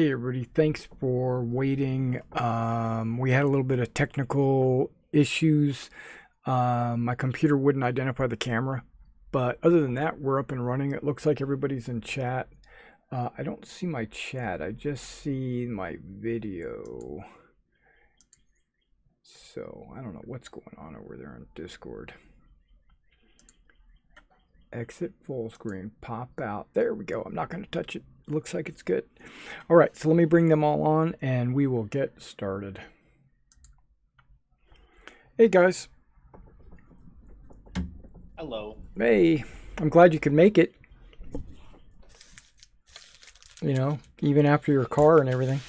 Hey everybody, thanks for waiting. We had a little bit of technical issues. My computer wouldn't identify the camera, but other than that, we're up and running. It looks like everybody's in chat. I don't see my chat, I just see my video. So I don't know what's going on over there on Discord. Exit full screen, pop out. There we go. I'm not going to touch it. Looks like it's good. All right, so let me bring them all on and we will get started. Hey guys. Hello. Hey, I'm glad you could make it. You know, even after your car and everything.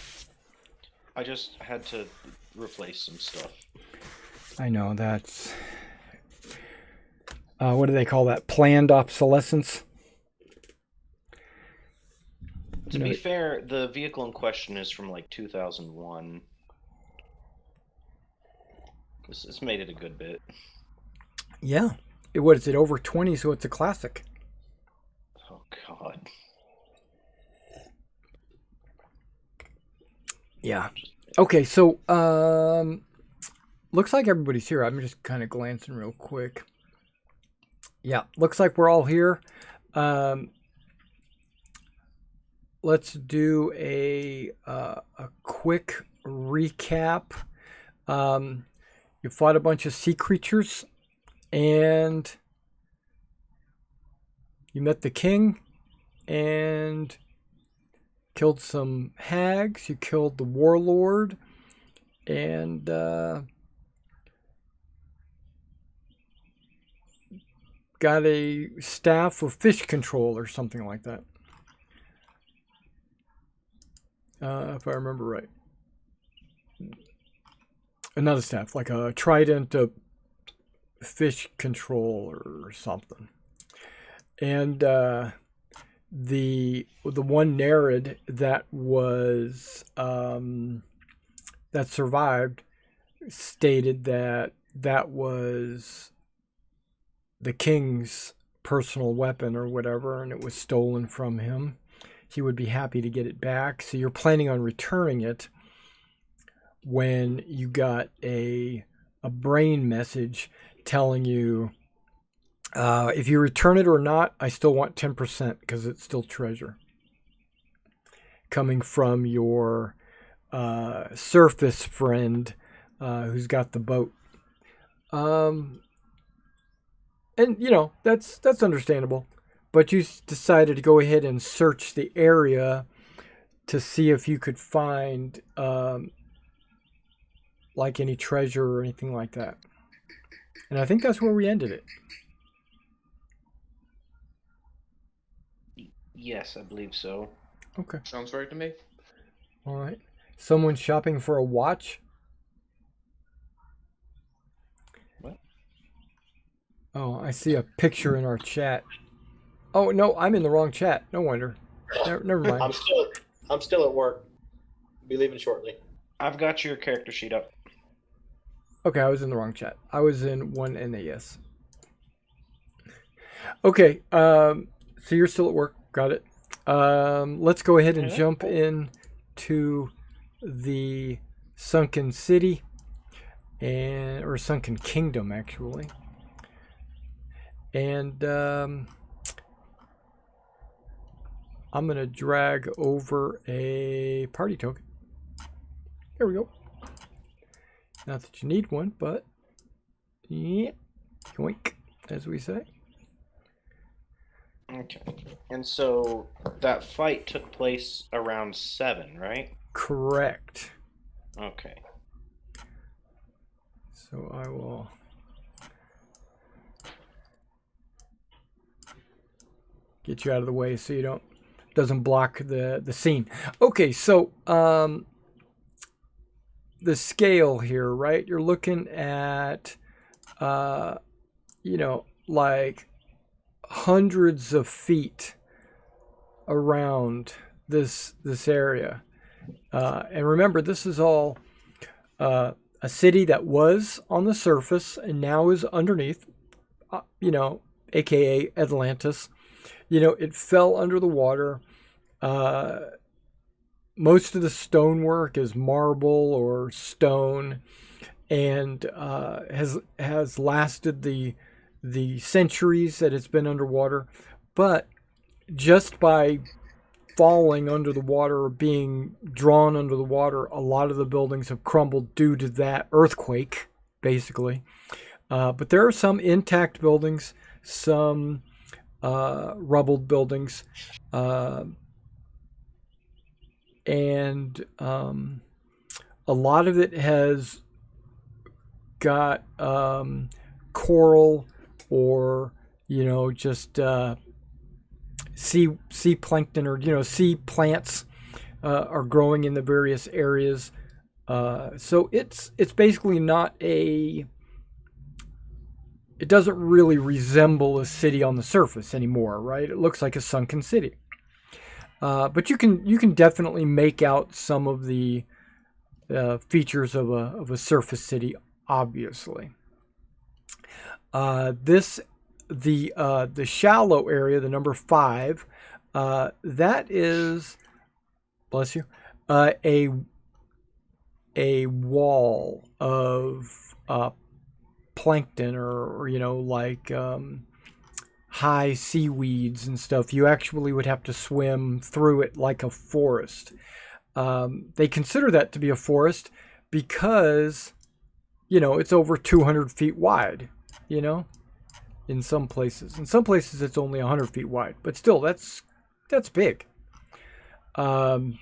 I just had to replace some stuff. I know, that's... what do they call that? Planned obsolescence? To be fair, the vehicle in question is from like 2001. It's made it a good bit. Yeah. What is it, over 20, so it's a classic. Oh, God. Yeah. Okay, so, looks like everybody's here. I'm just kind of glancing real quick. Yeah, looks like we're all here. Let's do a quick recap. You fought a bunch of sea creatures, and you met the king, and killed some hags. You killed the warlord, and got a staff of fish control or something like that. If I remember right. Another staff, like a trident of fish control or something. And the one Nereid that was that survived stated that that was the king's personal weapon or whatever, and it was stolen from him. He would be happy to get it back. So you're planning on returning it when you got a brain message telling you, if you return it or not, I still want 10% because it's still treasure. Coming from your surface friend who's got the boat. And, you know, that's understandable. But you decided to go ahead and search the area to see if you could find like any treasure or anything like that. And I think that's where we ended it. Yes, I believe so. Okay. Sounds right to me. All right. Someone shopping for a watch? What? Oh, I see a picture in our chat. Oh, no, I'm in the wrong chat. No wonder. Never mind. I'm still at work. Be leaving shortly. I've got your character sheet up. Okay, I was in the wrong chat. I was in one NAS. Okay, so you're still at work. Got it. Let's go ahead and jump in to the Sunken City, or Sunken Kingdom, actually. And I'm going to drag over a party token. Here we go. Not that you need one, but yeah, yoink, as we say. Okay. And so that fight took place around 7, right? Correct. Okay. So I will get you out of the way so you doesn't block the scene. Okay, so the scale here, right? You're looking at you know, like hundreds of feet around this area. And remember, this is all a city that was on the surface and now is underneath, you know, aka Atlantis. You know, it fell under the water. most of the stonework is marble or stone, and has lasted the centuries that it's been underwater. But just by falling under the water or being drawn under the water, a lot of the buildings have crumbled due to that earthquake, basically. But there are some intact buildings, some rubbled buildings, and a lot of it has got coral or just sea plankton, or sea plants are growing in the various areas. So it's basically not a. It doesn't really resemble a city on the surface anymore, right? It looks like a sunken city. But you can definitely make out some of the features of a surface city, obviously. The shallow area, the number 5, that is, bless you, a wall of plankton or like high seaweeds and stuff. You actually would have to swim through it like a forest. They consider that to be a forest because it's over 200 feet wide. In some places it's only 100 feet wide, but still that's big. You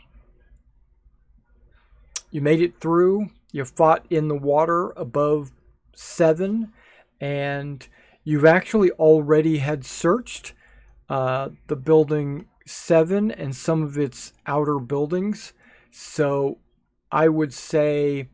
made it through. You fought in the water above 7, and you've actually already had searched the building 7 and some of its outer buildings. So I would say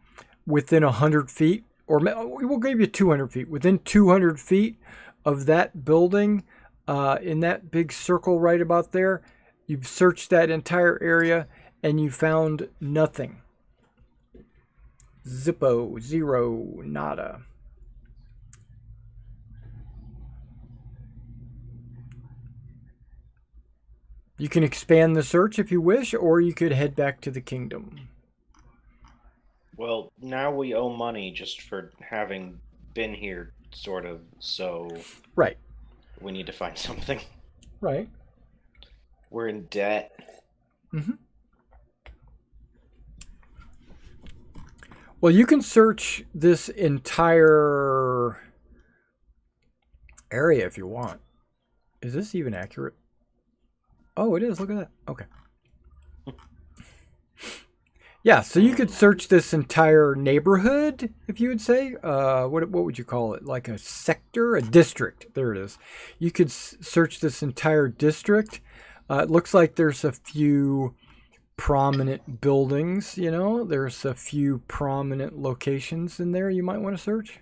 within 100 feet, or we'll give you 200 feet. Within 200 feet of that building, in that big circle right about there, you've searched that entire area and you found nothing. Zippo, zero, nada. You can expand the search if you wish, or you could head back to the kingdom. Well, now we owe money just for having been here, sort of, so... Right. We need to find something. Right. We're in debt. Mm-hmm. Well, you can search this entire area if you want. Is this even accurate? Oh, it is. Look at that. Okay. Yeah, so you could search this entire neighborhood, if you would say. What would you call it? Like a sector? A district. There it is. You could search this entire district. It looks like there's a few prominent buildings, There's a few prominent locations in there you might want to search.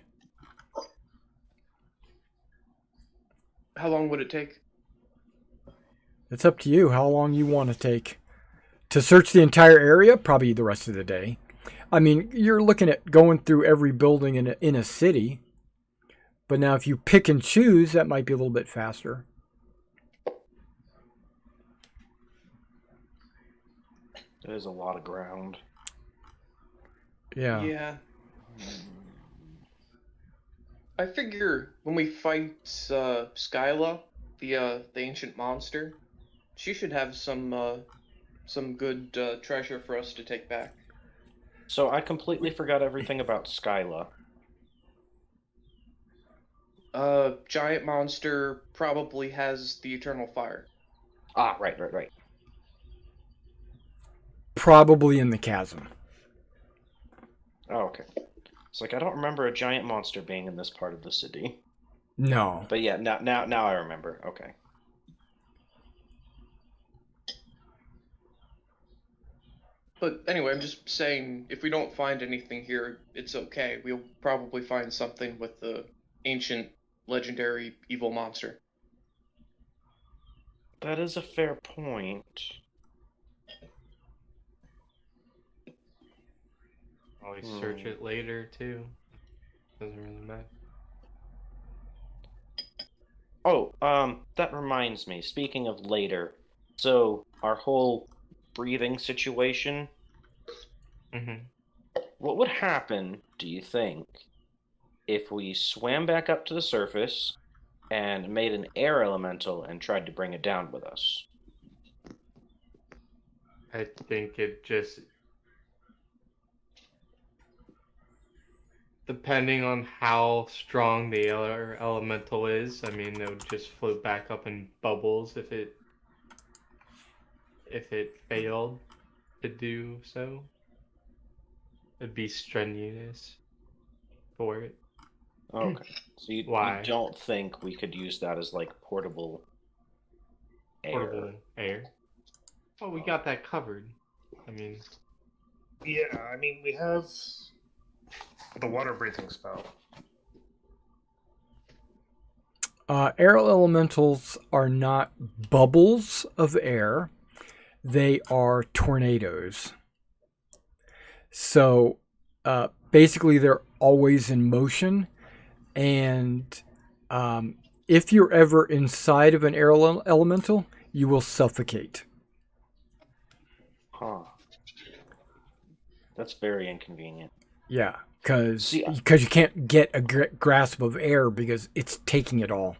How long would it take? It's up to you how long you want to take. To search the entire area, probably the rest of the day. I mean, you're looking at going through every building in a city. But now if you pick and choose, that might be a little bit faster. There's a lot of ground. Yeah. Yeah. I figure when we fight Skyla, the ancient monster, she should have some good treasure for us to take back. So I completely forgot everything about Skyla. Giant monster probably has the eternal fire. Ah, right. Probably in the chasm. Oh, okay. It's like I don't remember a giant monster being in this part of the city. No. But yeah, now I remember. Okay. But anyway, I'm just saying, if we don't find anything here, it's okay. We'll probably find something with the ancient, legendary, evil monster. That is a fair point. Always search it later, too. Doesn't really matter. Oh, that reminds me. Speaking of later, so our whole breathing situation. What would happen, do you think, if we swam back up to the surface and made an air elemental and tried to bring it down with us? I think it just, depending on how strong the air elemental is, I mean, it would just float back up in bubbles if it failed to do so. It'd be strenuous for it. Okay. So you don't think we could use that as like portable air? Portable air. Oh, we got that covered. I mean, Yeah, I mean, we have the water breathing spell. Air elementals are not bubbles of air. They are tornadoes. So basically they're always in motion. And if you're ever inside of an air elemental, you will suffocate. Huh. That's very inconvenient. Yeah, because you can't get a grasp of air because it's taking it all.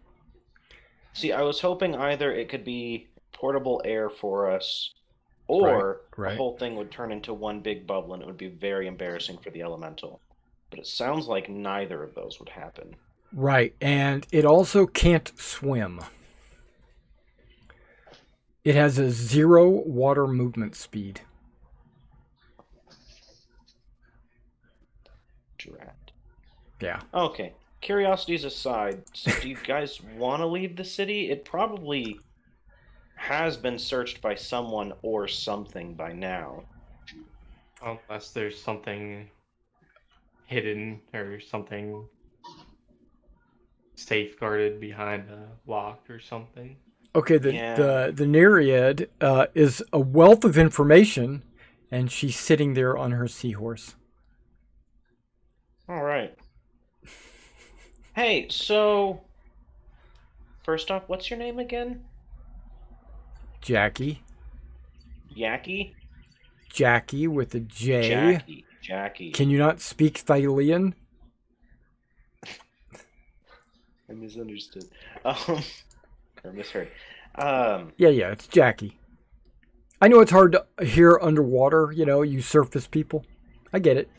See, I was hoping either it could be portable air for us, or Right. the whole thing would turn into one big bubble and it would be very embarrassing for the elemental. But it sounds like neither of those would happen. Right, and it also can't swim. It has a 0 water movement speed. Drat. Yeah. Okay. Curiosities aside, so do you guys want to leave the city? It probably has been searched by someone or something by now. unless there's something hidden or something safeguarded behind a lock or something. Okay, the Nereid is a wealth of information, and she's sitting there on her seahorse. All right. Hey, so first off, what's your name again? Jackie. Yaki? Jackie with a J. Jackie. Can you not speak Thylian? I misunderstood. Or misheard. Yeah, it's Jackie. I know it's hard to hear underwater, you surface people. I get it.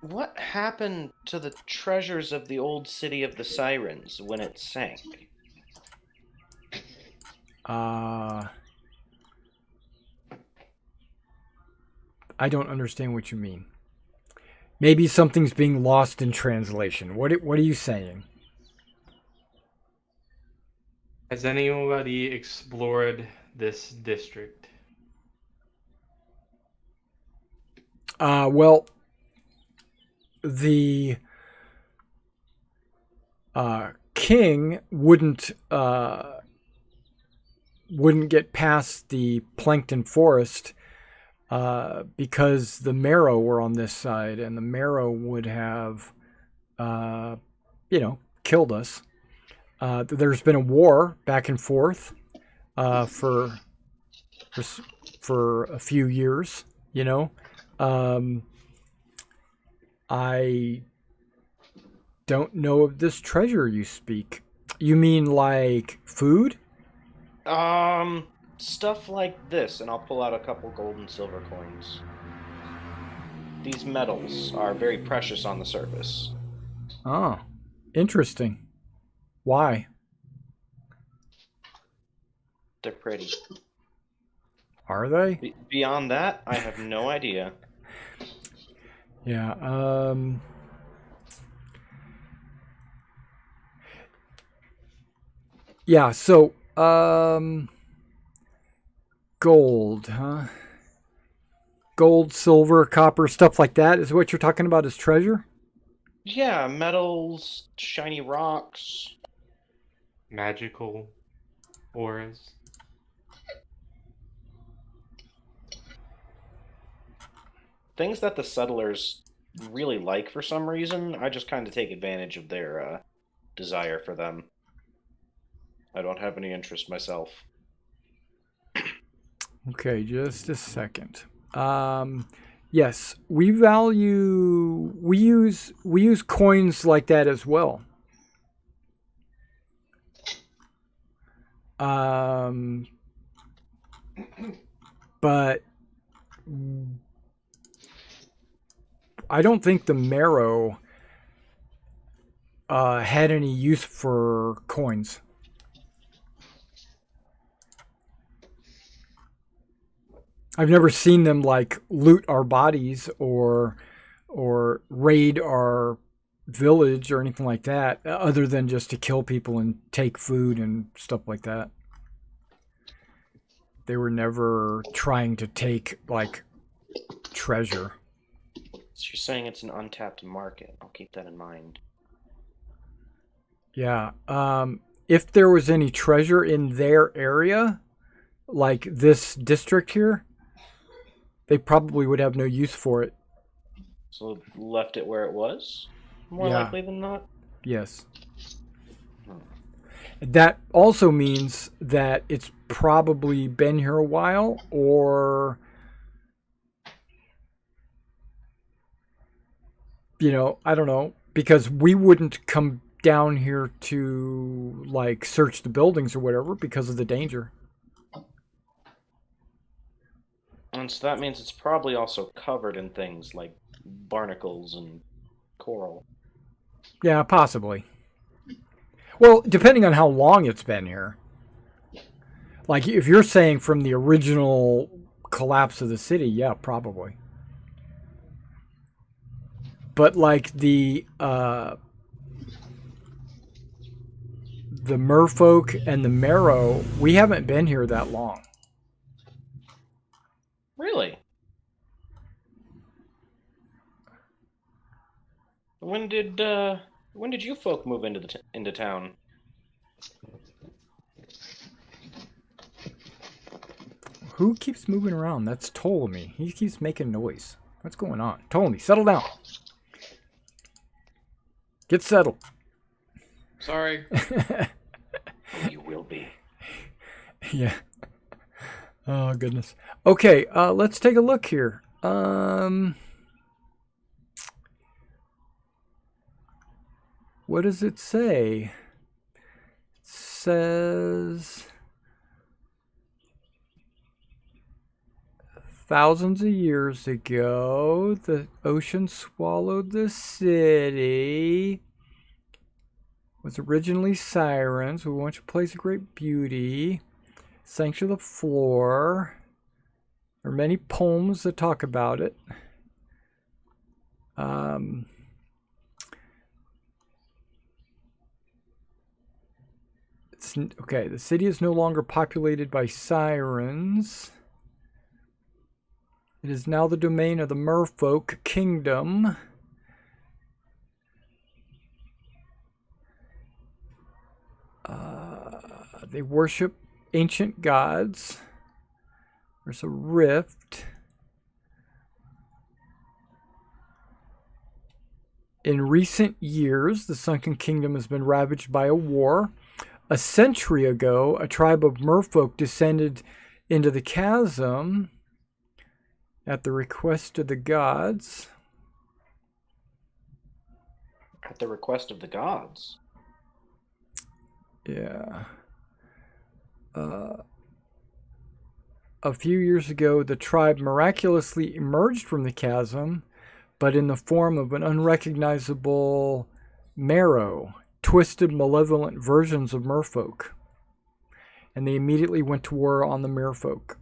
What happened to the treasures of the old city of the Sirens when it sank? I don't understand what you mean. Maybe something's being lost in translation. What are you saying? Has anybody explored this district? Well, the king wouldn't get past the plankton forest because the marrow were on this side, and the marrow would have, killed us. There's been a war back and forth for a few years, I don't know of this treasure you speak. You mean like food? Stuff like this, and I'll pull out a couple gold and silver coins. These metals are very precious on the surface. Oh, interesting. Why? They're pretty. Are they? Beyond that, I have no idea. Yeah, yeah, so, gold, huh? Gold, silver, copper, stuff like that is what you're talking about as treasure? Yeah, metals, shiny rocks. Magical auras? Things that the settlers really like for some reason. I just kind of take advantage of their desire for them. I don't have any interest myself. Okay, just a second. Yes, we use coins like that as well. But I don't think the marrow had any use for coins. I've never seen them like loot our bodies or raid our village or anything like that, other than just to kill people and take food and stuff like that. They were never trying to take like treasure. So you're saying it's an untapped market. I'll keep that in mind. Yeah. If there was any treasure in their area, like this district here, they probably would have no use for it. So left it where it was? More Yeah. likely than not? Yes. That also means that it's probably been here a while, or, I don't know, because we wouldn't come down here to like search the buildings or whatever because of the danger. And so that means it's probably also covered in things like barnacles and coral. Yeah, possibly. Well, depending on how long it's been here. Like, if you're saying from the original collapse of the city, yeah, probably. But like the merfolk and the marrow, we haven't been here that long. Really? When did you folk move into town? Who keeps moving around? That's Ptolemy. He keeps making noise. What's going on? Ptolemy, settle down. Get settled. Sorry. You will be. Yeah. Oh, goodness. Okay, let's take a look here. What does it say? It says thousands of years ago, the ocean swallowed the city. It was originally sirens who want to place of great beauty. Sanction of the floor. There are many poems that talk about it. Okay, the city is no longer populated by sirens. It is now the domain of the merfolk kingdom. They worship ancient gods. There's a rift. In recent years, the Sunken Kingdom has been ravaged by a war. A century ago, a tribe of merfolk descended into the chasm at the request of the gods. At the request of the gods? Yeah. A few years ago, the tribe miraculously emerged from the chasm, but in the form of an unrecognizable marrow, twisted, malevolent versions of merfolk. And they immediately went to war on the merfolk.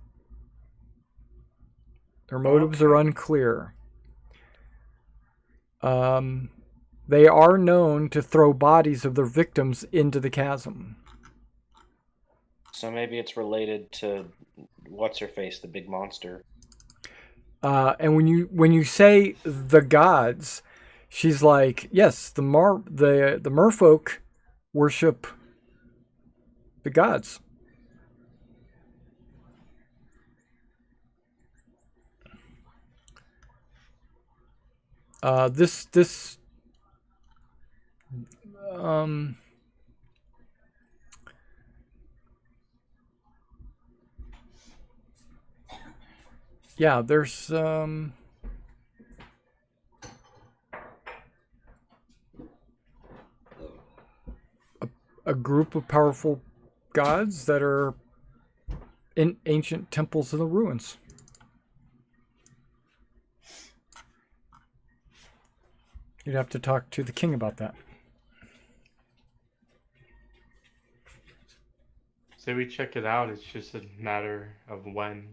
Their motives are unclear. They are known to throw bodies of their victims into the chasm. So maybe it's related to what's-her-face, the big monster. And when you say the gods, she's like, yes, the merfolk worship the gods. Yeah, there's a group of powerful gods that are in ancient temples in the ruins. You'd have to talk to the king about that. Say we check it out, it's just a matter of when.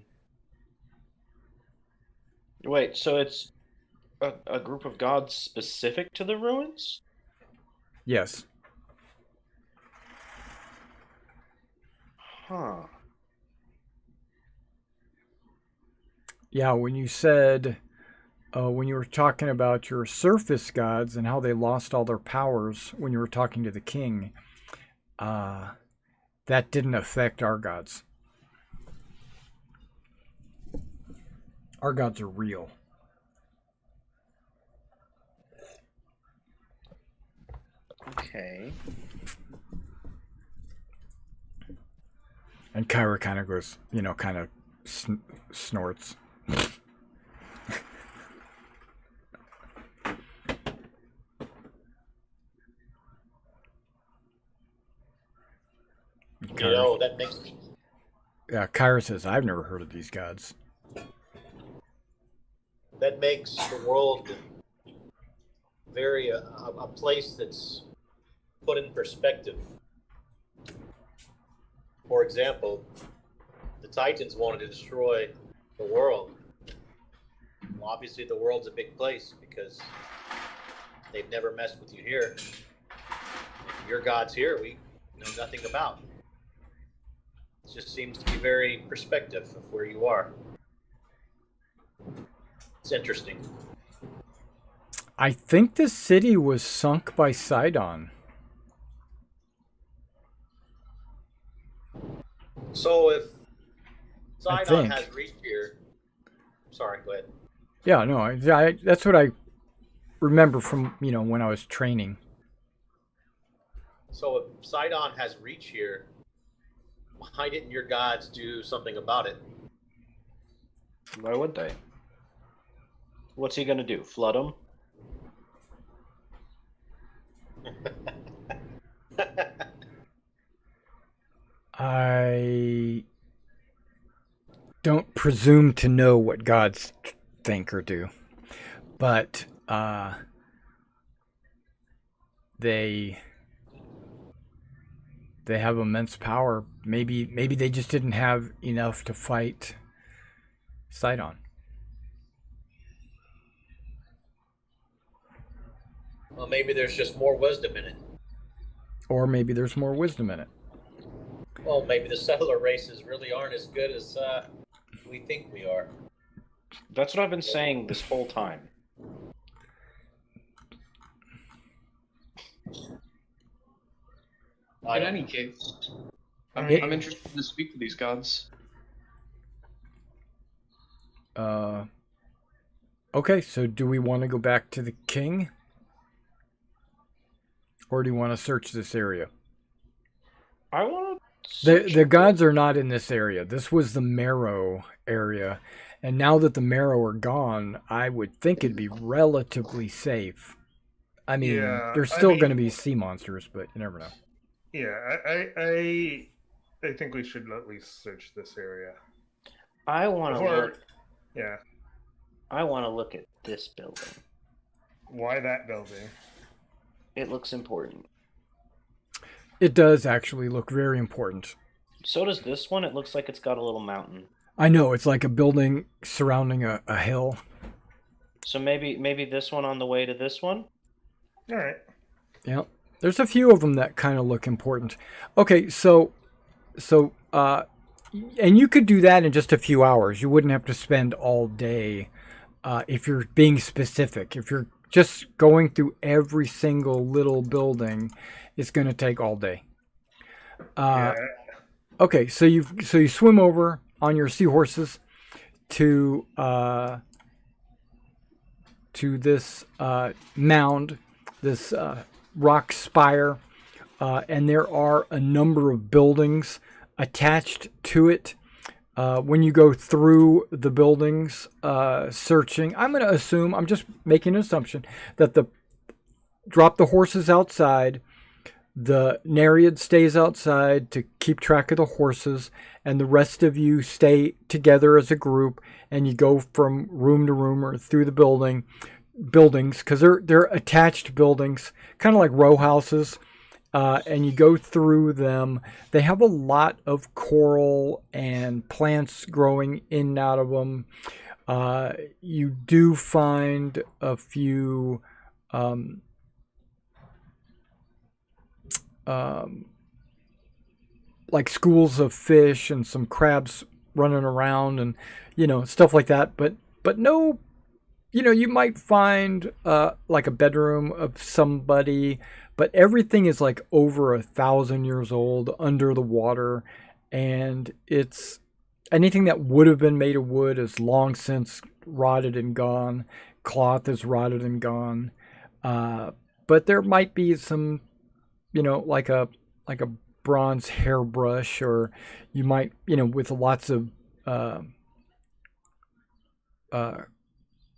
Wait, so it's a group of gods specific to the ruins? Yes. Huh. Yeah, when you said, when you were talking about your surface gods and how they lost all their powers when you were talking to the king, that didn't affect our gods. Our gods are real. Okay. And Kyra kind of goes, kind of snorts. That makes Yeah, Kyra says, I've never heard of these gods. the world very a place that's put in perspective. For example, the Titans wanted to destroy the world. Well, obviously, the world's a big place because they've never messed with you here. Your gods here, we know nothing about. It just seems to be very perspective of where you are. It's interesting. I think the city was sunk by Sidon. So if I Sidon think. has reached here, sorry, go ahead. Yeah, no, I that's what I remember from, when I was training. So if Sidon has reached here, why didn't your gods do something about it? Why would they? What's he gonna do? Flood them? I don't presume to know what gods think or do, but they have immense power. Maybe they just didn't have enough to fight Sidon. Well, maybe there's just more wisdom in it. Or maybe there's more wisdom in it. Well, maybe the settler races really aren't as good as we think we are. That's what I've been saying this whole time. In any case, I'm interested to speak to these gods. Okay, so do we want to go back to the king? Or do you want to search this area? I want The gods are not in this area. This was the Marrow area. And now that the Marrow are gone, I would think it'd be relatively safe. I mean, Yeah, there's I still mean- going to be sea monsters, but you never know. Yeah, I think we should at least search this area. I want to Before, look. yeah. I want to look at this building. Why that building? It looks important. It does actually look very important. So does this one. It looks like it's got a little mountain. I know, it's like a building surrounding a hill. So maybe this one on the way to this one. All right. Yeah. There's a few of them that kind of look important. Okay, so and you could do that in just a few hours. You wouldn't have to spend all day if you're being specific. If you're just going through every single little building, it's going to take all day. Yeah. Okay, so you swim over on your seahorses to this mound, this rock spire, and there are a number of buildings attached to it. when you go through the buildings, searching. I'm going to assume, I'm just making an assumption, that drop the horses outside. The Nereid stays outside to keep track of the horses, and the rest of you stay together as a group, and you go from room to room or through the buildings, because they're attached buildings, kind of like row houses, and you go through them. They have a lot of coral and plants growing in and out of them. You do find a few like schools of fish and some crabs running around and stuff like that, but no, you might find like a bedroom of somebody, but everything is like over 1,000 years old under the water, and it's anything that would have been made of wood is long since rotted and gone. Cloth is rotted and gone, but there might be some like a bronze hairbrush, or you might, with lots of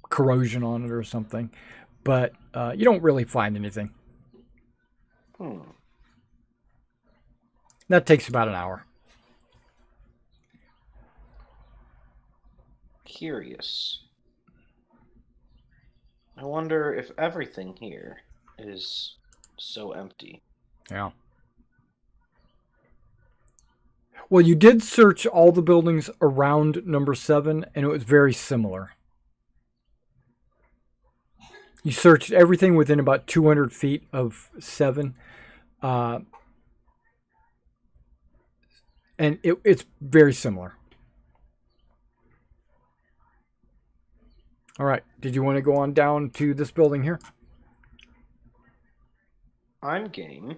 corrosion on it or something, but you don't really find anything. That takes about an hour. Curious. I wonder if everything here is so empty. Yeah. Well, you did search all the buildings around number 7, and it was very similar. You searched everything within about 200 feet of 7. And it's very similar. All right. Did you want to go on down to this building here? I'm game.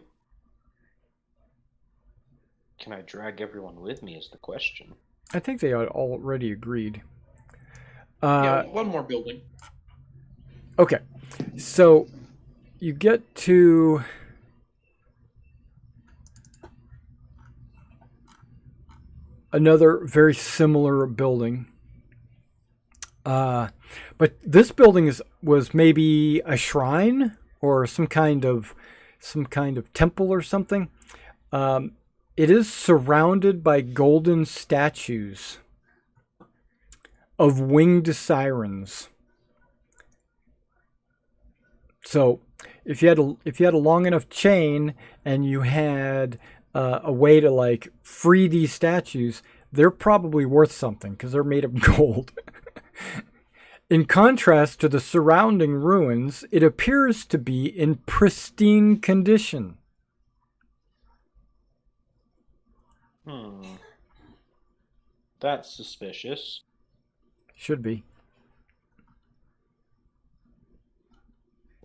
Can I drag everyone with me is the question. I think they already agreed. Yeah, one more building. Okay. So you get to another very similar building. But this building was maybe a shrine or some kind of temple or something. It is surrounded by golden statues of winged sirens. So, if you had a long enough chain and you had a way to like free these statues, they're probably worth something because they're made of gold. In contrast to the surrounding ruins, it appears to be in pristine condition. That's suspicious. Should be.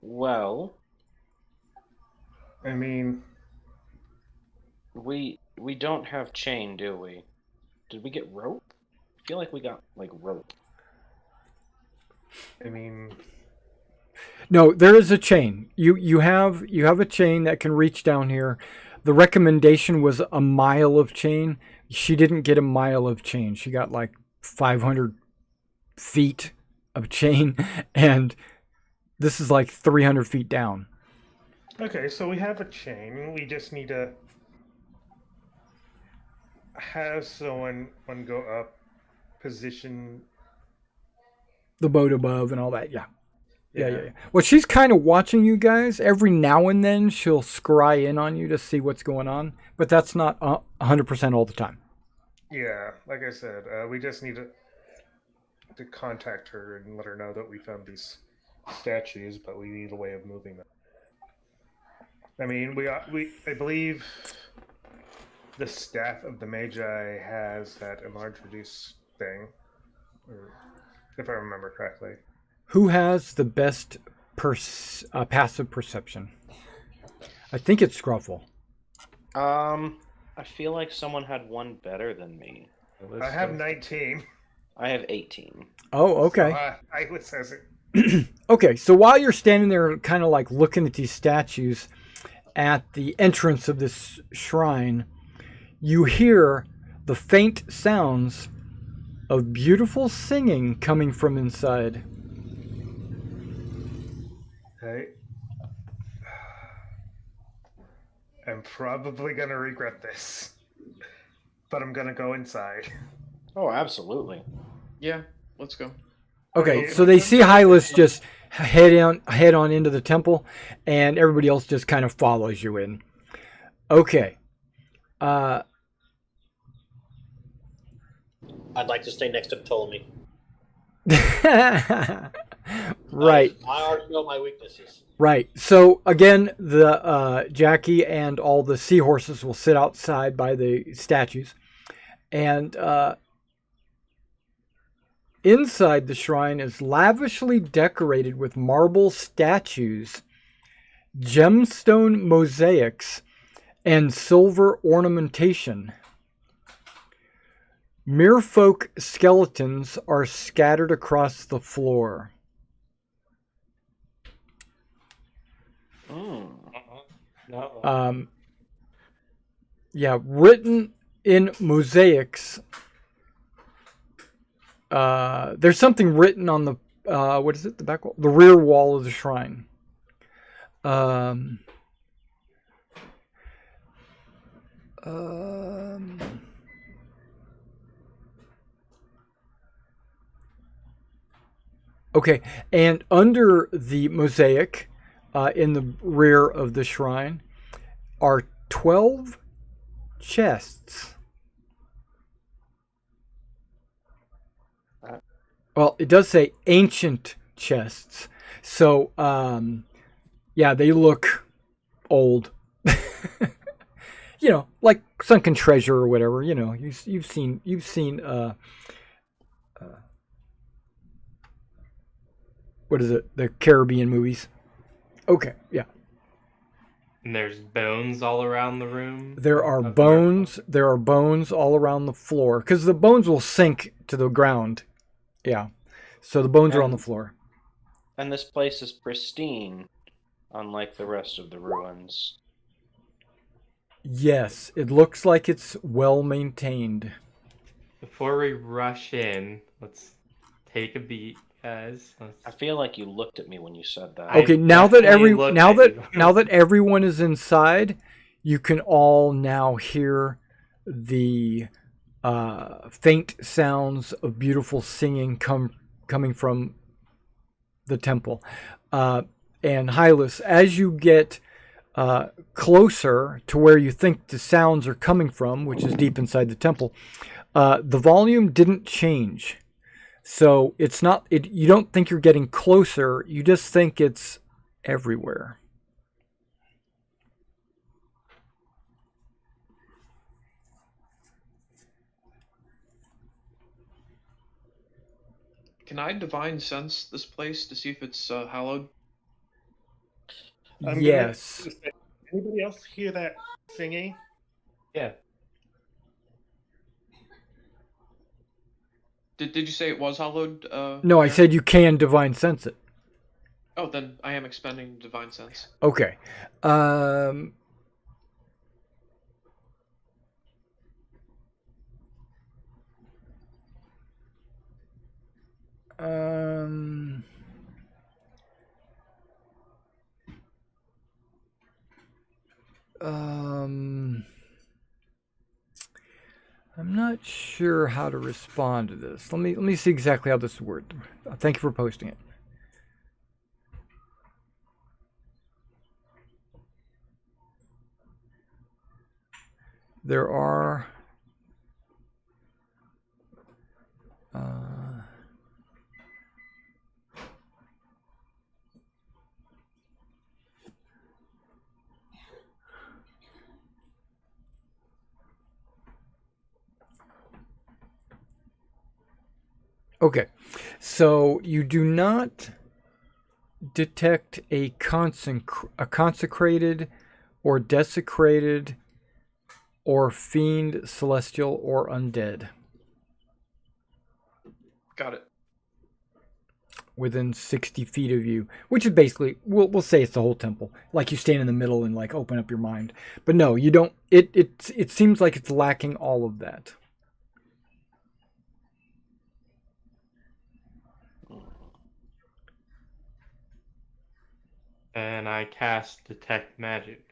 Well, I mean, we don't have chain, do we? Did we get rope? I feel like we got like rope. I mean, no, there is a chain. You have a chain that can reach down here. The recommendation was a mile of chain. She didn't get a mile of chain. She got like 500 feet of chain, and this is like 300 feet down. okay, so we have a chain. We just need to have someone go up, position. The boat above and all that, yeah. Yeah. Well, she's kind of watching you guys. Every now and then she'll scry in on you to see what's going on, but that's not 100% all the time. Yeah, like I said, we just need to contact her and let her know that we found these statues, but we need a way of moving them. I mean, I believe the staff of the Magi has that enlarge reduce thing, if I remember correctly. Who has the best passive perception? I think it's Scruffle. I feel like someone had one better than me. I have 19. I have 18. Oh, okay. So, I says it. Okay, so while you're standing there kind of like looking at these statues at the entrance of this shrine, you hear the faint sounds of beautiful singing coming from inside. Hey. I'm probably gonna regret this. But I'm gonna go inside. Oh, absolutely. Yeah, let's go. Okay, so they see Hylas just head on into the temple, and everybody else just kind of follows you in. Okay. I'd like to stay next to Ptolemy. Right. I already know my weaknesses. Right. So again, the Jackie and all the seahorses will sit outside by the statues, and inside the shrine is lavishly decorated with marble statues, gemstone mosaics, and silver ornamentation. Merfolk skeletons are scattered across the floor. No. Yeah, written in mosaics. There's something written on the what is it? The back wall, the rear wall of the shrine. Okay, and under the mosaic, in the rear of the shrine, are 12 chests. Well, it does say ancient chests. So, yeah, they look old. You know, like sunken treasure or whatever. You know, you've seen what is it? The Caribbean movies. Okay, yeah. And there's bones all around the room. There are bones. There are bones all around the floor because the bones will sink to the ground. Yeah, so the bones are on the floor. And this place is pristine, unlike the rest of the ruins. Yes, it looks like it's well maintained. Before we rush in, let's take a beat, guys. I feel like you looked at me when you said that. Okay, now definitely looked at you. now that everyone is inside, you can all now hear the faint sounds of beautiful singing coming from the temple. And Hylas, as you get closer to where you think the sounds are coming from, which is deep inside the temple, the volume didn't change. So it's not, you don't think you're getting closer, you just think it's everywhere. Can I divine sense this place to see if it's hallowed? Yes. Anybody else hear that thingy? Yeah. Did you say it was hallowed? No, I Aaron? said you can divine sense it. Oh, then I am expending divine sense. Okay. I'm not sure how to respond to this. Let me see exactly how this worked. Thank you for posting it. There are okay, so you do not detect a consecrated or desecrated or fiend, celestial, or undead Got it. within 60 feet of you, which is basically, we'll say it's the whole temple. Like you stand in the middle and like open up your mind. But no, you don't. It seems like it's lacking all of that. and I cast Detect Magic.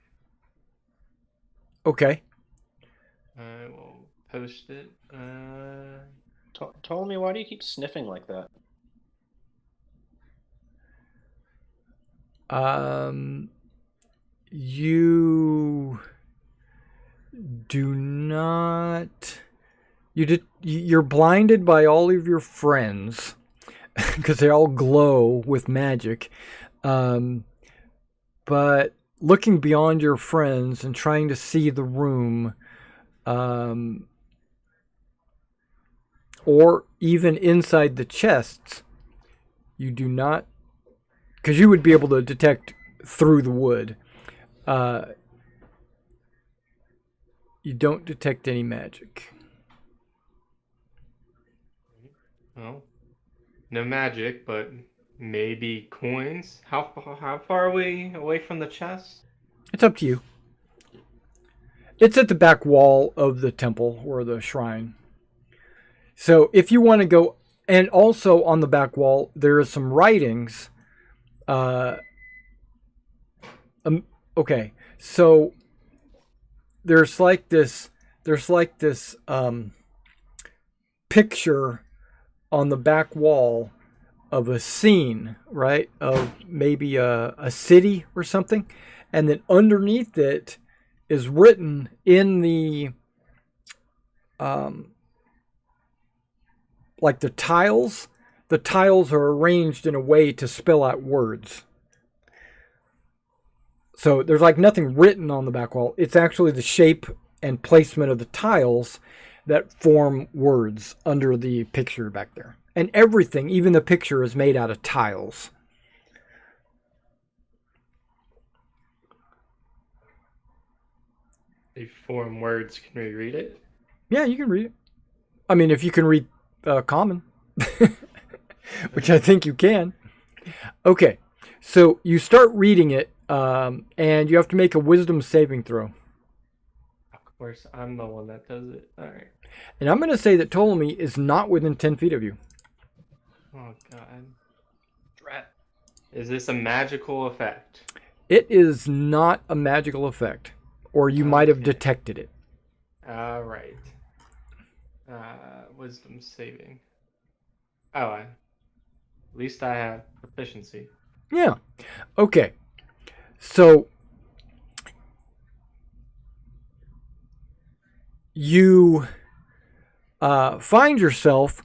Okay. I will post it. Ptolemy, why do you keep sniffing like that? You do not. You're blinded by all of your friends because they all glow with magic. But looking beyond your friends and trying to see the room, or even inside the chests, you do not, because you would be able to detect through the wood. You don't detect any magic. Well, no magic, but maybe coins. How far are we away from the chest? It's up to you. It's at the back wall of the temple or the shrine. So if you want to go, and also on the back wall, there is some writings. Okay, so there's like this picture on the back wall of a scene, right? Of maybe a city or something. And then underneath it is written in the, like the tiles are arranged in a way to spell out words. So there's like nothing written on the back wall. It's actually the shape and placement of the tiles that form words under the picture back there. And everything, even the picture, is made out of tiles. They form words. Can we read it? Yeah, you can read it. I mean, if you can read common, which I think you can. Okay, so you start reading it, and you have to make a wisdom saving throw. Of course, I'm the one that does it. All right. And I'm going to say that Ptolemy is not within 10 feet of you. Oh, God. Drat. Is this a magical effect? It is not a magical effect, or you might have Okay. detected it. All right. Wisdom saving. Oh, at least I have proficiency. Yeah. Okay. So you find yourself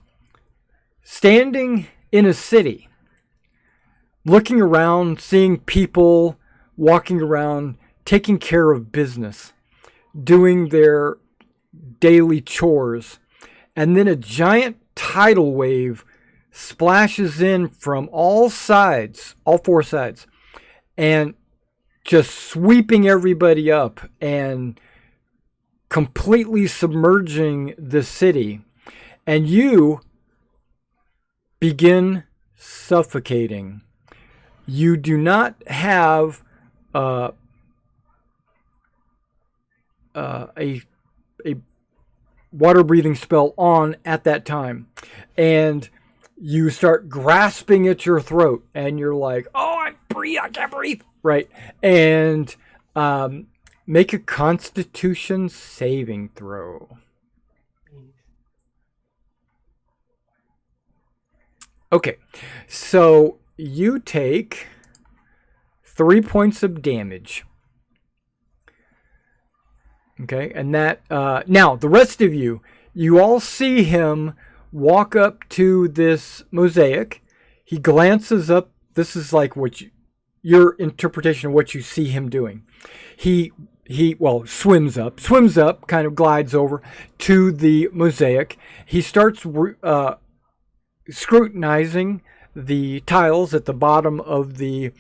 standing in a city, looking around, seeing people walking around, taking care of business, doing their daily chores. And then a giant tidal wave splashes in from all sides, all four sides, and just sweeping everybody up and completely submerging the city. And you begin suffocating. You do not have a water breathing spell on at that time, and you start grasping at your throat, and you're like, "Oh, I can't breathe!" Right? And make a Constitution saving throw. Okay, so you take 3 points of damage. Okay, and that, now the rest of you all see him walk up to this mosaic. He glances up. This is like what your interpretation of what you see him doing. He swims up, kind of glides over to the mosaic. He starts scrutinizing the tiles at the bottom of the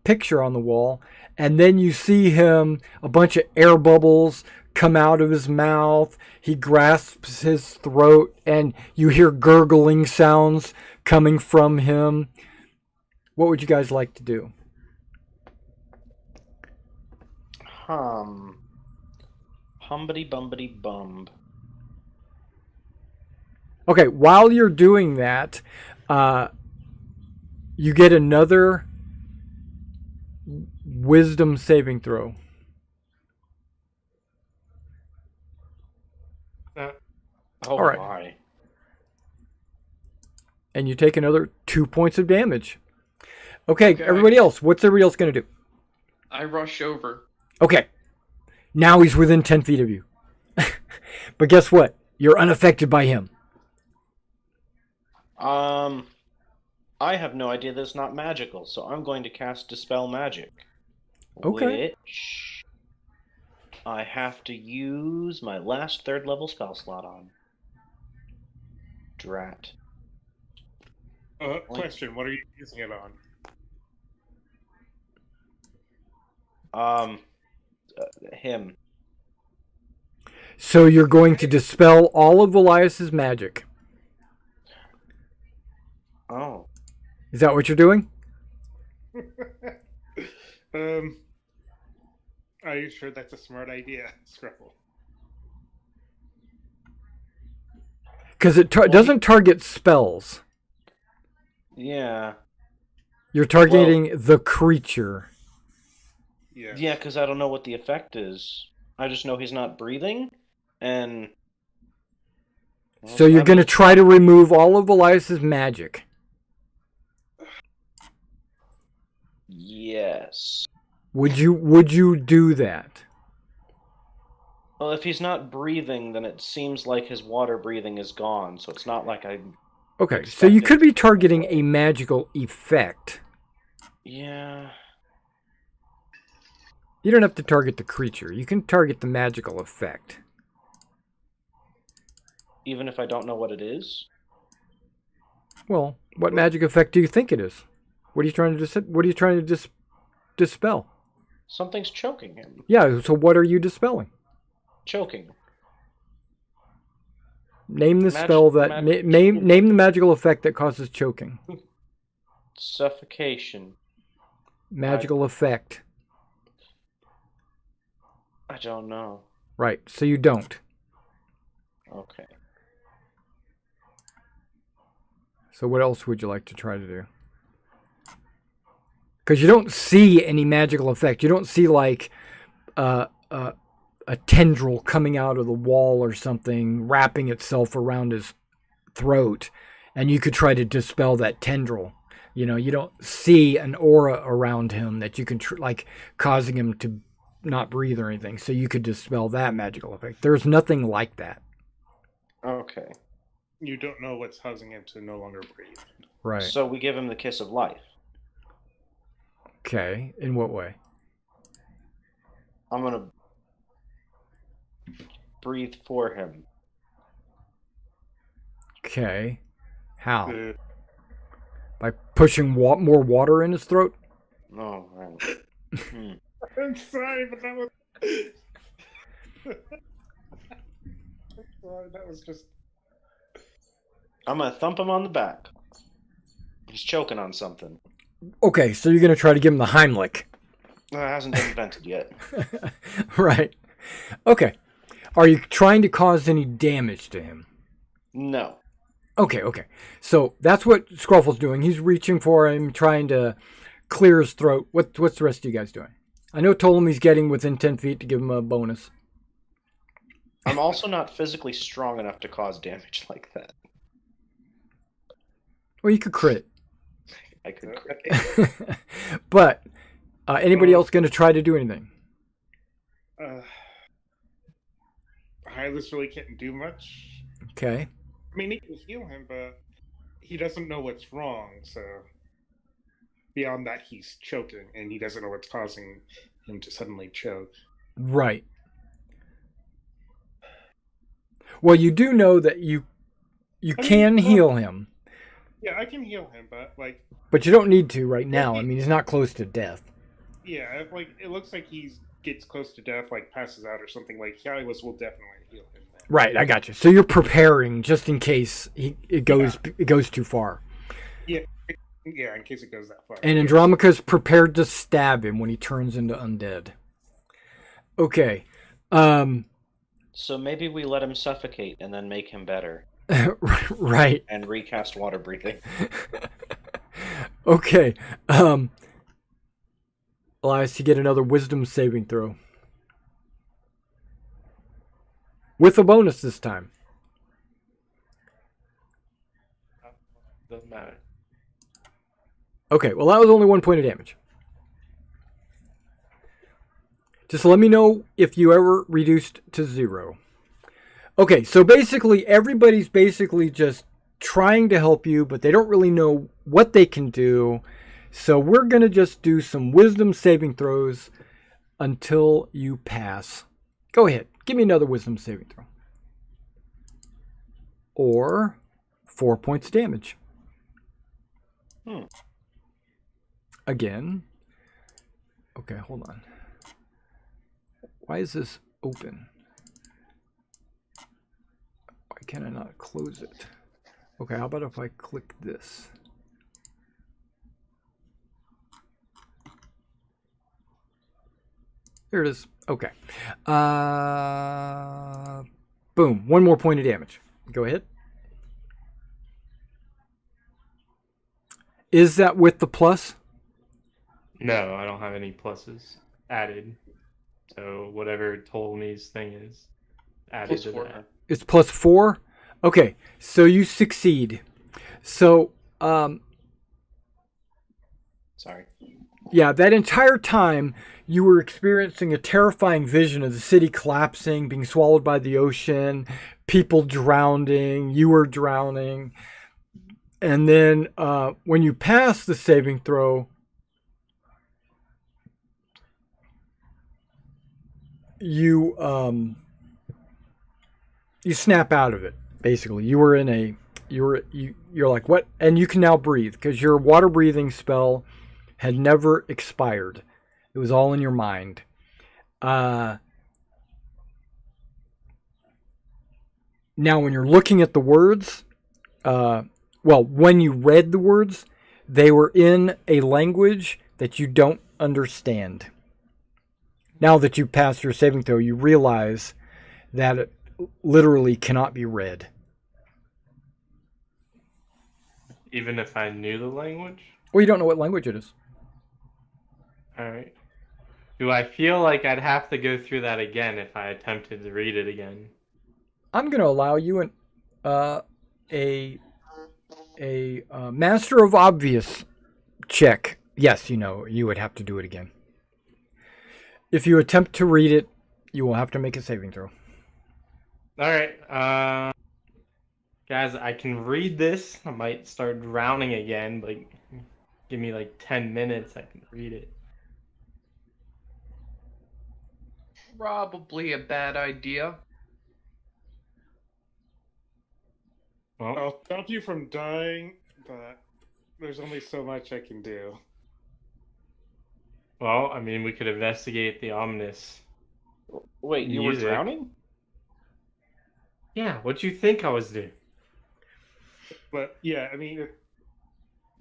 picture on the wall, and then you see him, a bunch of air bubbles come out of his mouth. He grasps his throat, and you hear gurgling sounds coming from him. What would you guys like to do? Humbity bumbity bumb. Okay, while you're doing that, you get another wisdom saving throw. Oh All right. my. And you take another 2 points of damage. Okay, Okay. everybody else, what's everybody else going to do? I rush over. Okay. Now he's within 10 feet of you. But guess what? You're unaffected by him. I have no idea that it's not magical, so I'm going to cast Dispel Magic. Okay. Which I have to use my last 3rd level spell slot on. Drat. Question: what are you using it on? Him. So you're going to dispel all of Elias's magic. Oh. Is that what you're doing? Are you sure that's a smart idea, Scruffle? Because it doesn't target spells. Yeah. You're targeting the creature. Yeah. Yeah, because I don't know what the effect is. I just know he's not breathing, and... Well, So you're going to try to remove all of Elias's magic. Yes. Would you do that? Well, if he's not breathing, then it seems like his water breathing is gone, so it's not like I... Okay, so you could be targeting a magical effect. Yeah... You don't have to target the creature. You can target the magical effect. Even if I don't know what it is? Well, what magic effect do you think it is? What are you trying to dispel? Something's choking him. Yeah, so what are you dispelling? Choking. Name the spell that name the magical effect that causes choking. Suffocation. Magical effect. I don't know. Right, so you don't. Okay. So what else would you like to try to do? Because you don't see any magical effect. You don't see like a tendril coming out of the wall or something, wrapping itself around his throat, and you could try to dispel that tendril. You know, you don't see an aura around him that you can like causing him to not breathe or anything. So you could dispel that magical effect. There's nothing like that. Okay. You don't know what's causing him to no longer breathe. Right. So we give him the kiss of life. Okay. In what way? I'm gonna breathe for him. Okay. How? Uh, By pushing more water in his throat? Oh, right. I'm sorry, but that was... that was just... I'm gonna thump him on the back. He's choking on something. Okay, so you're going to try to give him the Heimlich. It hasn't been invented yet. Right. Okay. Are you trying to cause any damage to him? No. Okay. So that's what Scruffle's doing. He's reaching for him, trying to clear his throat. What's the rest of you guys doing? I know Ptolemy's getting within 10 feet to give him a bonus. I'm also not physically strong enough to cause damage like that. Well, you could crit. I could crit. But anybody else going to try to do anything? Hylas really can't do much. Okay. I mean, he can heal him, but he doesn't know what's wrong, so... Beyond that, he's choking, and he doesn't know what's causing him to suddenly choke. Right. Well, you do know that you can heal him. Yeah, I can heal him, but, like... But you don't need to right now. I mean, he's not close to death. Yeah, like, it looks like he gets close to death, like, passes out or something. Like, Hylas will definitely heal him. Right, I got you. So you're preparing just in case it goes too far. Yeah, in case it goes that far. And Andromaca's prepared to stab him when he turns into undead. Okay. So maybe we let him suffocate and then make him better. Right. And recast water breathing. Okay. Elias, to get another wisdom saving throw. With a bonus this time. Doesn't matter. Okay, well, that was only 1 point of damage. Just let me know if you ever reduced to 0. Okay, so basically, everybody's basically just trying to help you, but they don't really know what they can do. So we're going to just do some wisdom saving throws until you pass. Go ahead. Give me another wisdom saving throw. Or 4 points of damage. Again. Okay, hold on. Why is this open? Why can I not close it? Okay, how about if I click this? There it is. Okay. Boom. 1 more point of damage. Go ahead. Is that with the plus? No, I don't have any pluses added. So whatever Ptolemy's thing is added Plus to 4. that. It's plus 4? Okay, so you succeed. So, Sorry. yeah, that entire time you were experiencing a terrifying vision of the city collapsing, being swallowed by the ocean, people drowning, you were drowning. And then when you pass the saving throw, you snap out of it. Basically, you were in a you're like, what? And you can now breathe because your water breathing spell had never expired. It was all in your mind. Now, when you're looking at the words, when you read the words, they were in a language that you don't understand. Now that you passed your saving throw, you realize that it literally cannot be read. Even if I knew the language? Well, you don't know what language it is. Alright. Do I feel like I'd have to go through that again if I attempted to read it again? I'm going to allow you a Master of Obvious check. Yes, you would have to do it again. If you attempt to read it, you will have to make a saving throw. Alright, guys, I can read this. I might start drowning again, but give me like 10 minutes, I can read it. Probably a bad idea. Well, I'll stop you from dying, but there's only so much I can do. I mean, we could investigate the ominous. Wait, you were Music. drowning? Yeah, what'd you think I was doing? But yeah, I mean,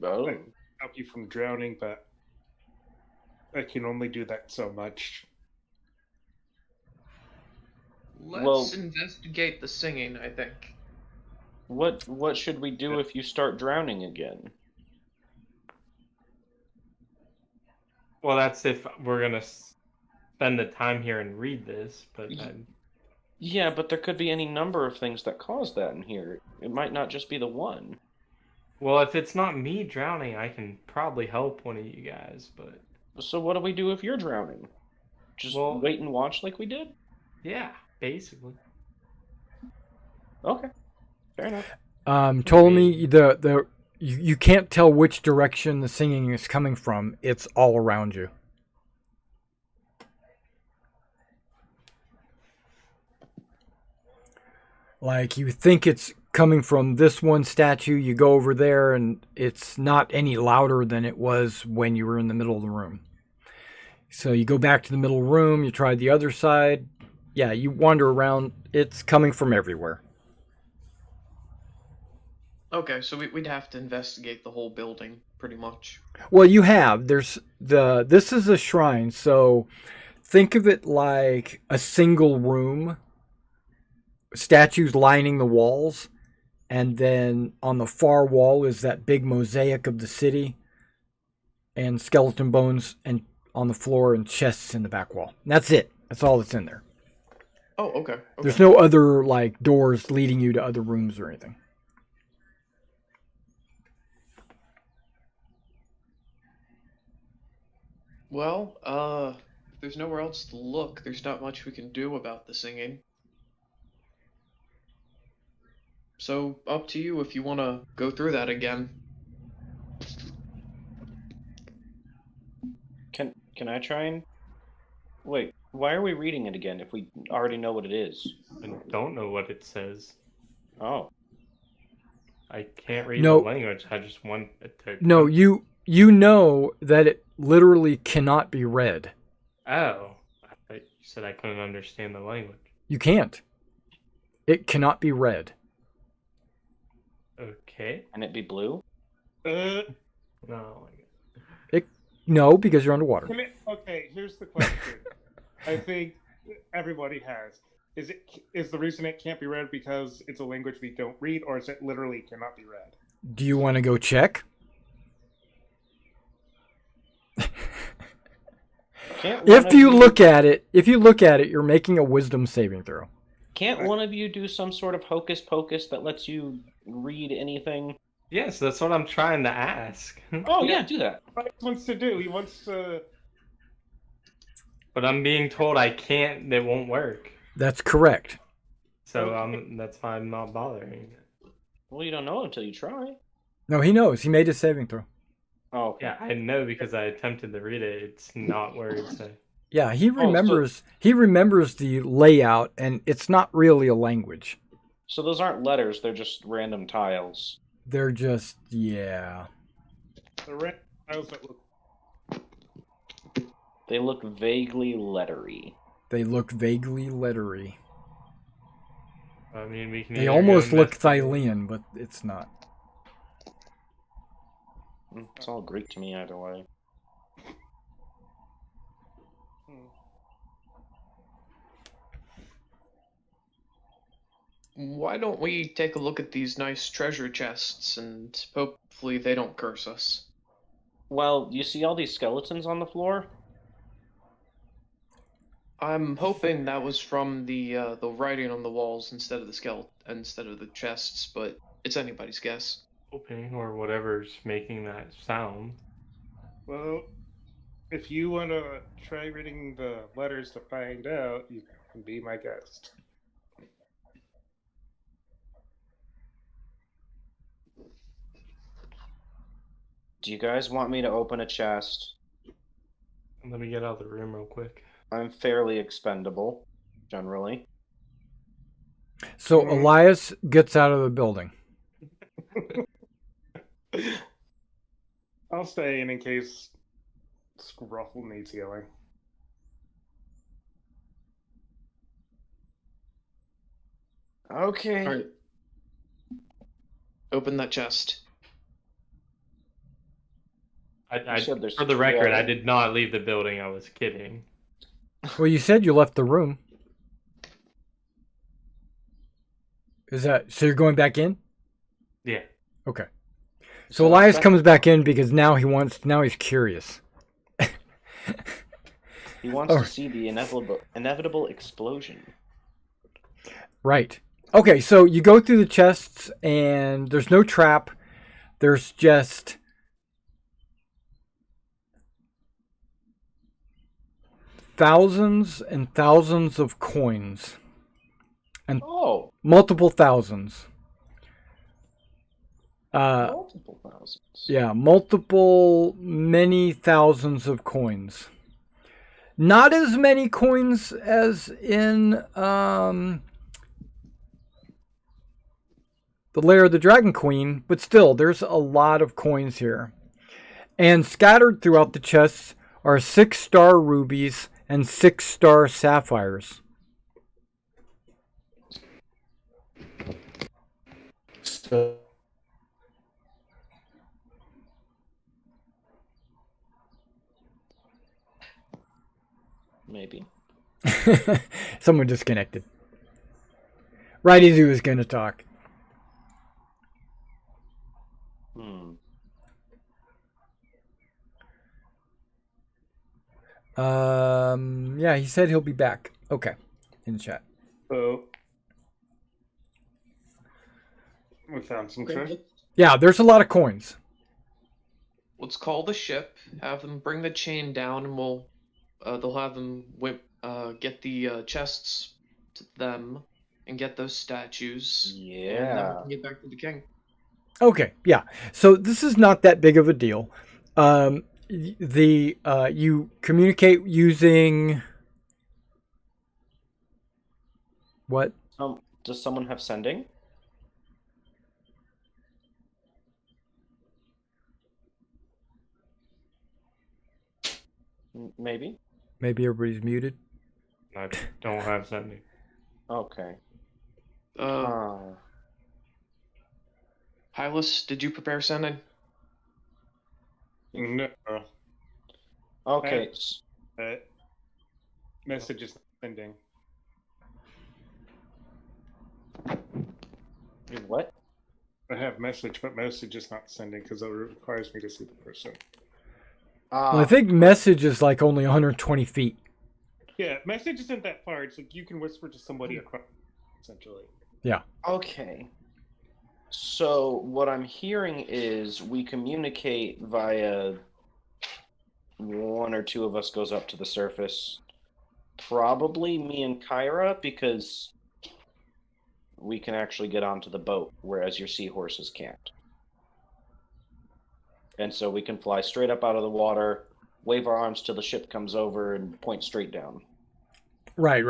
Oh. I can stop you from drowning, but I can only do that so much. Let's investigate the singing, I think. What should we do if you start drowning again? Well, that's if we're gonna spend the time here and read this, but Yeah, but there could be any number of things that cause that in here. It might not just be the one. well, if it's not me drowning, I can probably help one of you guys, but So what do we do if you're drowning? Just wait and watch like we did? yeah, basically. Okay. Fair enough. Ptolemy, you can't tell which direction the singing is coming from. It's all around you. Like, you think it's coming from this one statue, you go over there, and it's not any louder than it was when you were in the middle of the room. So you go back to the middle room, you try the other side. Yeah, you wander around. It's coming from everywhere. Okay, so we'd have to investigate the whole building, pretty much. Well, you have. This is a shrine, so think of it like a single room, statues lining the walls, and then on the far wall is that big mosaic of the city, and skeleton bones and on the floor and chests in the back wall. And that's it. That's all that's in there. Oh, okay. There's no other like doors leading you to other rooms or anything. Well, if there's nowhere else to look, there's not much we can do about the singing. So, up to you if you want to go through that again. Can I try and... Wait, why are we reading it again if we already know what it is? I don't know what it says. Oh. I can't read No. the language. I just want it to. No, you know that it literally cannot be read. Oh, I thought you said I couldn't understand the language. You can't. It cannot be read. Okay. Can it be blue? No. No, because you're underwater. Okay, here's the question. I think everybody has. Is the reason it can't be read because it's a language we don't read, or is it literally cannot be read? Do you want to go check? If you look at it, you're making a wisdom saving throw. Can't one of you do some sort of hocus pocus that lets you read anything? Yes, that's what I'm trying to ask. Oh, yeah, do that. What he wants to do? He wants to. But I'm being told I can't. It won't work. That's correct. So that's why I'm not bothering. Well, you don't know until you try. No, he knows. He made his saving throw. Oh, Yeah, I know because I attempted to read it. It's not where it said. Yeah, he remembers. He remembers the layout, and it's not really a language. so those aren't letters; they're just random tiles. They're just The red tiles that look. They look vaguely lettery. They look vaguely lettery. I mean, we can. They either almost go look investigate- Thylian, but it's not. It's all Greek to me either way. Why don't we take a look at these nice treasure chests and hopefully they don't curse us? Well, you see all these skeletons on the floor? I'm hoping that was from the writing on the walls instead of the chests, but it's anybody's guess. Hoping or whatever's making that sound. Well, if you want to try reading the letters to find out, you can be my guest. Do you guys want me to open a chest? Let me get out of the room real quick. I'm fairly expendable, generally. So Elias gets out of the building. I'll stay in case Scruffle needs healing. Okay. Alright. Open that chest. I, said there's for the record, 12. I did not leave the building. I was kidding. Well, you said you left the room. Is that so? You're going back in? Yeah. Okay. So Elias comes back in because now he's curious. He wants Oh. to see the inevitable explosion. Right. Okay, so you go through the chests and there's no trap. There's just thousands and thousands of coins. Oh, Multiple thousands. multiple thousands. Yeah, many thousands of coins. Not as many coins as in the Lair of the Dragon Queen, but still, there's a lot of coins here. And scattered throughout the chests are 6-star rubies and 6-star sapphires. So, Maybe. Someone disconnected. Righty Zoo is going to talk. Yeah, he said he'll be back. Okay, in chat. So we found some treasure. Yeah, there's a lot of coins. Let's call the ship, have them bring the chain down, and they'll have them get the chests to them and get those statues. And then we Yeah. can get back to the king. Okay, yeah. So this is not that big of a deal. You communicate using what? Does someone have sending? Maybe. Maybe everybody's muted. I don't have sending. Okay. Hylas, did you prepare sending? No. Okay. Message is sending. What? I have message, but message is not sending because it requires me to see the person. Well, I think message is like only 120 feet. Yeah, message isn't that far. It's like you can whisper to somebody across, essentially. Yeah. Okay. So what I'm hearing is we communicate via one or two of us goes up to the surface. Probably me and Kyra, because we can actually get onto the boat, whereas your seahorses can't. And so we can fly straight up out of the water, wave our arms till the ship comes over, and point straight down. Right.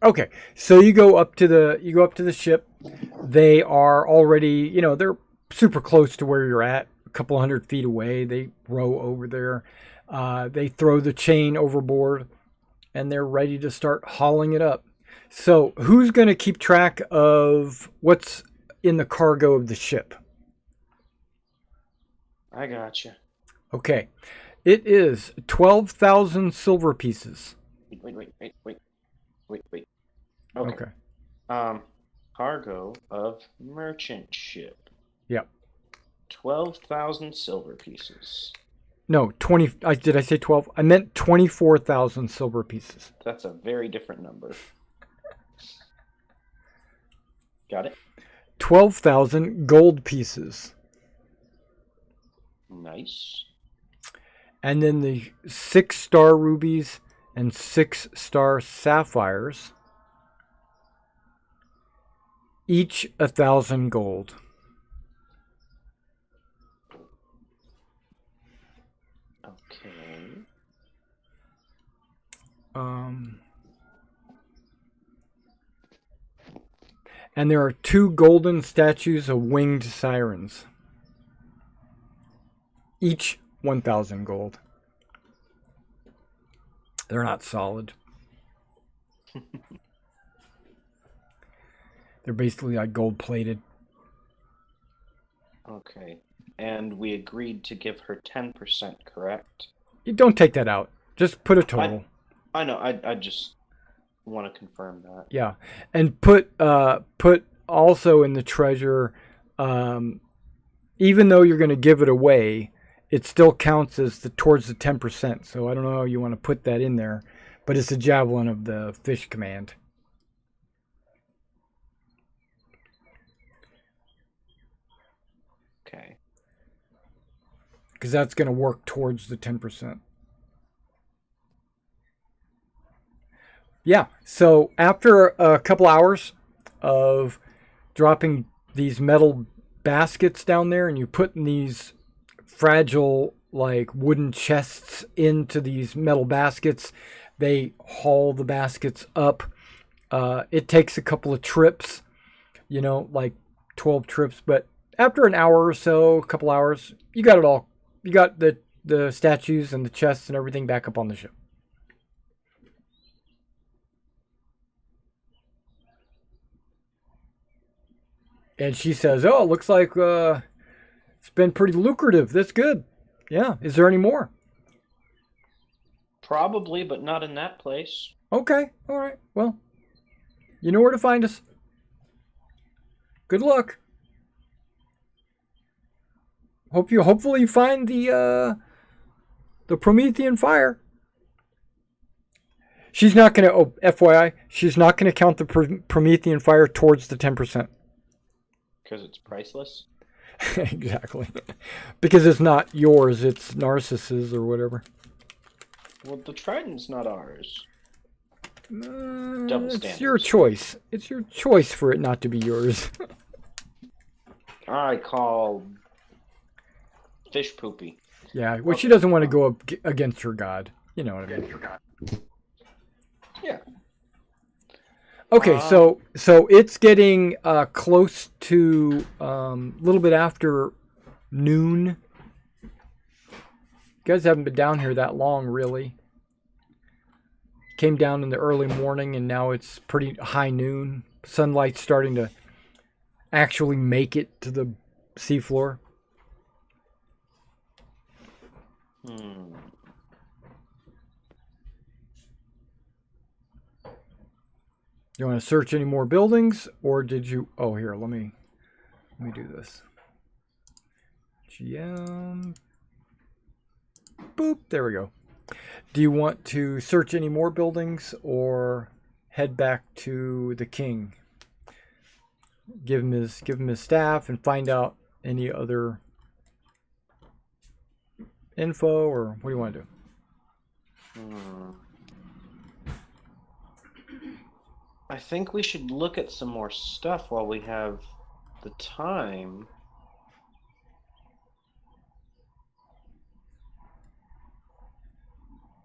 Okay, so you go up to the ship. They are already, they're super close to where you're at, a couple 100 feet away. They row over there. They throw the chain overboard, and they're ready to start hauling it up. So who's going to keep track of what's in the cargo of the ship? I gotcha. Okay, it is 12,000 silver pieces. Wait. Okay. Cargo of merchant ship. Yep. 12,000 silver pieces. No, 20. Did I say 12? I meant 24,000 silver pieces. That's a very different number. Got it? 12,000 gold pieces. Nice. And then the 6-star rubies and 6-star sapphires. Each 1,000 gold. Okay. And there are 2 golden statues of winged sirens. Each 1,000 gold. They're not solid. They're basically like gold plated. Okay. And we agreed to give her 10%, correct? You don't take that out. Just put a total. I know. I just want to confirm that. Yeah, and put also in the treasure. Even though you're going to give it away, it still counts as towards the 10%. So I don't know how you want to put that in there, but it's a javelin of the fish command. Okay. Because that's going to work towards the 10%. Yeah, so after a couple hours of dropping these metal baskets down there, and you putting these fragile, like, wooden chests into these metal baskets, they haul the baskets up. It takes a couple of trips, like 12 trips, but after an hour or so, a couple hours, you got it all. You got the statues and the chests and everything back up on the ship. And she says, "Oh, it looks like it's been pretty lucrative. That's good. Yeah. Is there any more?" Probably, but not in that place. Okay. All right. Well, you know where to find us. Good luck. Hopefully you find the Promethean fire. She's not going to, oh, FYI, she's not going to count the Promethean fire towards the 10%. Because it's priceless. Exactly. Because it's not yours, it's Narcissus or whatever. Well, the trident's not ours. It's your choice. It's your choice for it not to be yours. I call fish poopy. Yeah, well, she doesn't want to go up against her god. You know what I mean? Yeah. Okay, so it's getting close to a little bit after noon. You guys haven't been down here that long, really. Came down in the early morning, and now it's pretty high noon. Sunlight's starting to actually make it to the seafloor. You want to search any more buildings, or did you? Oh, here, let me do this. GM. Boop. There we go. Do you want to search any more buildings, or head back to the king? Give him his staff and find out any other info, or what do you want to do? I think we should look at some more stuff while we have the time.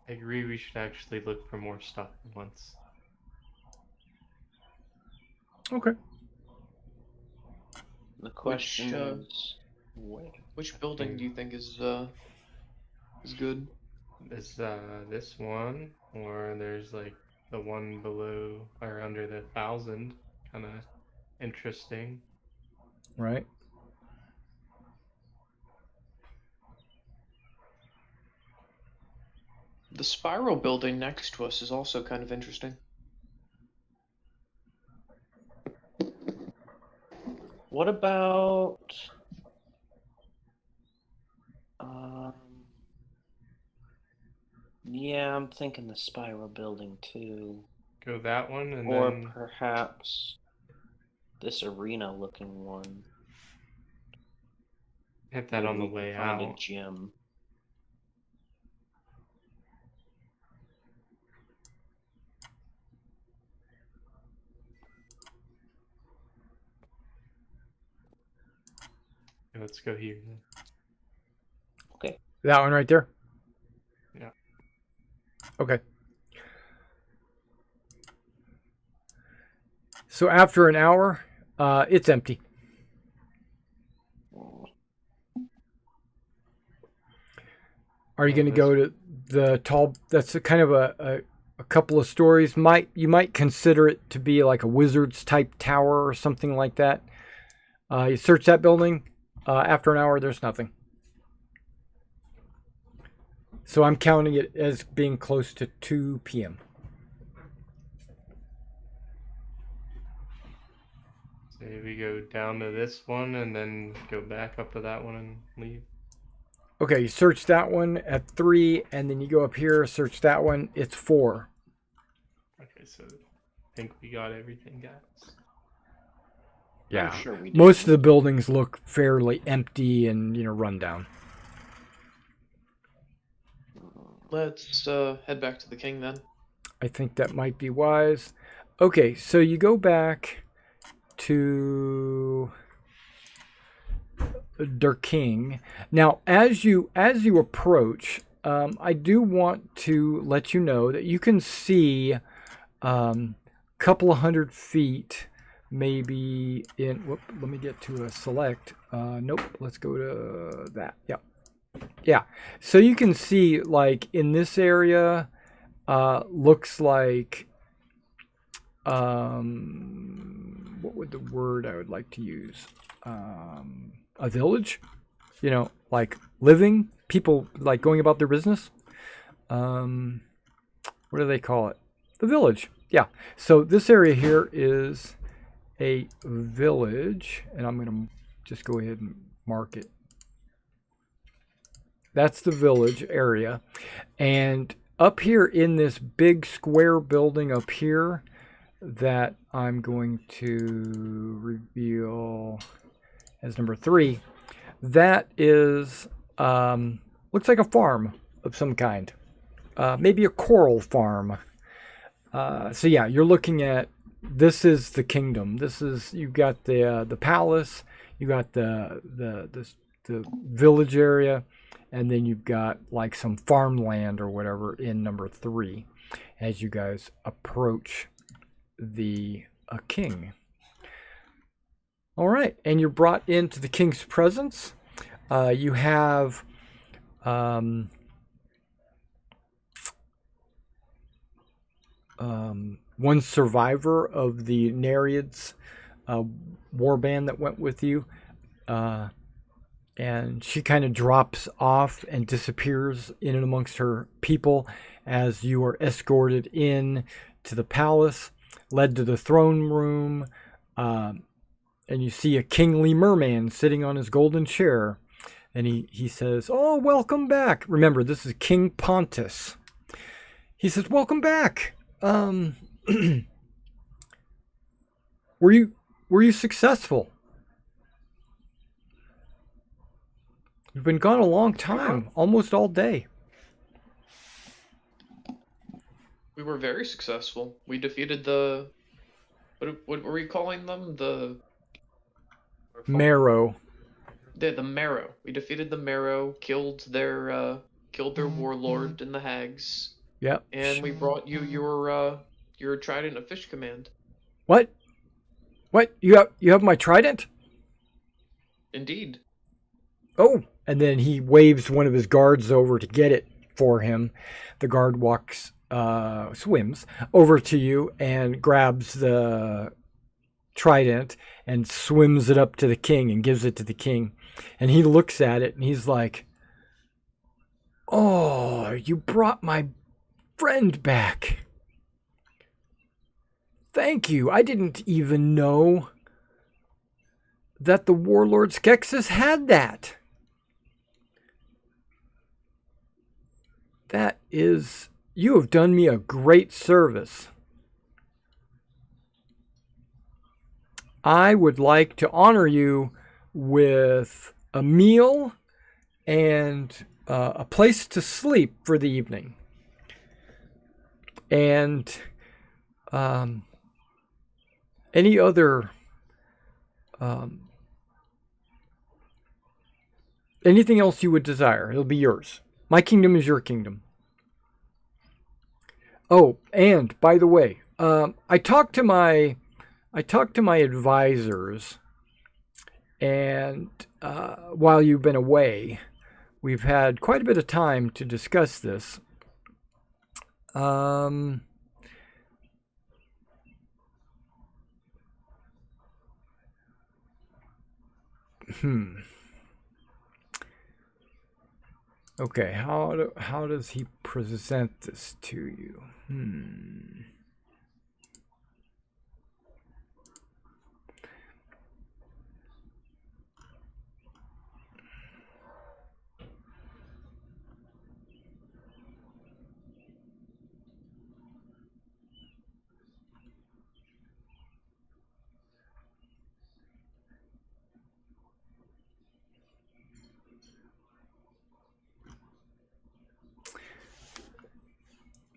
I agree, we should actually look for more stuff at once. Okay. The question is, which building do you think is good? This one, or there's like the one below or under the 1,000, kind of interesting. Right. The spiral building next to us is also kind of interesting. what about yeah, I'm thinking the spiral building too. Go that one, and Or then perhaps this arena looking one. hit that on the Maybe we way can find out. a gym. Let's go here then. Okay. That one right there? Yeah. Okay. So after an hour, it's empty. Are you going to go to the tall? That's a kind of a couple of stories. You might consider it to be like a wizard's type tower or something like that. You search that building. After an hour, there's nothing. So I'm counting it as being close to 2 p.m. Say we go down to this one and then go back up to that one and leave. Okay, you search that one at 3, and then you go up here, search that one. It's 4. Okay, so I think we got everything, guys. Yeah. I'm sure we Most of did. the buildings look fairly empty and, run down. Let's head back to the king then. I think that might be wise. Okay, so you go back to Der King. Now, as you approach, I do want to let you know that you can see a couple of 100 feet, maybe in. Whoop, let me get to a select. Nope. Let's go to that. Yep. Yeah. So you can see, like, in this area, looks like. What would the word I would like to use? A village, like living people, like going about their business. What do they call it? The village. Yeah. So this area here is a village, and I'm going to just go ahead and mark it. That's the village area, and up here in this big square building up here that I'm going to reveal as number 3, that is, looks like a farm of some kind. Maybe a coral farm. So yeah, you're looking at, this is the kingdom. This is, you've got the palace, you got the village area, and then you've got like some farmland or whatever in number 3 as you guys approach the king. All right, and you're brought into the king's presence. You have one survivor of the Nereids warband that went with you, and she kind of drops off and disappears in and amongst her people as you are escorted in to the palace, led to the throne room, and you see a kingly merman sitting on his golden chair, and he says, "Oh, welcome back." Remember, this is King Pontus. He says, "Welcome back. Were you successful? You've been gone a long time, almost all day." We were very successful. We defeated the... What were we calling them? The... Marrow. The Marrow. We defeated the Marrow, killed their warlord and the hags. Yep. And we brought you your trident of fish command. What? What? You have my trident? Indeed. Oh, and then he waves one of his guards over to get it for him. The guard swims over to you and grabs the trident and swims it up to the king and gives it to the king. And he looks at it and he's like, "Oh, you brought my friend back. Thank you. I didn't even know that the warlord Skeksis had that. That is, you have done me a great service. I would like to honor you with a meal and a place to sleep for the evening. And any other anything else you would desire, it'll be yours. My kingdom is your kingdom." Oh, and by the way, I talked to my advisors, and while you've been away, we've had quite a bit of time to discuss this. Okay, how does he present this to you?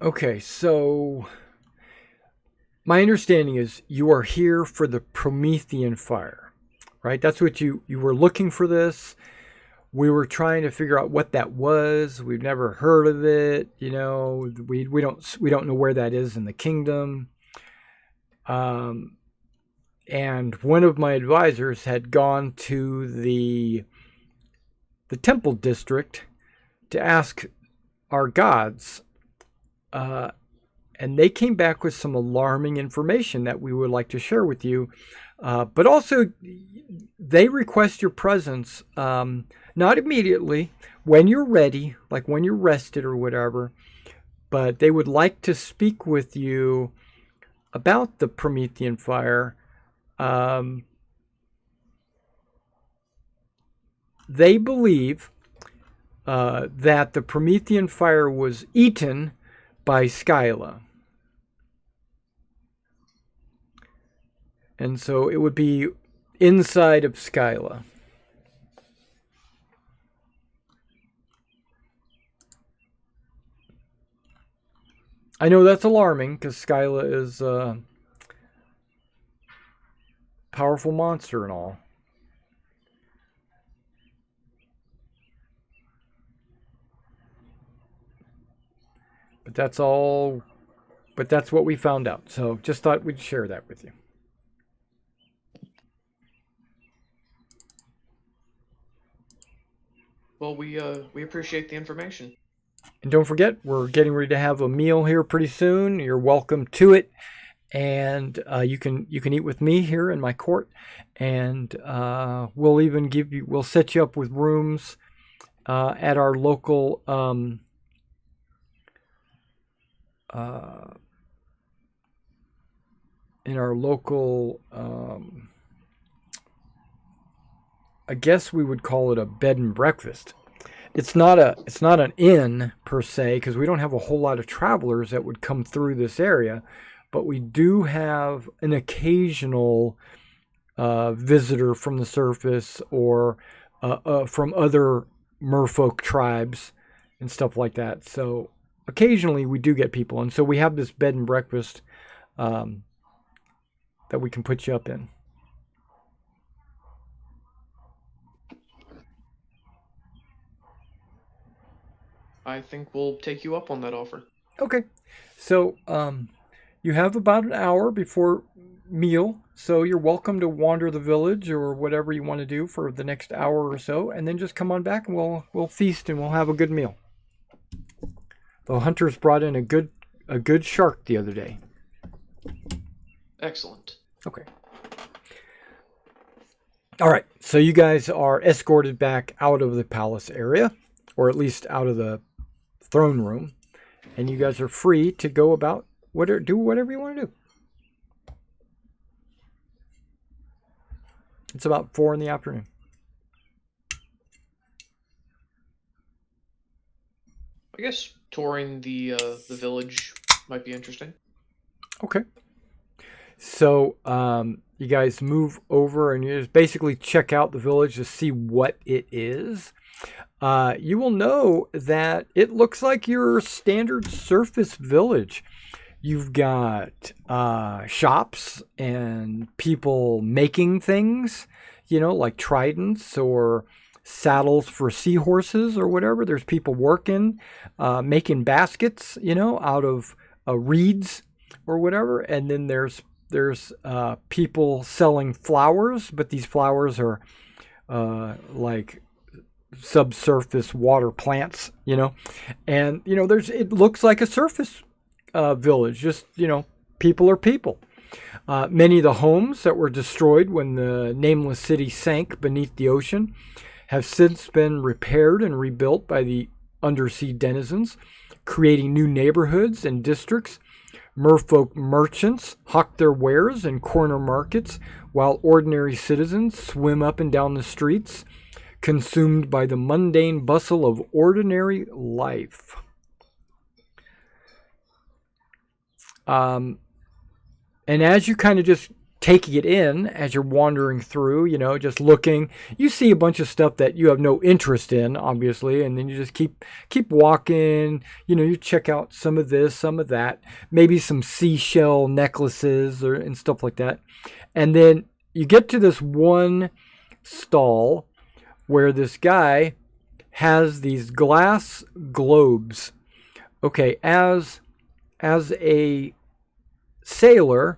Okay, so my understanding is you are here for the Promethean fire, right? That's what you were looking for this. We were trying to figure out what that was. We've never heard of it. You know, we don't know where that is in the kingdom. And one of my advisors had gone to the temple district to ask our gods. And they came back with some alarming information that we would like to share with you. But also, they request your presence, not immediately, when you're ready, like when you're rested or whatever. But they would like to speak with you about the Promethean fire. They believe that the Promethean fire was eaten by Skyla. And so it would be inside of Skyla. I know that's alarming because Skyla is a powerful monster and all. But that's all. But that's what we found out. So just thought we'd share that with you. Well, we appreciate the information. And don't forget, we're getting ready to have a meal here pretty soon. You're welcome to it, and you can eat with me here in my court, and we'll set you up with rooms at our local I guess we would call it a bed and breakfast. It's not an inn per se, because we don't have a whole lot of travelers that would come through this area, but we do have an occasional visitor from the surface or from other merfolk tribes and stuff like that. So occasionally we do get people, and so we have this bed and breakfast that we can put you up in. I think we'll take you up on that offer. Okay. So you have about an hour before meal, so you're welcome to wander the village or whatever you want to do for the next hour or so, and then just come on back and we'll feast and we'll have a good meal. The hunters brought in a good shark the other day. Excellent. Okay. All right. So you guys are escorted back out of the palace area, or at least out of the throne room, and you guys are free to go about do whatever you want to do. It's about 4 p.m. I guess touring the village might be interesting. Okay. So you guys move over and you just basically check out the village to see what it is. You will know that it looks like your standard surface village. You've got shops and people making things, like tridents or saddles for seahorses or whatever. There's people working, making baskets, out of reeds or whatever. And then there's people selling flowers, but these flowers are like subsurface water plants, and it looks like a surface village, just people are people. Many of the homes that were destroyed when the nameless city sank beneath the ocean have since been repaired and rebuilt by the undersea denizens, creating new neighborhoods and districts. Merfolk merchants hawk their wares in corner markets, while ordinary citizens swim up and down the streets, consumed by the mundane bustle of ordinary life. And as you kind of just taking it in, as you're wandering through, just looking, you see a bunch of stuff that you have no interest in, obviously, and then you just keep walking. You check out some of this, some of that, maybe some seashell necklaces and stuff like that. And then you get to this one stall where this guy has these glass globes. Okay, as a sailor,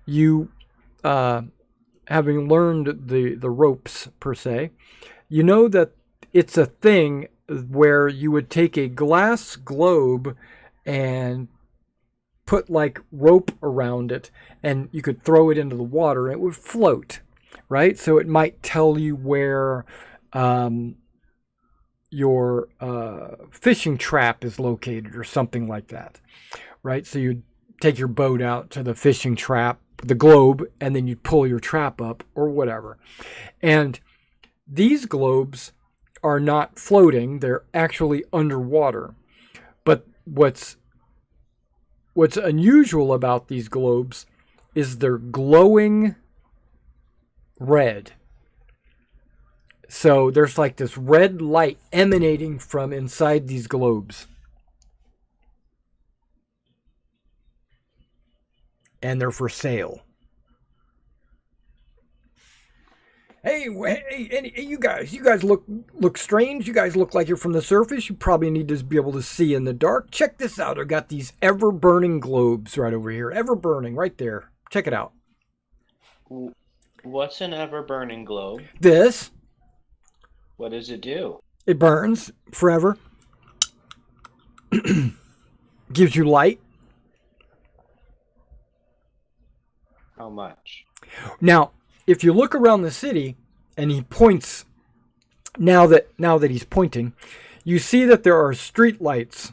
you, having learned the ropes per se, you know that it's a thing where you would take a glass globe and put like rope around it, and you could throw it into the water and it would float, right? So it might tell you where your fishing trap is located or something like that, right? So you'd take your boat out to the fishing trap, the globe, and then you'd pull your trap up or whatever. And these globes are not floating, they're actually underwater. But what's what's unusual about these globes is they're glowing red. So there's like this red light emanating from inside these globes. And they're for sale. Hey, you guys look strange. You guys look like you're from the surface. You probably need to be able to see in the dark. Check this out. I've got these ever-burning globes right over here. Ever-burning, right there. Check it out. What's an ever-burning globe? This. What does it do? It burns forever. Gives you light. How much? Now, if you look around the city and he points, now that he's pointing, you see that there are street lights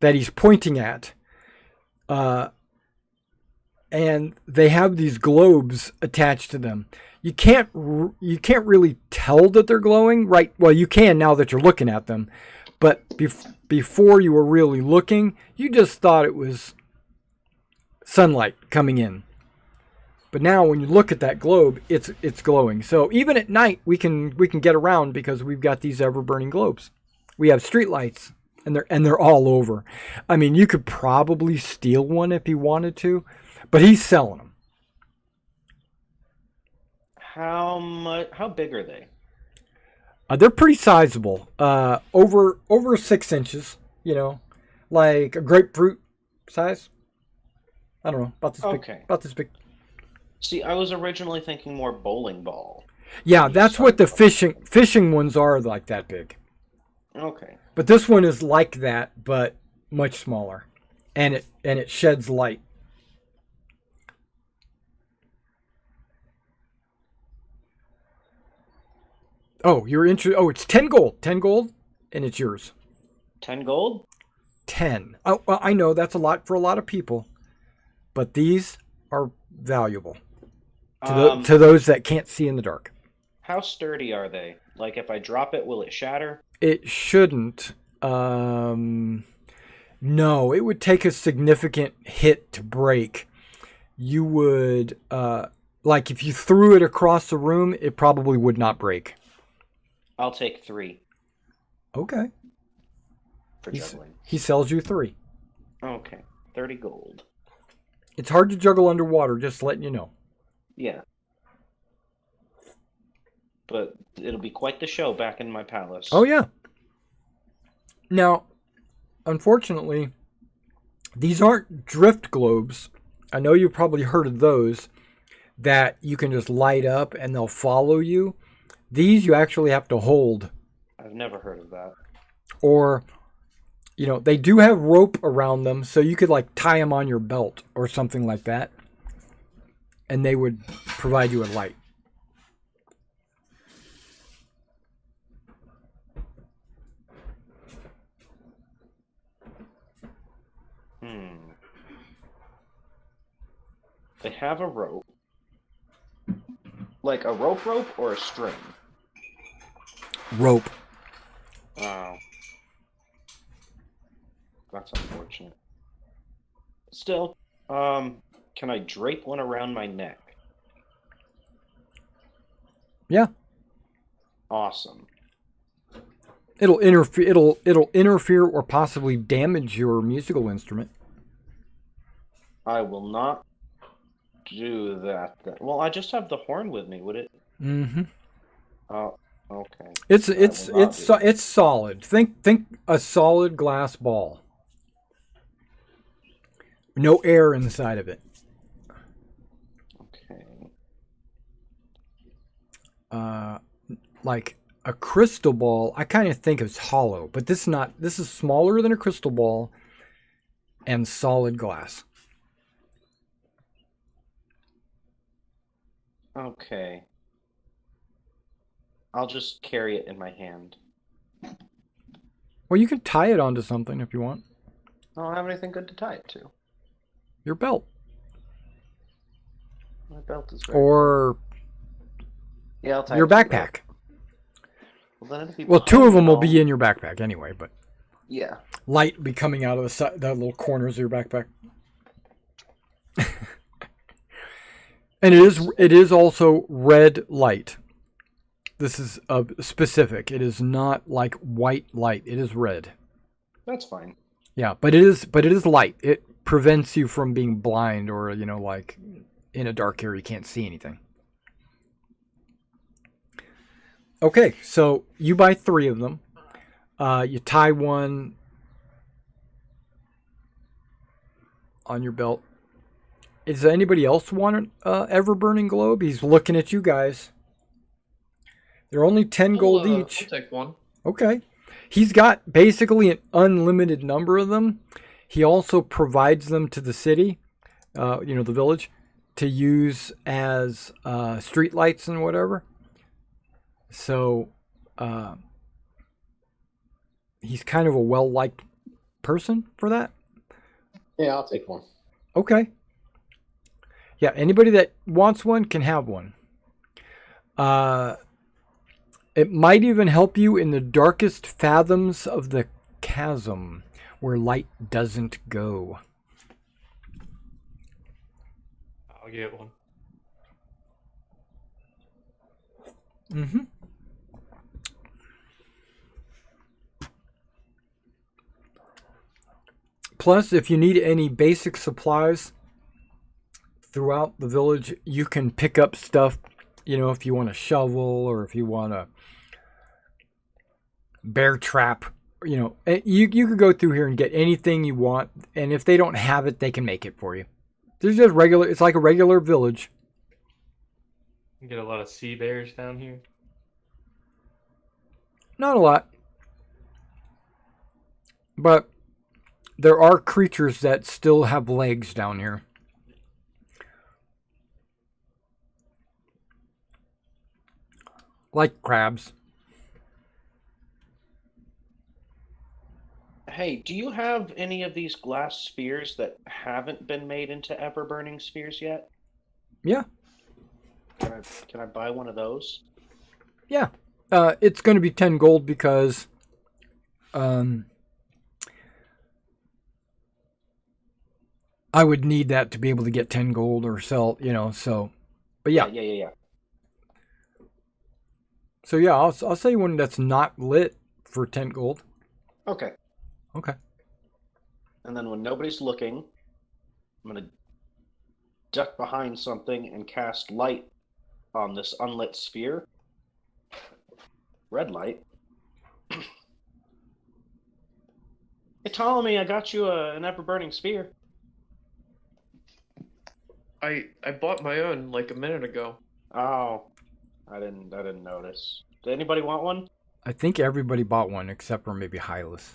that he's pointing at. And they have these globes attached to them. You can't really tell that they're glowing, right? Well, you can now that you're looking at them. But before you were really looking, you just thought it was sunlight coming in. But now when you look at that globe, it's glowing. So even at night, we can get around because we've got these ever-burning globes. We have street lights, and they're all over. I mean, you could probably steal one if you wanted to, but he's selling them. How big are they? They're pretty sizable. Over 6 inches. Like a grapefruit size. I don't know, about this big. Okay. About this big. See, I was originally thinking more bowling ball. Yeah, that's what the fishing ones are, like that big. Okay. But this one is like that, but much smaller, and it sheds light. Oh, you're interested? Oh, it's 10 gold. 10 gold, and it's yours. 10 gold? 10. Oh, well, I know that's a lot for a lot of people, but these are valuable to those that can't see in the dark. How sturdy are they? Like, if I drop it, will it shatter? It shouldn't. No, it would take a significant hit to break. You would, like if you threw it across the room, it probably would not break. I'll take 3. Okay. For juggling. He sells you 3. Okay. 30 gold. It's hard to juggle underwater, just letting you know. Yeah. But it'll be quite the show back in my palace. Oh, yeah. Now, unfortunately, these aren't drift globes. I know you've probably heard of those that you can just light up and they'll follow you. These you actually have to hold. I've never heard of that. Or, they do have rope around them, so you could like tie them on your belt or something like that. And they would provide you with light. They have a rope. Like a rope or a string? Rope. Wow. That's unfortunate. Still, can I drape one around my neck? Yeah. Awesome. It'll interfere or possibly damage your musical instrument. I will not do that. Well, I just have the horn with me. Would it? Mm-hmm. Oh, okay. It's solid. Think a solid glass ball. No air inside of it. Okay. Like a crystal ball, I kind of think it's hollow, but this is smaller than a crystal ball and solid glass. Okay. I'll just carry it in my hand. Well, you can tie it onto something if you want. I don't have anything good to tie it to. Your belt. My belt is very or yeah, I'll tie your it to the backpack. belt. Well, then it'll be Well, 2 behind of them it will all. be in your backpack anyway, but Yeah. Light will be coming out of the little corners of your backpack. And it is also red light. This is specific. It is not like white light. It is red. That's fine. Yeah, but it is light. It prevents you from being blind or, like in a dark area you can't see anything. Okay, so you buy 3 of them. You tie one on your belt. Does anybody else want an ever-burning globe? He's looking at you guys. They're only 10 gold each. I'll take one. Okay. He's got basically an unlimited number of them. He also provides them to the city, the village, to use as street lights and whatever. So he's kind of a well-liked person for that. Yeah, I'll take one. Okay. Yeah, anybody that wants one can have one. It might even help you in the darkest fathoms of the chasm where light doesn't go. I'll get one. Mm-hmm. Plus, if you need any basic supplies throughout the village, you can pick up stuff, if you want a shovel or if you want a bear trap, you could go through here and get anything you want. And if they don't have it, they can make it for you. There's just it's like a regular village. You get a lot of sea bears down here. Not a lot. But there are creatures that still have legs down here. Like crabs. Hey, do you have any of these glass spheres that haven't been made into ever-burning spheres yet? Yeah. Can I buy one of those? Yeah. It's going to be 10 gold because I would need that to be able to get 10 gold or sell, so. But yeah. Yeah. So yeah, I'll say one that's not lit for 10 gold. Okay. Okay. And then when nobody's looking, I'm going to duck behind something and cast light on this unlit sphere. Red light. Hey, Ptolemy, I got you an ever-burning sphere. I bought my own like a minute ago. Oh, I didn't notice. Did anybody want one? I think everybody bought one except for maybe Hylas.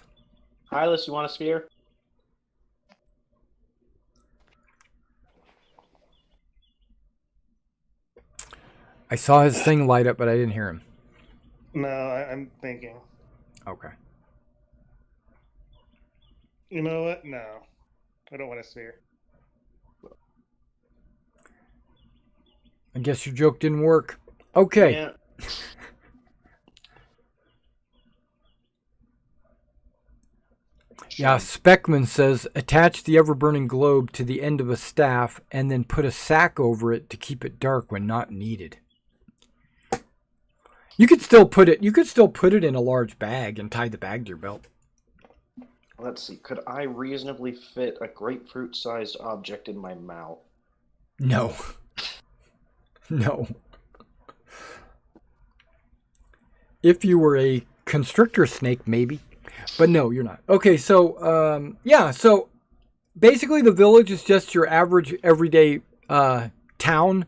Hylas, you want a sphere? I saw his thing light up, but I didn't hear him. No, I'm thinking. Okay. You know what? No. I don't want a sphere. I guess your joke didn't work. Okay. Yeah. Yeah, Speckman says, attach the ever-burning globe to the end of a staff and then put a sack over it to keep it dark when not needed. You could still put it in a large bag and tie the bag to your belt. Let's see. Could I reasonably fit a grapefruit-sized object in my mouth? No. No. If you were a constrictor snake, maybe. But no, you're not. Okay, so, so basically the village is just your average everyday town.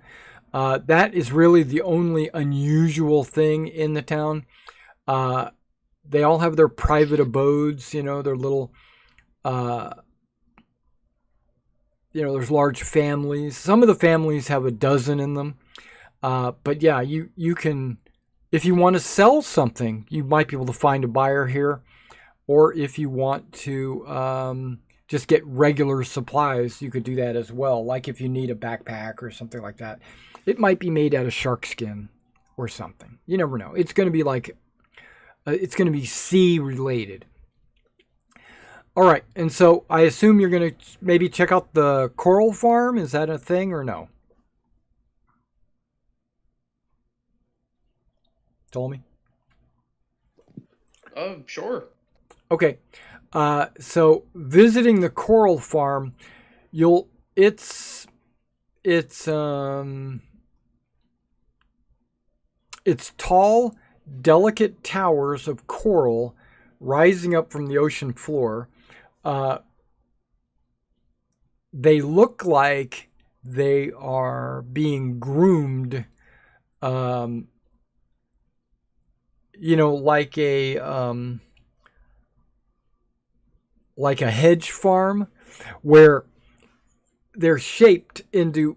That is really the only unusual thing in the town. They all have their private abodes, their little, there's large families. Some of the families have a dozen in them. But yeah, you can, if you want to sell something, you might be able to find a buyer here. Or if you want to just get regular supplies, you could do that as well. Like if you need a backpack or something like that. It might be made out of shark skin or something. You never know. It's going to be it's going to be sea related. All right, and so I assume you're going to maybe check out the coral farm. Is that a thing or no? Told me. Sure. Okay, so visiting the coral farm, it's tall, delicate towers of coral rising up from the ocean floor. They look like they are being groomed, like a hedge farm, where they're shaped into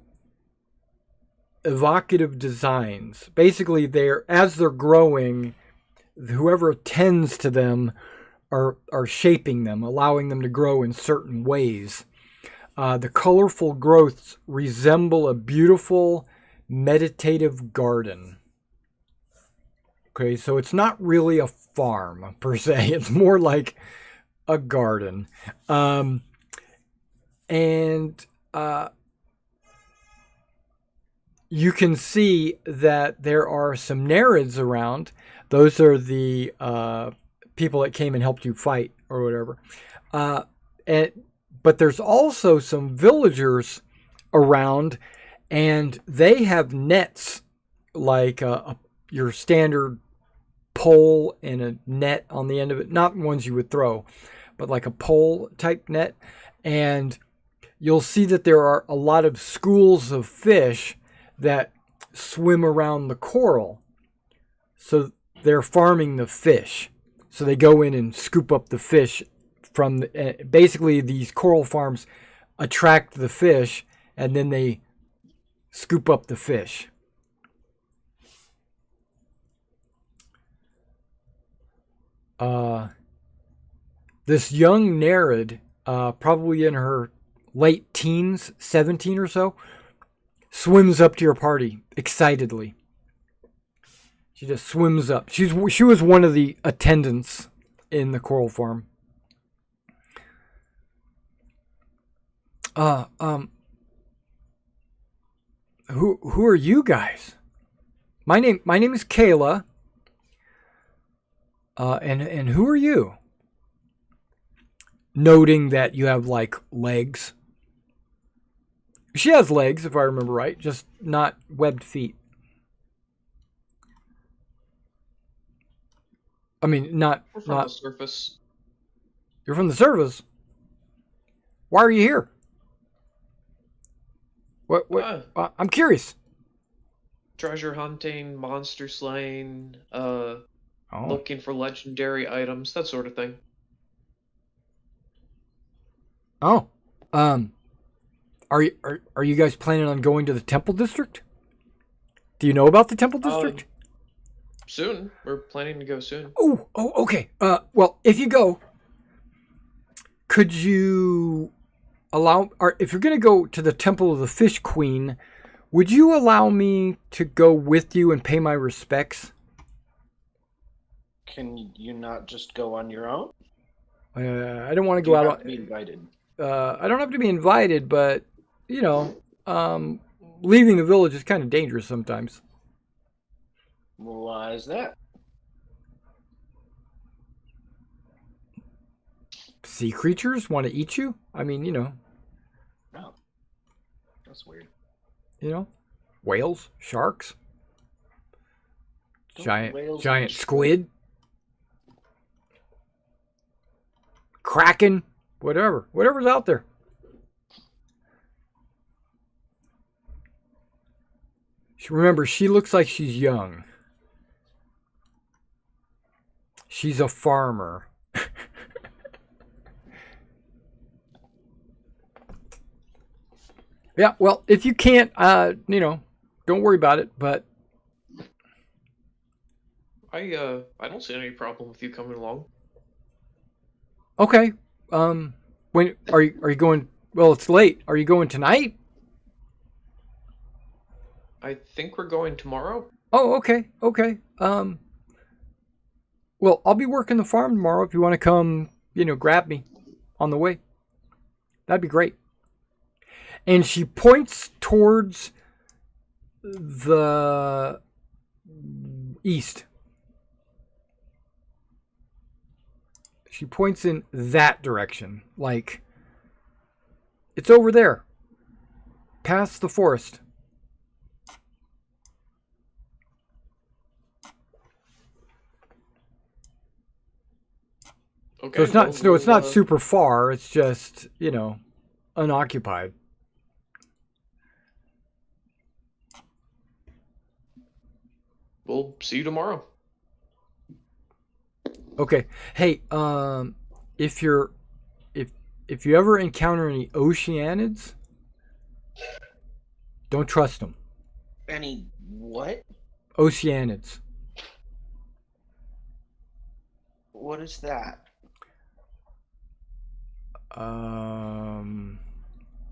evocative designs. Basically, as they're growing, whoever tends to them are shaping them, allowing them to grow in certain ways. The colorful growths resemble a beautiful meditative garden. Okay, so it's not really a farm per se. It's more like a garden. You can see that there are some Nereids around. Those are the people that came and helped you fight or whatever. But there's also some villagers around, and they have nets like your standard pole and a net on the end of it. Not ones you would throw, but like a pole type net. And you'll see that there are a lot of schools of fish that swim around the coral. So they're farming the fish. So they go in and scoop up the fish from basically these coral farms attract the fish, and then they scoop up the fish. This young Nereid, probably in her late teens, 17 or so, swims up to your party excitedly. She just swims up. She was one of the attendants in the coral farm. Who are you guys? My name is Kayla. And who are you? Noting that you have like legs. She has legs, if I remember right, just not webbed feet. I mean, We're from the surface. You're from the surface? Why are you here? What? I'm curious. Treasure hunting, monster slaying, looking for legendary items, that sort of thing. Oh. Are you guys planning on going to the Temple District? Do you know about the Temple District? Soon. We're planning to go soon. Oh, okay. Well, if you go, could you if you're going to go to the Temple of the Fish Queen, would you allow me to go with you and pay my respects? Can you not just go on your own? I don't want to Do go you out. have to be invited? I don't have to be invited, but leaving the village is kind of dangerous sometimes. Why is that? Sea creatures want to eat you? I mean, No. That's weird. Whales, sharks, Don't whales giant eat squid, kraken, whatever's out there. Remember, she looks like she's young. She's a farmer. Yeah, well, if you can't, don't worry about it, but I don't see any problem with you coming along. okay. When are you going? Well, it's late. Are you going tonight? I think we're going tomorrow. Oh, okay. Well, I'll be working the farm tomorrow if you want to come, grab me. on the way. That'd be great. And she points towards the east. She points in that direction. Like, it's over there. Past the forest. Okay. So it's not, well, so it's not we'll, super far. It's just, unoccupied. We'll see you tomorrow. Okay. Hey, if you ever encounter any Oceanids, don't trust them. Any what? Oceanids. What is that?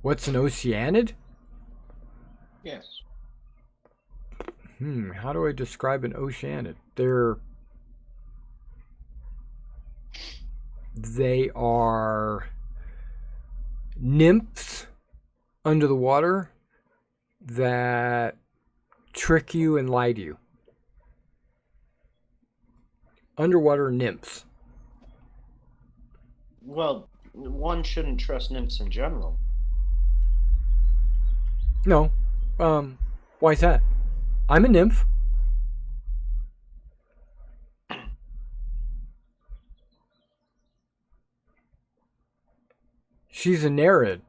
What's an Oceanid? Yes. How do I describe an Oceanid? They are nymphs under the water that trick you and lie to you. Underwater nymphs. Well, one shouldn't trust nymphs in general. No. Why's that? I'm a nymph. She's a Nereid.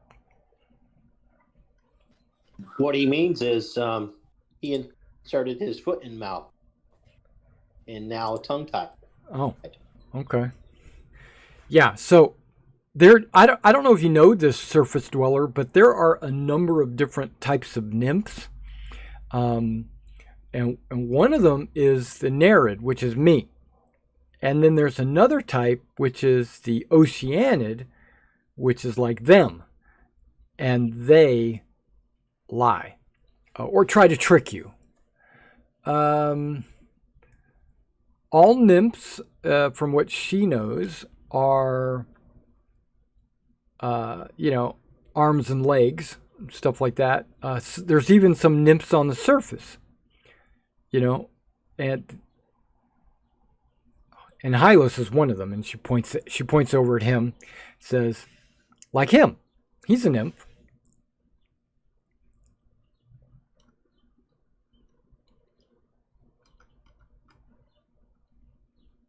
What he means is he inserted his foot in mouth and now tongue tied. Oh, okay. Yeah, so I don't know if you know this, Surface Dweller, but there are a number of different types of nymphs. And one of them is the Nereid, which is me. And then there's another type, which is the Oceanid, which is like them. And they lie or try to trick you. All nymphs, from what she knows, are, arms and legs, stuff like that. There's even some nymphs on the surface, and Hylos is one of them. And she points over at him, says, like him, he's a nymph.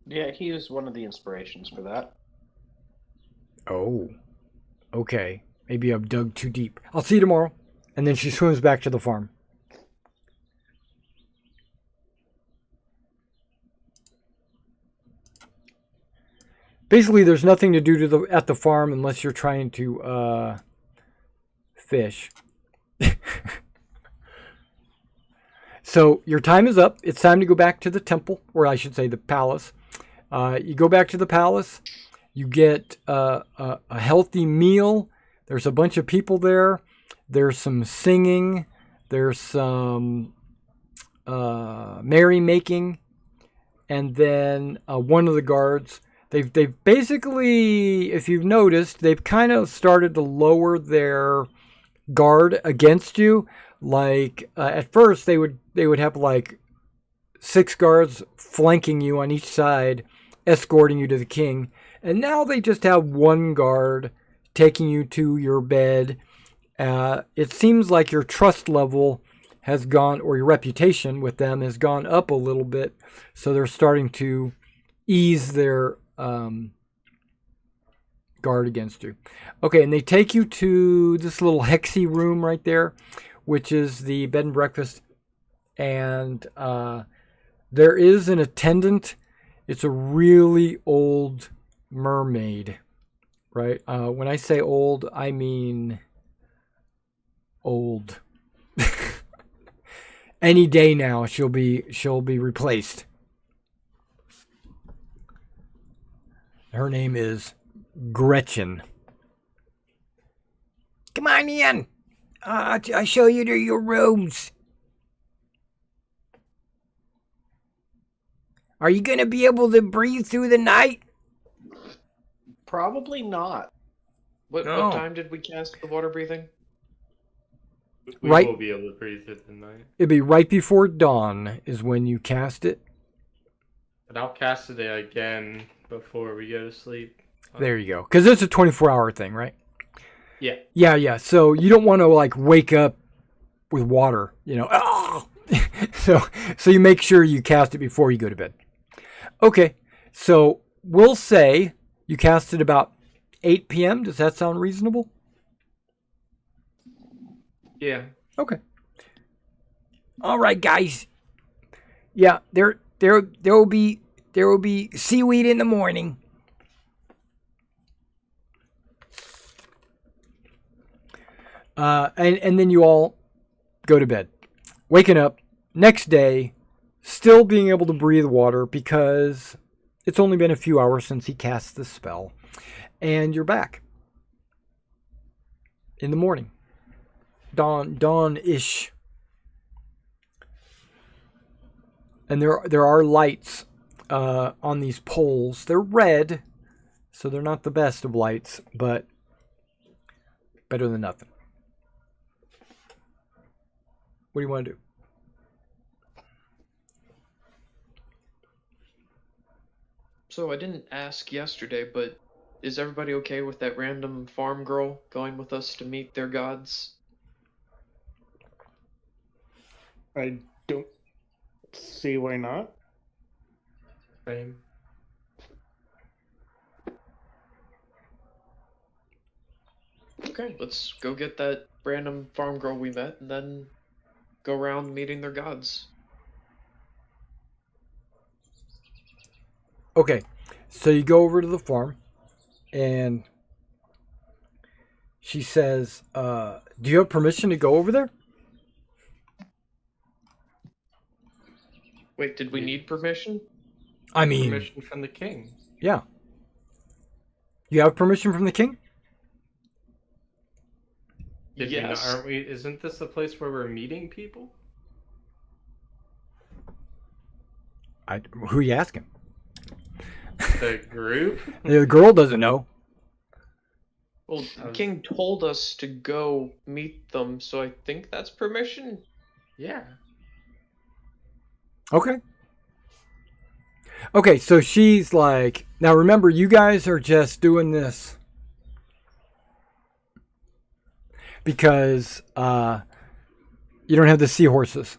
Yeah, he was one of the inspirations for that. Oh, okay. Maybe I've dug too deep. I'll see you tomorrow. And then she swims back to the farm. Basically, there's nothing to do at the farm unless you're trying to fish. So your time is up. It's time to go back to the temple, or I should say the palace. You go back to the palace. You get a healthy meal. There's a bunch of people there. There's some singing. There's some merrymaking. And then one of the guards, they've basically, if you've noticed, they've kind of started to lower their guard against you. Like at first they would have like 6 guards flanking you on each side, escorting you to the king. And now they just have 1 guard taking you to your bed. It seems like your trust level has gone, or your reputation with them has gone up a little bit. So they're starting to ease their guard against you. Okay, and they take you to this little hexy room right there, which is the bed and breakfast. And there is an attendant. It's a really old mermaid, right? When I say old, I mean old. Any day now, she'll be replaced. Her name is Gretchen. Come on in. I'll show you to your rooms. Are you going to be able to breathe through the night? Probably not. What No. time did we cast the water breathing? We Right. will be able to breathe through the night. It'd be right before dawn is when you cast it. But I'll cast it again before we go to sleep. There you go. Because it's a 24-hour thing, right? Yeah. Yeah. So you don't want to like wake up with water, you know. Oh! so you make sure you cast it before you go to bed. Okay. So we'll say you cast it about 8 p.m. Does that sound reasonable? Yeah. Okay. All right, guys. Yeah, there will be seaweed in the morning. And then you all go to bed. Waking up next day, still being able to breathe water because it's only been a few hours since he cast the spell, and you're back in the morning. Dawn-ish. And there are lights on these poles. They're red, so they're not the best of lights, but better than nothing. What do you want to do? So I didn't ask yesterday, but is everybody okay with that random farm girl going with us to meet their gods? I don't see why not. Same. Okay, let's go get that random farm girl we met and then go around meeting their gods. Okay, so you go over to the farm, and she says, do you have permission to go over there? Wait, did we need permission? I mean, Permission from the king. yeah. You have permission from the king? Did we not, Yes. aren't we? Isn't this the place where we're meeting people? Who are you asking? The group? The girl doesn't know. Well, I was- King told us to go meet them, so I think that's permission. Yeah. Okay. Okay, so she's like, now remember, you guys are just doing this because you don't have the seahorses.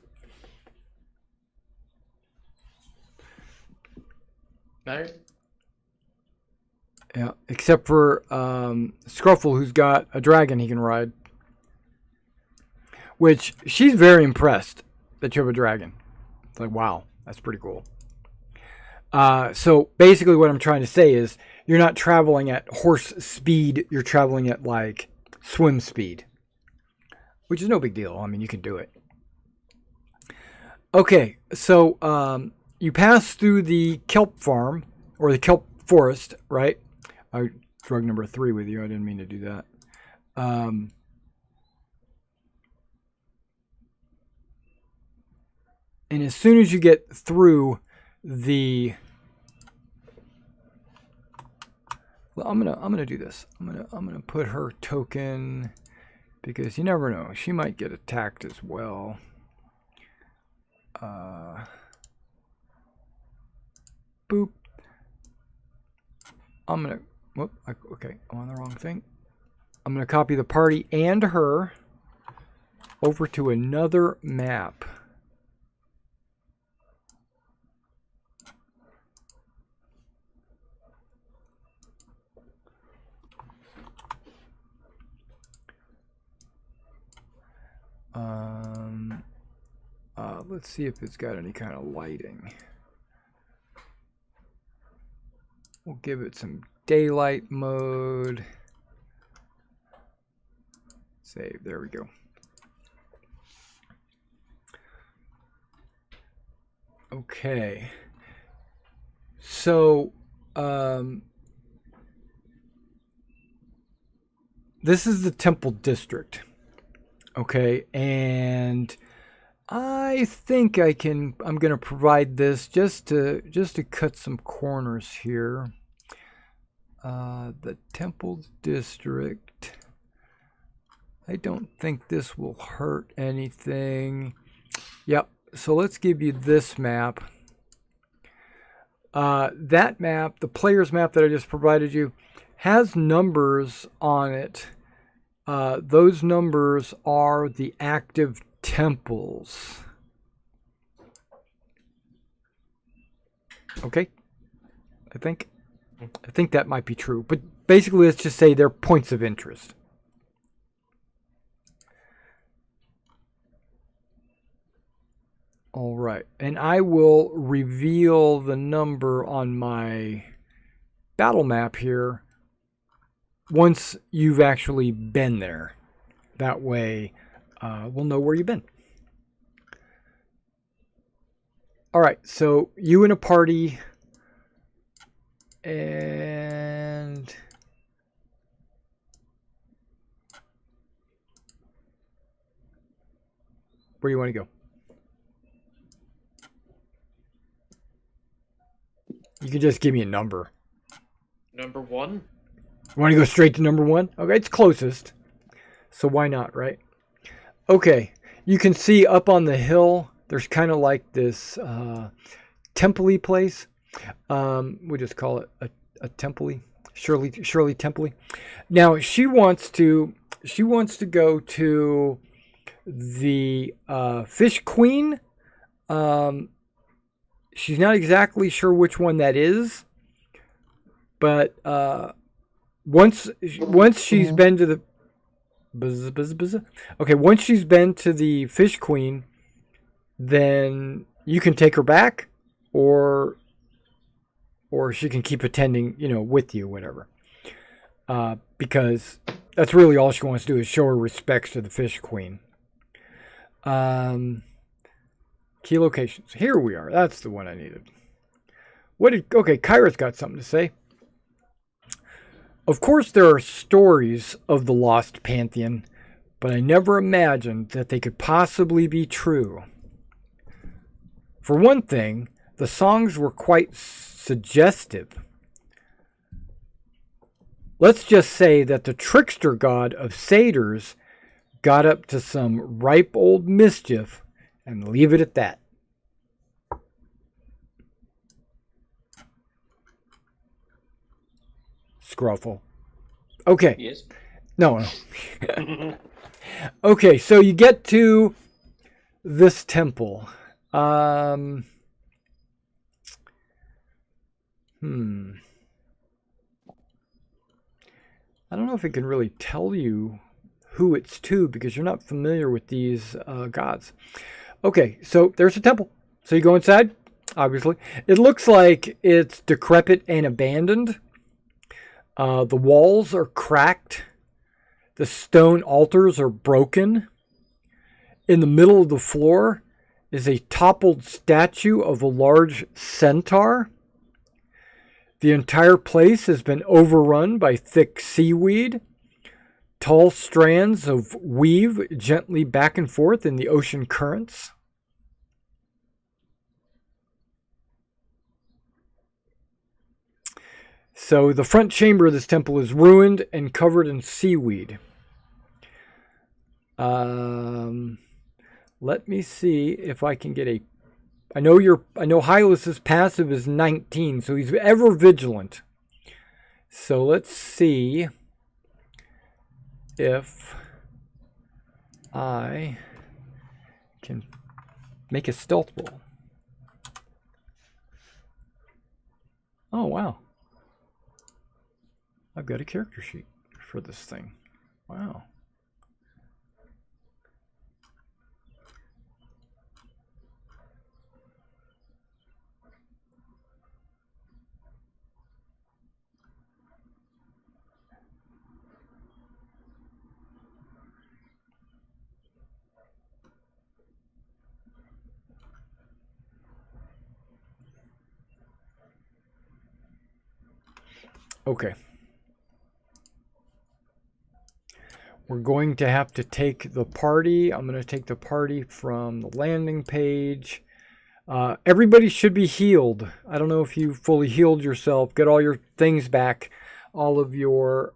No? Yeah, except for Scruffle, who's got a dragon he can ride. Which, she's very impressed that you have a dragon. It's like, wow, that's pretty cool. So basically what I'm trying to say is you're not traveling at horse speed, you're traveling at like swim speed. Which is no big deal. I mean, you can do it. Okay, so you pass through the kelp farm, or the kelp forest, right? I drug number 3 with you. I didn't mean to do that. And as soon as you get through the, well, I'm gonna do this. I'm gonna put her token because you never know. She might get attacked as well. Boop. I'm gonna. Whoop. Okay, I'm on the wrong thing. I'm gonna copy the party and her over to another map. Let's see if it's got any kind of lighting. We'll give it some daylight mode. Save, there we go. Okay. So, this is the Temple District. Okay, and I think I'm going to provide this just to cut some corners here. the Temples District. I don't think this will hurt anything. Yep, so let's give you this map. That map, the player's map that I just provided you, has numbers on it. Those numbers are the active temples. Okay, I think that might be true. But basically, let's just say they're points of interest. All right, and I will reveal the number on my battle map here once you've actually been there. That way, we'll know where you've been. All right, so you in a party, and where do you want to go? You can just give me a number. Number 1? You want to go straight to number 1? Okay, it's closest. So why not, right? Okay, you can see up on the hill, there's kind of like this temple-y place. We'll just call it a temple-y. Shirley Temple-y. Now, she wants to go to the Fish Queen. She's not exactly sure which one that is, but once she's been to the once she's been to the Fish Queen, then you can take her back, or she can keep attending, with you, whatever. Because that's really all she wants to do is show her respects to the Fish Queen. Key locations. Here we are. That's the one I needed. Okay, Kyra's got something to say. Of course, there are stories of the Lost Pantheon, but I never imagined that they could possibly be true. For one thing, the songs were quite suggestive. Let's just say that the trickster god of satyrs got up to some ripe old mischief, and leave it at that. Scruffle. Okay. Yes. No. Okay, so you get to this temple. I don't know if it can really tell you who it's to because you're not familiar with these gods. Okay, so there's a temple. So you go inside, obviously. It looks like it's decrepit and abandoned. The walls are cracked. The stone altars are broken. In the middle of the floor is a toppled statue of a large centaur. The entire place has been overrun by thick seaweed. Tall strands of weave gently back and forth in the ocean currents. So the front chamber of this temple is ruined and covered in seaweed. Let me see if I can get a... I know Hylas's passive is 19, so he's ever vigilant. So let's see if I can make a stealth roll. Oh, wow. I've got a character sheet for this thing. Wow. Okay. We're going to have to take the party. I'm going to take the party from the landing page. Everybody should be healed. I don't know if you fully healed yourself. Get all your things back. all of your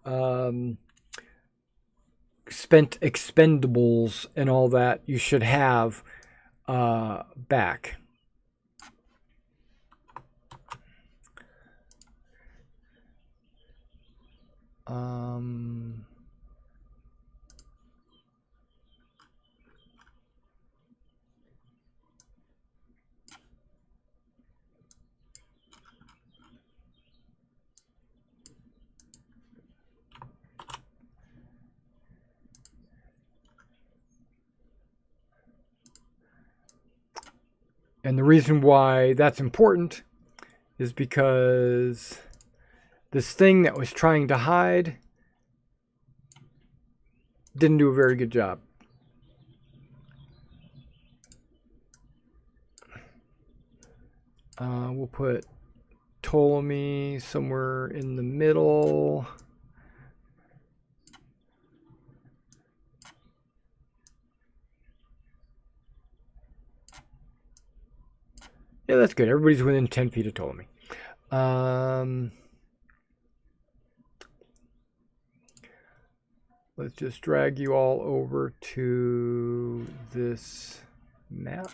spent expendables and all that you should have back. And the reason why that's important is because this thing that was trying to hide didn't do a very good job. We'll put Ptolemy somewhere in the middle. Yeah, that's good. Everybody's within 10 feet of Ptolemy. Let's just drag you all over to this map.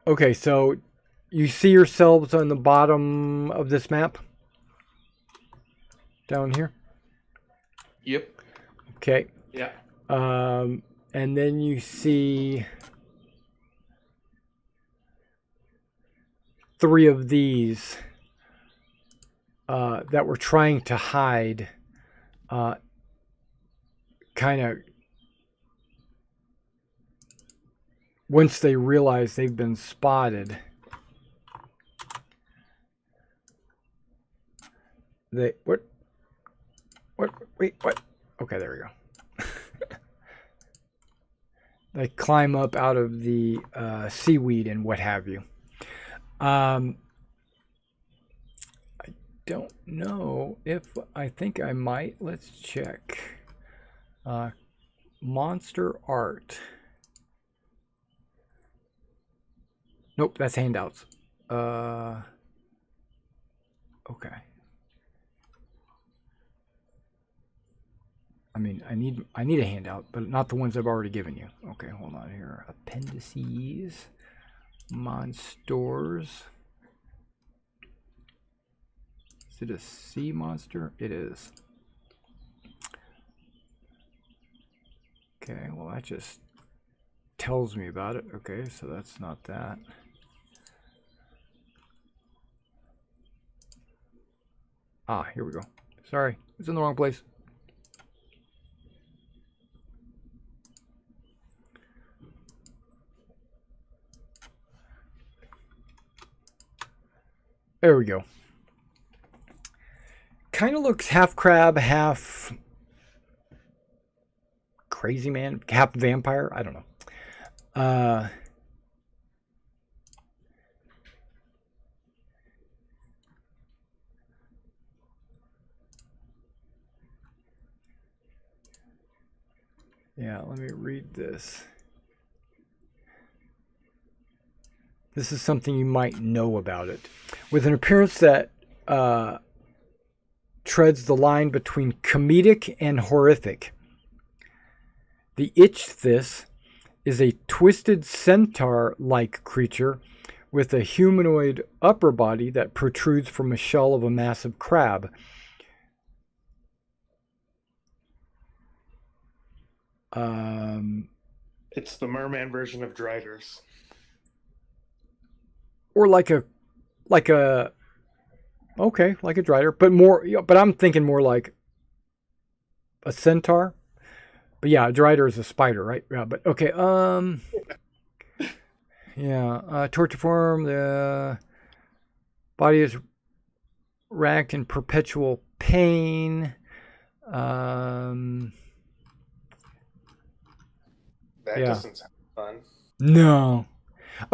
Okay, so you see yourselves on the bottom of this map? Down here? Yep. Okay. Yeah. And then you see 3 of these that were trying to hide, kind of once they realize they've been spotted. What? Wait, what? Okay, there we go. They climb up out of the seaweed and what have you. I don't know if I think I might. Let's check. Monster art. Nope, that's handouts. Okay. I mean, I need a handout, but not the ones I've already given you. Okay, hold on here. Appendices, monsters. Is it a sea monster? It is. Okay, well that just tells me about it. Okay, so that's not that. Ah, here we go. Sorry, it's in the wrong place. There we go. Kind of looks half crab, half crazy man, half vampire. I don't know. Yeah, let me read this. This is something you might know about it. With an appearance that treads the line between comedic and horrific. The Ichthys is a twisted centaur-like creature with a humanoid upper body that protrudes from a shell of a massive crab. It's the merman version of Driders. Or like a Drider, but more. But I'm thinking more like a centaur. But yeah, a Drider is a spider, right? Yeah, but okay. Yeah. Torture form. The body is racked in perpetual pain. That Yeah. doesn't sound fun. No.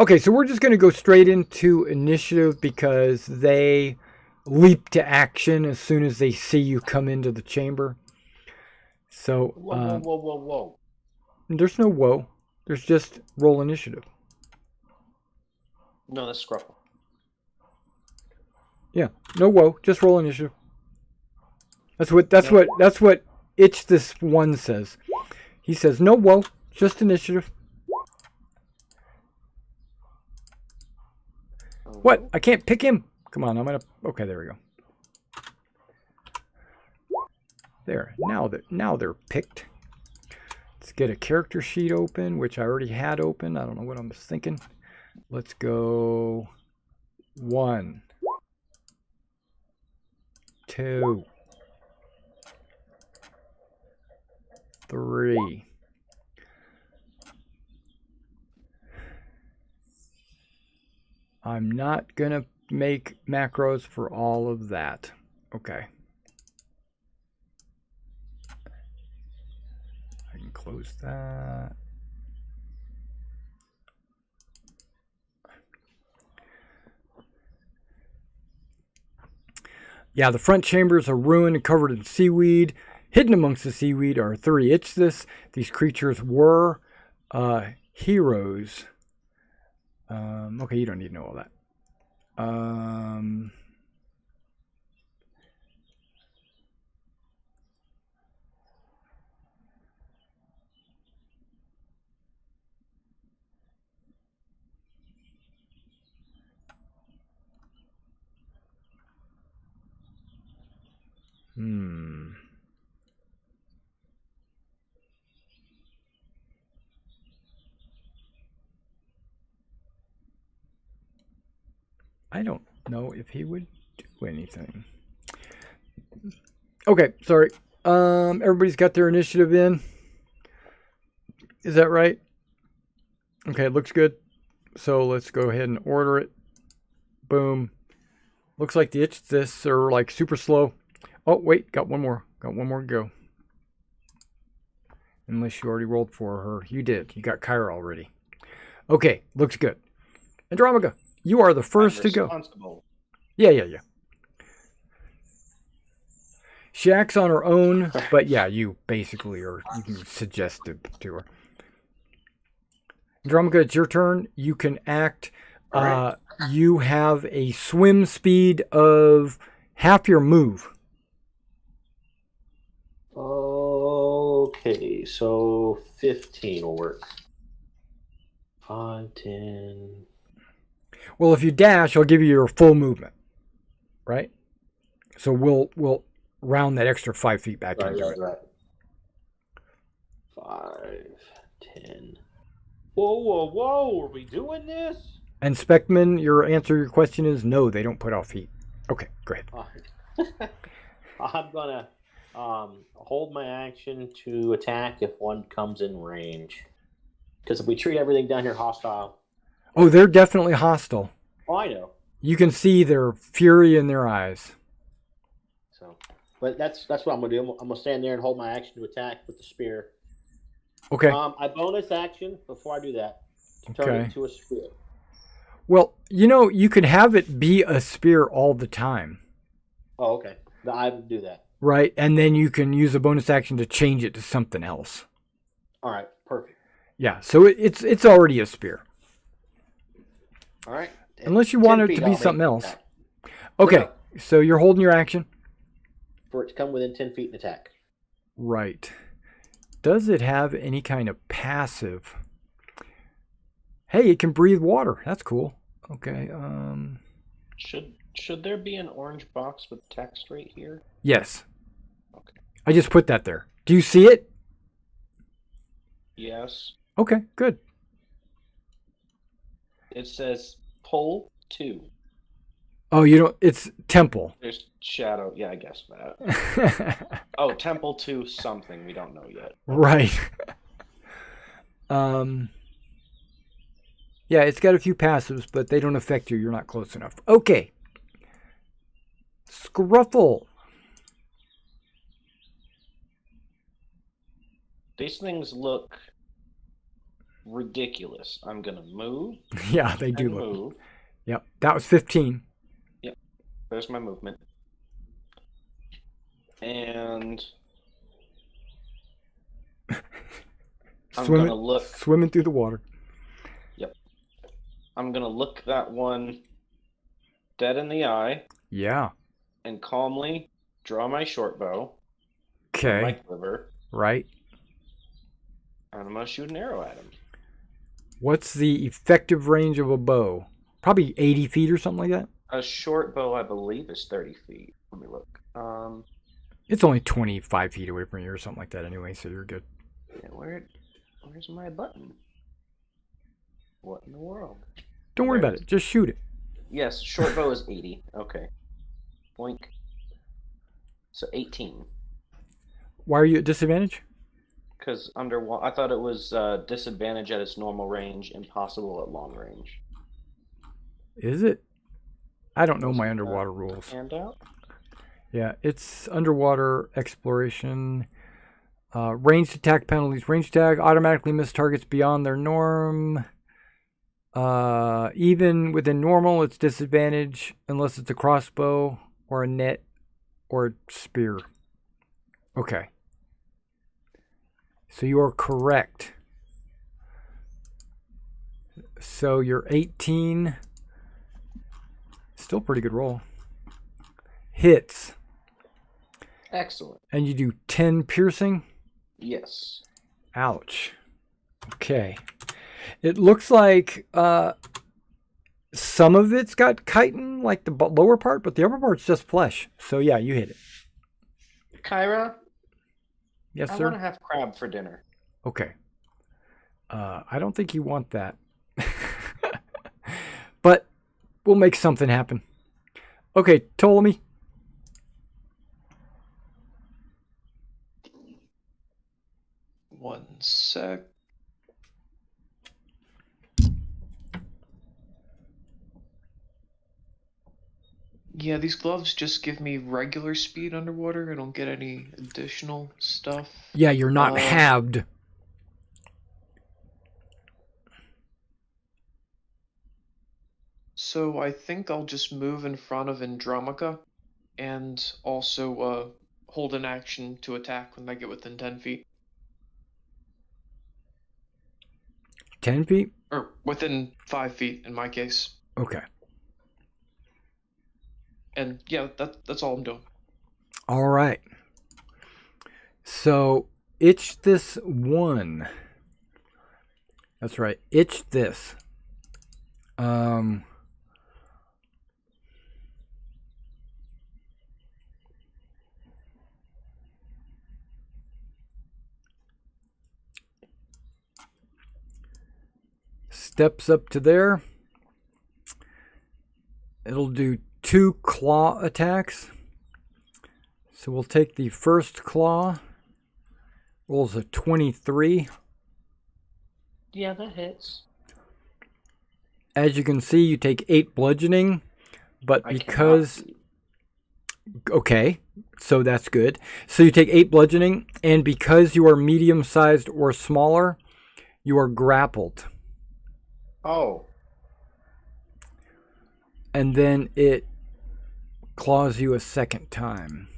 Okay, so we're just going to go straight into initiative because they leap to action as soon as they see you come into the chamber. So, Whoa. there's no whoa. There's just roll initiative. No, that's Scruffle. Yeah. No whoa. Just roll initiative. That's what Itch This One says. He says no whoa. Just initiative. What? I can't pick him. Come on. Okay, there we go. There. Now they're picked. Let's get a character sheet open, which I already had open. I don't know what I was thinking. Let's go 1, 2, 3. I'm not gonna make macros for all of that. Okay. I can close that. Yeah, the front chambers are ruined and covered in seaweed. Hidden amongst the seaweed are 30 Itch This. These creatures were heroes. Okay, you don't need to know all that. I don't know if he would do anything. Okay, sorry. Everybody's got their initiative in. Is that right? Okay, it looks good. So let's go ahead and order it. Boom. Looks like the Itch This are like super slow. Oh, wait, got one more. Got one more to go. Unless you already rolled for her. You did. You got Kyra already. Okay, looks good. Andromaga, you are the first to go. Yeah. She acts on her own, but yeah, you basically are. You can suggest it to her. Andromaga, it's your turn. You can act. Right. You have a swim speed of half your move. Okay, so 15 will work. 5, 10. Well, if you dash, I'll give you your full movement, right? So we'll round that extra 5 feet back into it. Right. 5, 10. Whoa! Are we doing this? And Speckman, your question is no, they don't put off heat. Okay, go ahead. I'm gonna hold my action to attack if one comes in range. Because if we treat everything down here hostile. Oh, they're definitely hostile. Oh, I know. You can see their fury in their eyes. So, but that's what I'm gonna do. I'm gonna stand there and hold my action to attack with the spear. Okay. I bonus action before I do that. Turn it into a spear. Well, you can have it be a spear all the time. Oh, okay. I would do that. Right, and then you can use a bonus action to change it to something else. All right, perfect. Yeah, so it's already a spear. All right. Unless you want it to be something else. Okay, so you're holding your action. For it to come within 10 feet and attack. Right. Does it have any kind of passive? Hey, it can breathe water. That's cool. Okay. Should there be an orange box with text right here? Yes. Okay. I just put that there. Do you see it? Yes. Okay, good. It says pull 2. Oh, it's temple. There's shadow. Yeah, I guess that. Oh, temple 2 something. We don't know yet. Right. Yeah, it's got a few passives, but they don't affect you. You're not close enough. Okay. Scruffle. These things look ridiculous. I'm going to move. Yeah, they do look. Move. Yep, that was 15. Yep, there's my movement. And I'm Swimming, gonna look. swimming through the water. Yep. I'm gonna look that one dead in the eye Yeah. and calmly draw my short bow from my Okay. quiver, Right. and I'm gonna shoot an arrow at him. What's the effective range of a bow? Probably 80 feet or something like that. A short bow, I believe, is 30 feet. Let me look. It's only 25 feet away from you or something like that anyway, so you're good. Yeah, where's my button? What in the world? Don't worry There about it it. Just shoot it. Yes, short bow is 80. Okay. Boink. So 18. Why are you at disadvantage? Because I thought it was disadvantage at its normal range, impossible at long range. Is it? I don't know Was my it underwater rules. Handout? Yeah, it's underwater exploration. Ranged attack penalties. Ranged attack automatically miss targets beyond their norm. Even within normal, it's disadvantage unless it's a crossbow or a net or a spear. Okay. So you are correct. So you're 18. Still pretty good roll. Hits. Excellent. And you do 10 piercing. Yes. Ouch. Okay. It looks like some of it's got chitin, like the lower part, but the upper part's just flesh. So yeah, you hit it. Kyra, Yes, I sir. want to have crab for dinner. Okay. I don't think you want that. But we'll make something happen. Okay, Ptolemy. One sec. Yeah, these gloves just give me regular speed underwater. I don't get any additional stuff. Yeah, you're not halved. So I think I'll just move in front of Andromaca and also hold an action to attack when I get within 10 feet. 10 feet? Or within 5 feet in my case. Okay. And yeah, that's all I'm doing. All right. So, itch this one. That's right. Itch this. Steps up to there. It'll do 2 claw attacks. So we'll take the first claw. Rolls a 23. Yeah, that hits. As you can see, you take 8 bludgeoning, but I because... cannot see. Okay, so that's good. So you take 8 bludgeoning, and because you are medium-sized or smaller, you are grappled. Oh, And then it claws you a second time.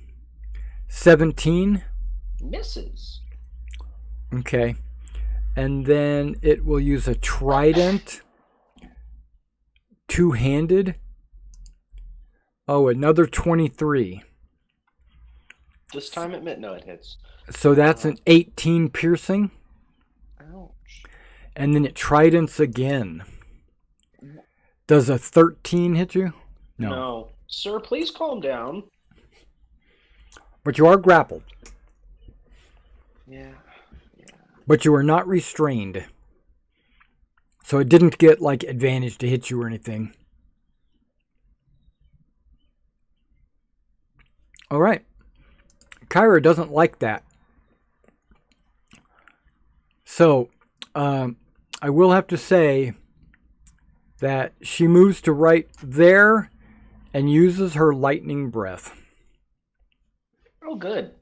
17. misses. Okay. And then it will use a trident. Two-handed. Oh, another 23. This time it hits. So that's an 18 piercing. Ouch. And then it tridents again. Does a 13 hit you? No. Sir, please calm down. But you are grappled. Yeah. But you are not restrained. So it didn't get like advantage to hit you or anything. All right. Kyra doesn't like that. So I will have to say that she moves to right there and uses her lightning breath. Oh, good.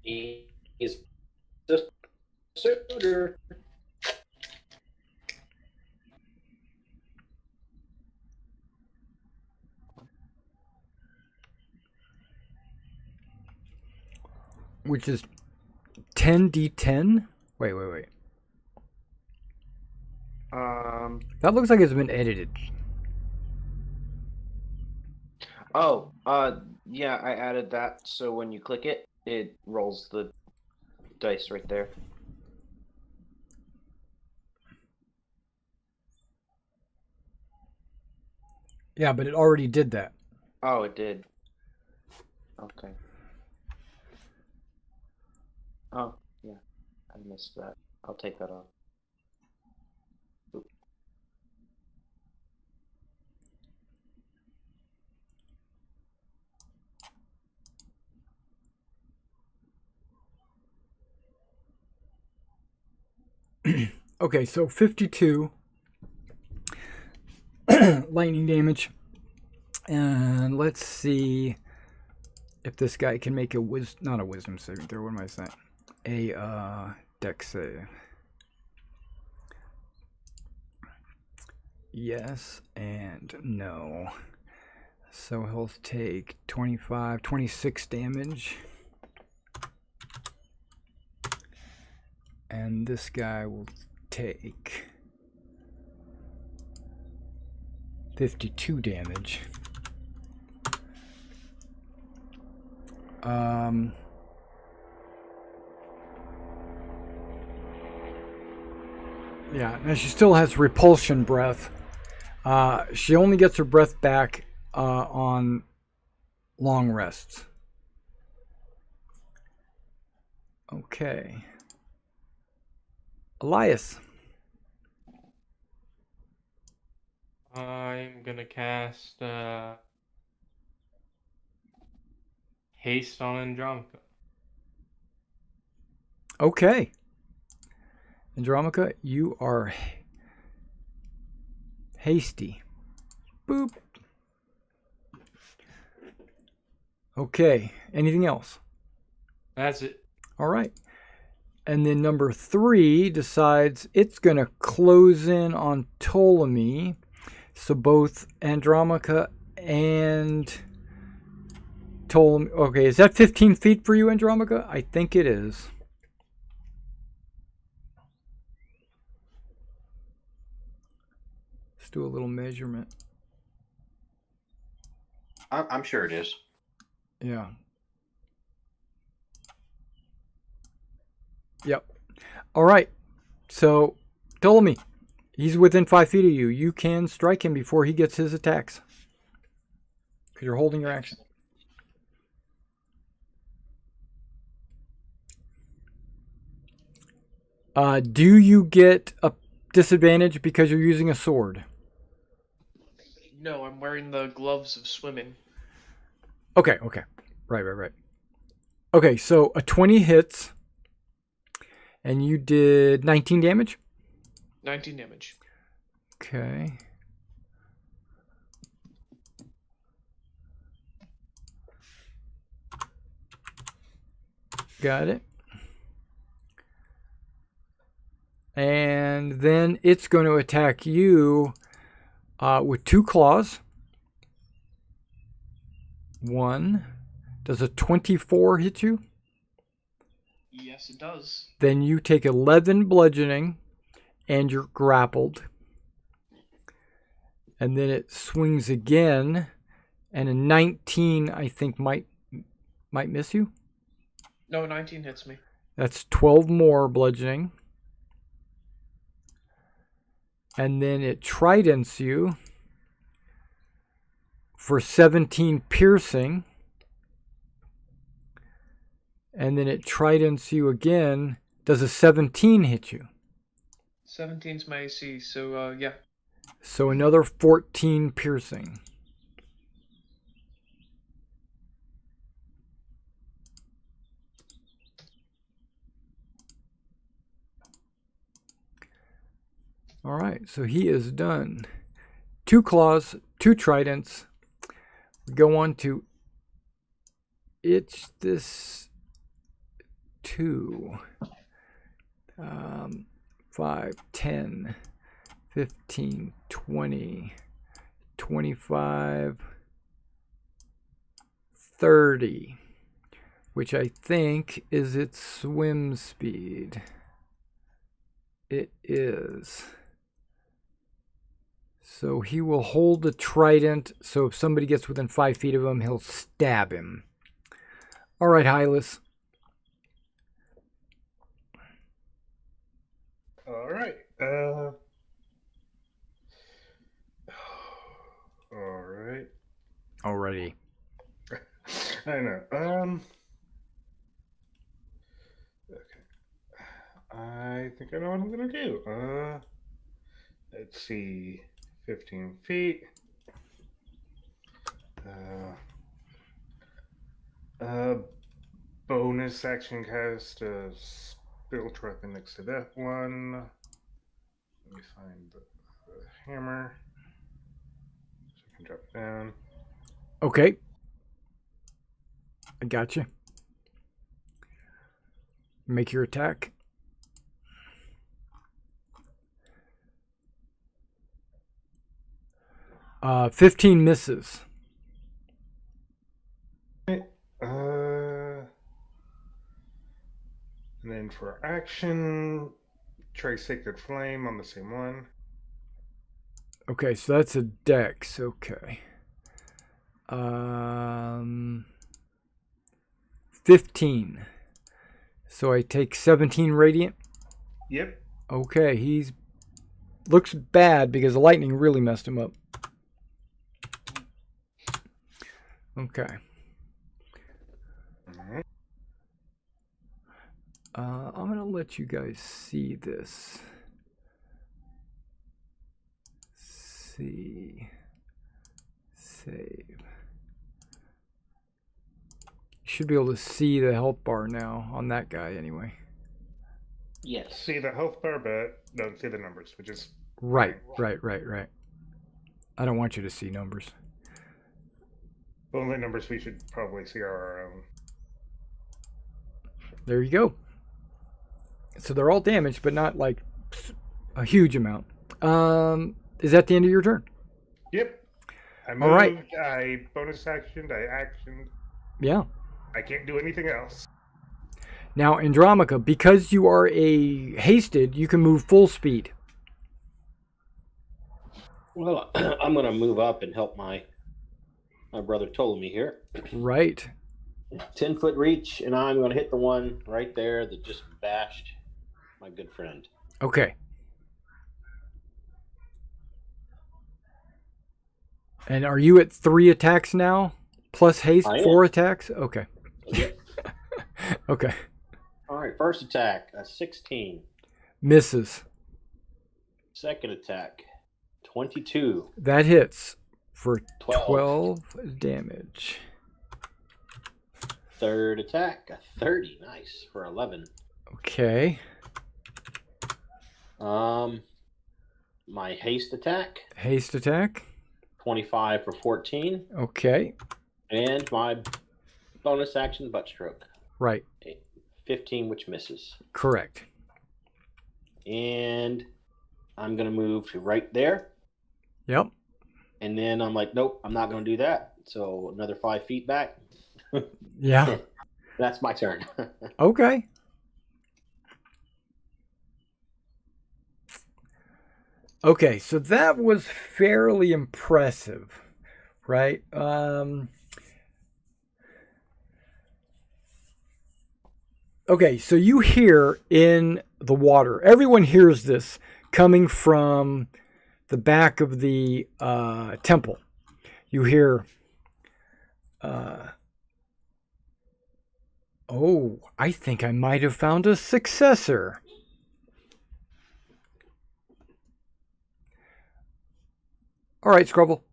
He is just a suitor. which is 10d10. Wait. That looks like it's been edited. Oh, yeah, I added that so when you click it, it rolls the dice right there. Yeah, but it already did that. Oh, it did. Okay. Oh, yeah, I missed that. I'll take that off. Oop. Okay, so 52 lightning damage. And let's see if this guy can make not a wisdom saving throw, what am I saying? A dex save. Yes and no. So he'll take 26 damage. And this guy will take 52 damage. Yeah, now she still has repulsion breath. She only gets her breath back on long rests. Okay. Elias. I'm gonna cast haste on Andromaca. Okay. Andromaca, you are hasty. Boop. Okay. Anything else? That's it. All right. And then number 3 decides it's going to close in on Ptolemy. So both Andromaca and Ptolemy. Okay, is that 15 feet for you, Andromaca? I think it is. Let's do a little measurement. I'm sure it is. Yeah. Yep. All right. So, Ptolemy, he's within 5 feet of you. You can strike him before he gets his attacks. Because you're holding your action. Do you get a disadvantage because you're using a sword? No, I'm wearing the gloves of swimming. Okay. Right. Okay, so a 20 hits. And you did 19 damage? 19 damage. Okay. Got it. And then it's going to attack you with 2 claws. 1. Does a 24 hit you? Yes, it does. Then you take 11 bludgeoning and you're grappled. And then it swings again. And a 19, I think, might miss you. No, 19 hits me. That's 12 more bludgeoning. And then it tridents you for 17 piercing. And then it tridents you again. Does a 17 hit you? 17's my AC, so yeah. So another 14 piercing. All right, so he is done. 2 claws, 2 tridents. We go on to this 2, 5, 10, 15, 20, 25, 30, which I think is its swim speed. It is. So he will hold the trident, so if somebody gets within 5 feet of him, he'll stab him. All right, Hylas. All right. All right. Alrighty. I know. Okay. I think I know what I'm gonna do. Let's see. 15 feet. Bonus action cast a spell weapon next to that one. Let me find the hammer. So I can drop it down. Okay. I got you. Make your attack. Uh, 15 misses. And then for action, try Sacred Flame on the same one. Okay, so that's a dex. Okay. 15. So I take 17 radiant. Yep. Okay, he's looks bad because the lightning really messed him up. Okay. Alright. I'm gonna let you guys see this. See. Save. You should be able to see the health bar now on that guy anyway. Yes. See the health bar, but don't see the numbers, which is Right. I don't want you to see numbers. the only numbers we should probably see are our own. There you go. So they're all damaged, but not like a huge amount. Is that the end of your turn? Yep. I moved, All right. I bonus actioned, I actioned. Yeah. I can't do anything else. Now, Andromaca, because you are a hasted, you can move full speed. Well, I'm going to move up and help my brother Ptolemy here. Right. 10-foot reach, and I'm going to hit the one right there that just bashed my good friend. Okay. And are you at 3 attacks now? Plus haste, I am. 4 attacks? Okay. Yep. Okay. All right, first attack, a 16. Misses. Second attack, 22. That hits for 12. 12 damage. Third attack, a 30. Nice, for 11. Okay. My haste attack, Haste attack. 25 for 14. Okay. And my bonus action butt stroke, Right. 15, which misses. Correct. And I'm going to move to right there. Yep. And then I'm like, nope, I'm not going to do that. So another 5 feet back. Yeah. That's my turn. Okay. Okay, so that was fairly impressive, right? Okay, so you hear in the water. Everyone hears this coming from the back of the temple. You hear, oh, I think I might have found a successor. All right, Scrubble.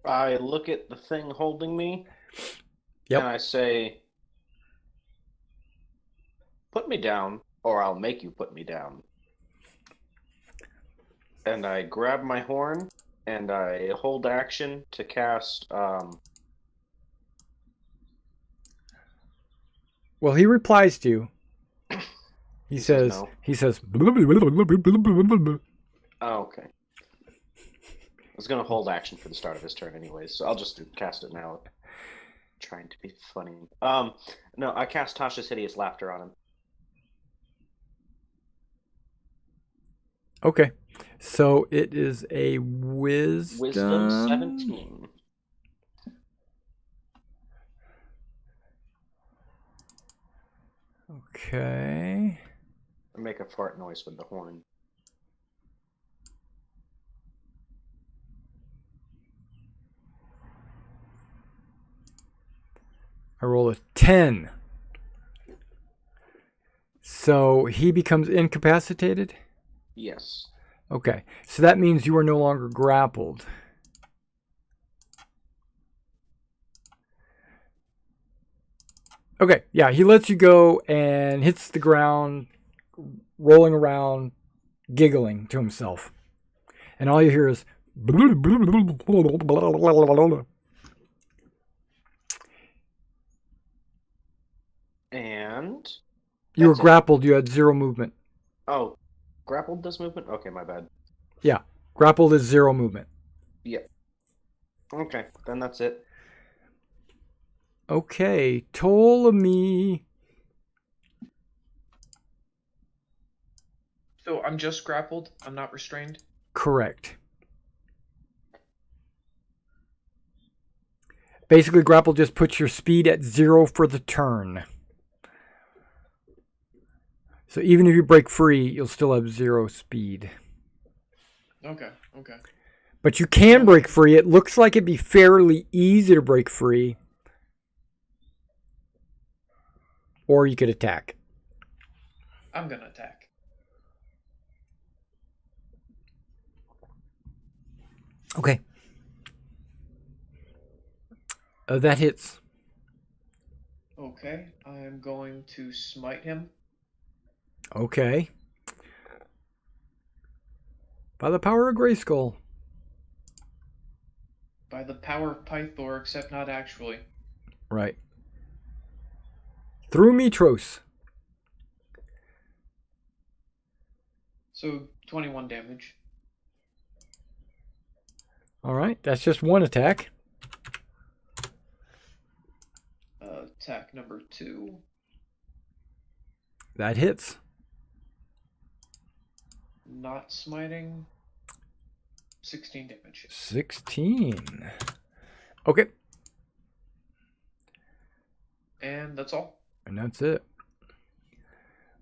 I look at the thing holding me, Yep. and I say, "Put me down, or I'll make you put me down." And I grab my horn, and I hold action to cast. Well, he replies to you. He says, no. he says, Oh, okay. I was gonna hold action for the start of his turn anyways, so I'll just cast it now. trying to be funny. No, I cast Tasha's Hideous Laughter on him. Okay. So it is a wisdom. Wisdom 17. Okay. Make a fart noise with the horn. I roll a 10. So he becomes incapacitated? Yes. Okay. So that means you are no longer grappled. Okay. Yeah, he lets you go and hits the ground, rolling around, giggling to himself. And all you hear is... And... You were That's it. grappled. You had 0 movement. Oh, grappled does movement? Okay, my bad. Yeah. Grappled is 0 movement. Yep. Okay, then that's it. Okay. Ptolemy. So I'm just grappled. I'm not restrained. Correct. Basically, grapple just puts your speed at 0 for the turn. So even if you break free, you'll still have 0 speed. Okay. Okay. But you can break free. It looks like it'd be fairly easy to break free. Or you could attack. I'm gonna attack. Okay. That hits. Okay. I am going to smite him. Okay. By the power of Grayskull. By the power of Pythor, except not actually. Right. Through Mitros. So 21 damage. All right. That's just one attack. Attack number 2. That hits. Not smiting. 16 damage. 16. Okay. And that's all. And that's it.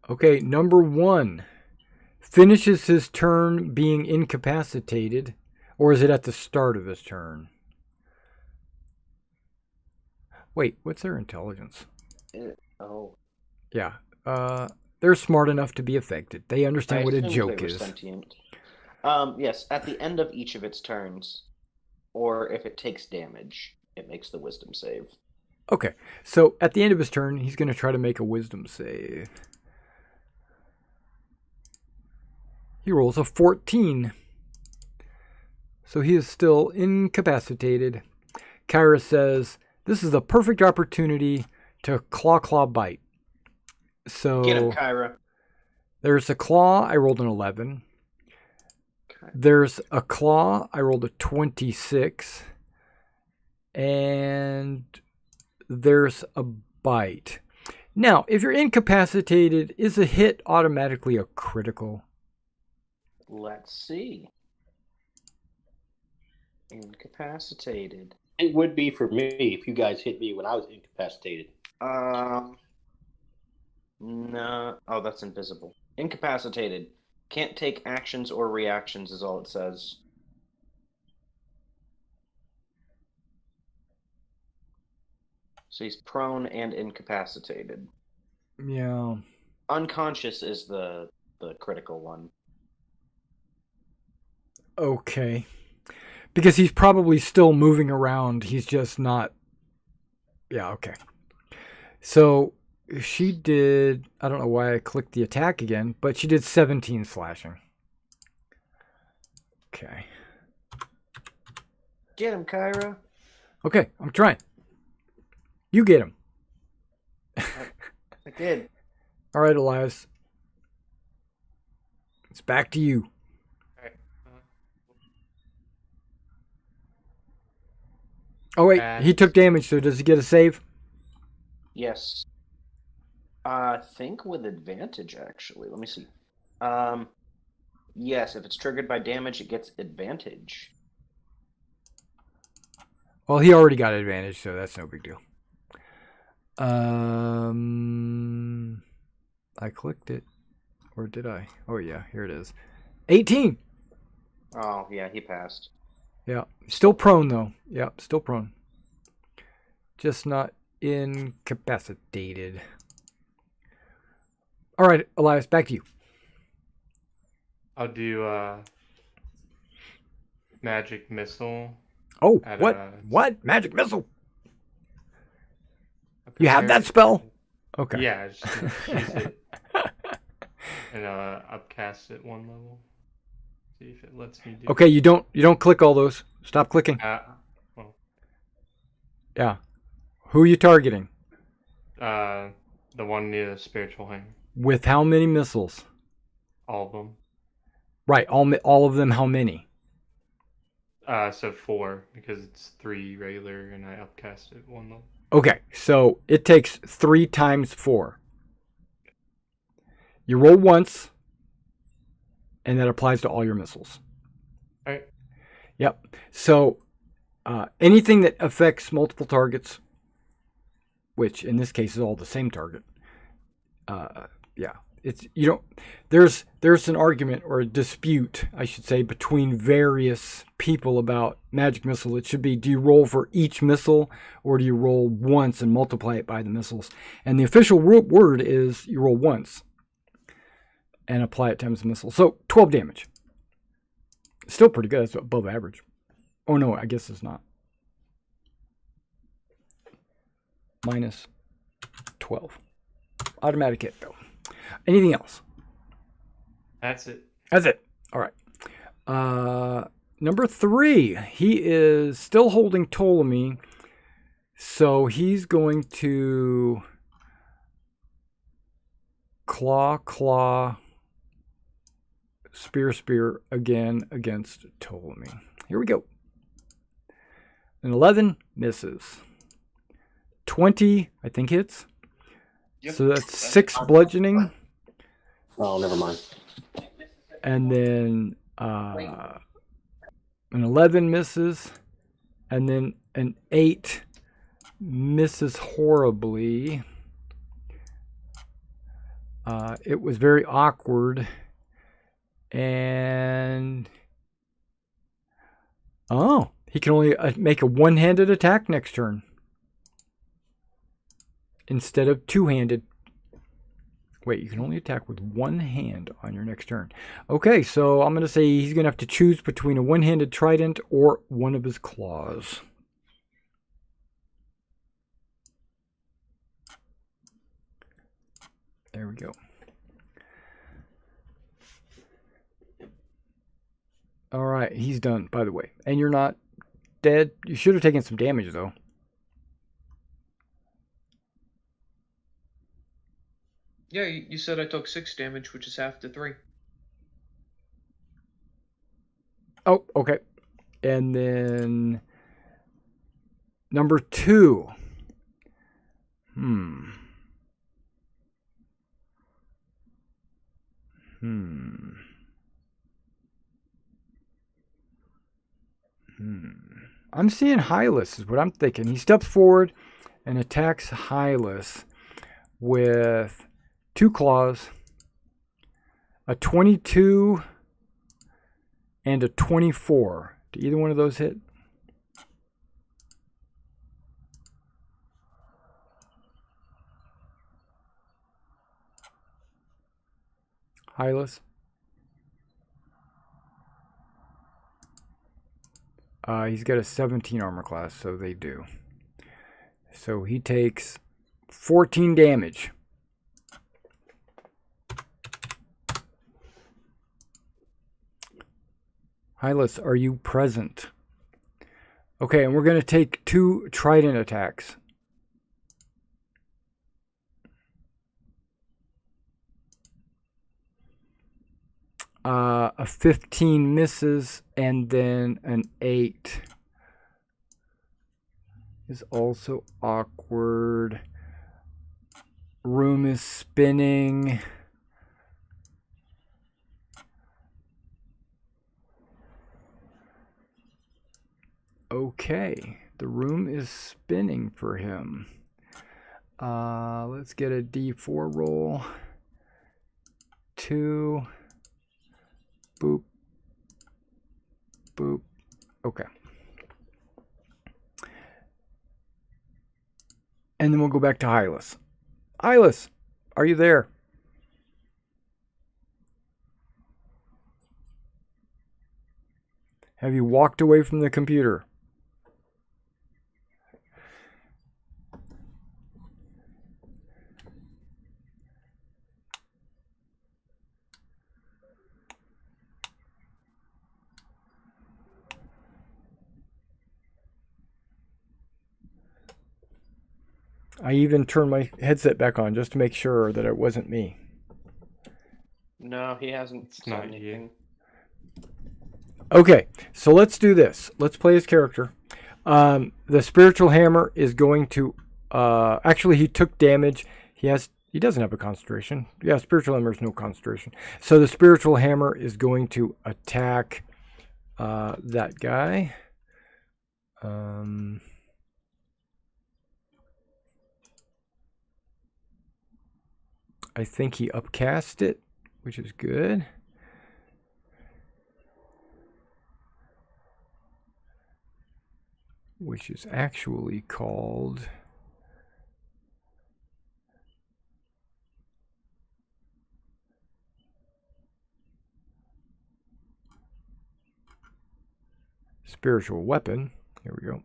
Okay, number 1 finishes his turn being incapacitated, or is it at the start of his turn? Wait, what's their intelligence? Oh. Yeah, they're smart enough to be affected. They understand what a assumed joke they were is. Sentient. Yes, at the end of each of its turns, or if it takes damage, it makes the wisdom save. Okay, so at the end of his turn, he's going to try to make a wisdom save. He rolls a 14. So he is still incapacitated. Kyra says, this is the perfect opportunity to claw bite. So Get him, Kyra. there's a claw. I rolled an 11. Okay. There's a claw. I rolled a 26. And there's a bite. Now, if you're incapacitated, is a hit automatically a critical? Let's see. Incapacitated. It would be for me if you guys hit me when I was incapacitated. No. Oh, that's invisible. Incapacitated. Can't take actions or reactions is all it says. So he's prone and incapacitated. Yeah. Unconscious is the critical one. Okay. Because he's probably still moving around. He's just not... Yeah, okay. So she did... I don't know why I clicked the attack again, but she did 17 slashing. Okay. Get him, Kyra. Okay, I'm trying. You get him. I did. All right, Elias. It's back to you. Alright. Oh wait, Pass. he took damage, so does he get a save? Yes. I think with advantage, actually. Let me see. Yes, if it's triggered by damage, it gets advantage. Well, he already got advantage, so that's no big deal. I clicked it. Or did I? Oh, yeah, here it is. 18! Oh, yeah, he passed. Yeah. Still prone, though. Yeah, still prone. Just not incapacitated. All right, Elias, back to you. I'll do magic missile. Oh, At, what? uh, What? Magic missile? You have that spell? Okay. Yeah, just use it and upcast it one level. See if it lets me do. Okay, you don't click all those. Stop clicking. Well, Yeah. Who are you targeting? the one near the spiritual hang. With how many missiles? All of them. Right, all of them. How many? So 4 because it's 3 regular and I upcast it one level. Okay, so it takes 3 times 4. You roll once, and that applies to all your missiles. All right. Yep. So anything that affects multiple targets, which in this case is all the same target, yeah, it's there's an argument or a dispute, I should say, between various people about magic missile. It should be, do you roll for each missile or do you roll once and multiply it by the missiles? And the official word is you roll once and apply it times the missile. So 12 damage. Still pretty good. That's above average. Oh no, I guess it's not. Minus 12. Automatic hit though. Anything else? That's it. That's it. All right. Number 3. He is still holding Ptolemy. So he's going to claw, spear again against Ptolemy. Here we go. An 11 misses. 20, I think, hits. Yep. So that's 6 bludgeoning. Oh, never mind. And then an 11 misses. And then an 8 misses horribly. It was very awkward. And oh, he can only make a one-handed attack next turn instead of two-handed. Wait, you can only attack with one hand on your next turn. Okay, so I'm going to say he's going to have to choose between a one-handed trident or one of his claws. There we go. All right, he's done, by the way. And you're not dead. You should have taken some damage, though. Yeah, you said I took 6 damage, which is half the 3. Oh, okay. And then number 2. I'm seeing Hylas is what I'm thinking. He steps forward and attacks Hylas with 2 claws, a 22 and a 24. Do either one of those hit? Hylas? He's got a 17 armor class, so they do. So he takes 14 damage. Hylas, are you present? Okay, and we're going to take 2 trident attacks. A 15 misses, and then an 8. is also awkward. Room is spinning. Okay, the room is spinning for him. Let's get a D4 roll. 2. Boop. Boop. Okay. And then we'll go back to Hylas. Hylas, are you there? Have you walked away from the computer? I even turned my headset back on just to make sure that it wasn't me. No, he hasn't It's said not anything. Okay, so let's do this. Let's play his character. The spiritual hammer is going to... actually, he took damage. He doesn't have a concentration. Yeah, spiritual hammer is no concentration. So the spiritual hammer is going to attack that guy. I think he upcast it, which is good. Which is actually called... spiritual weapon. Here we go.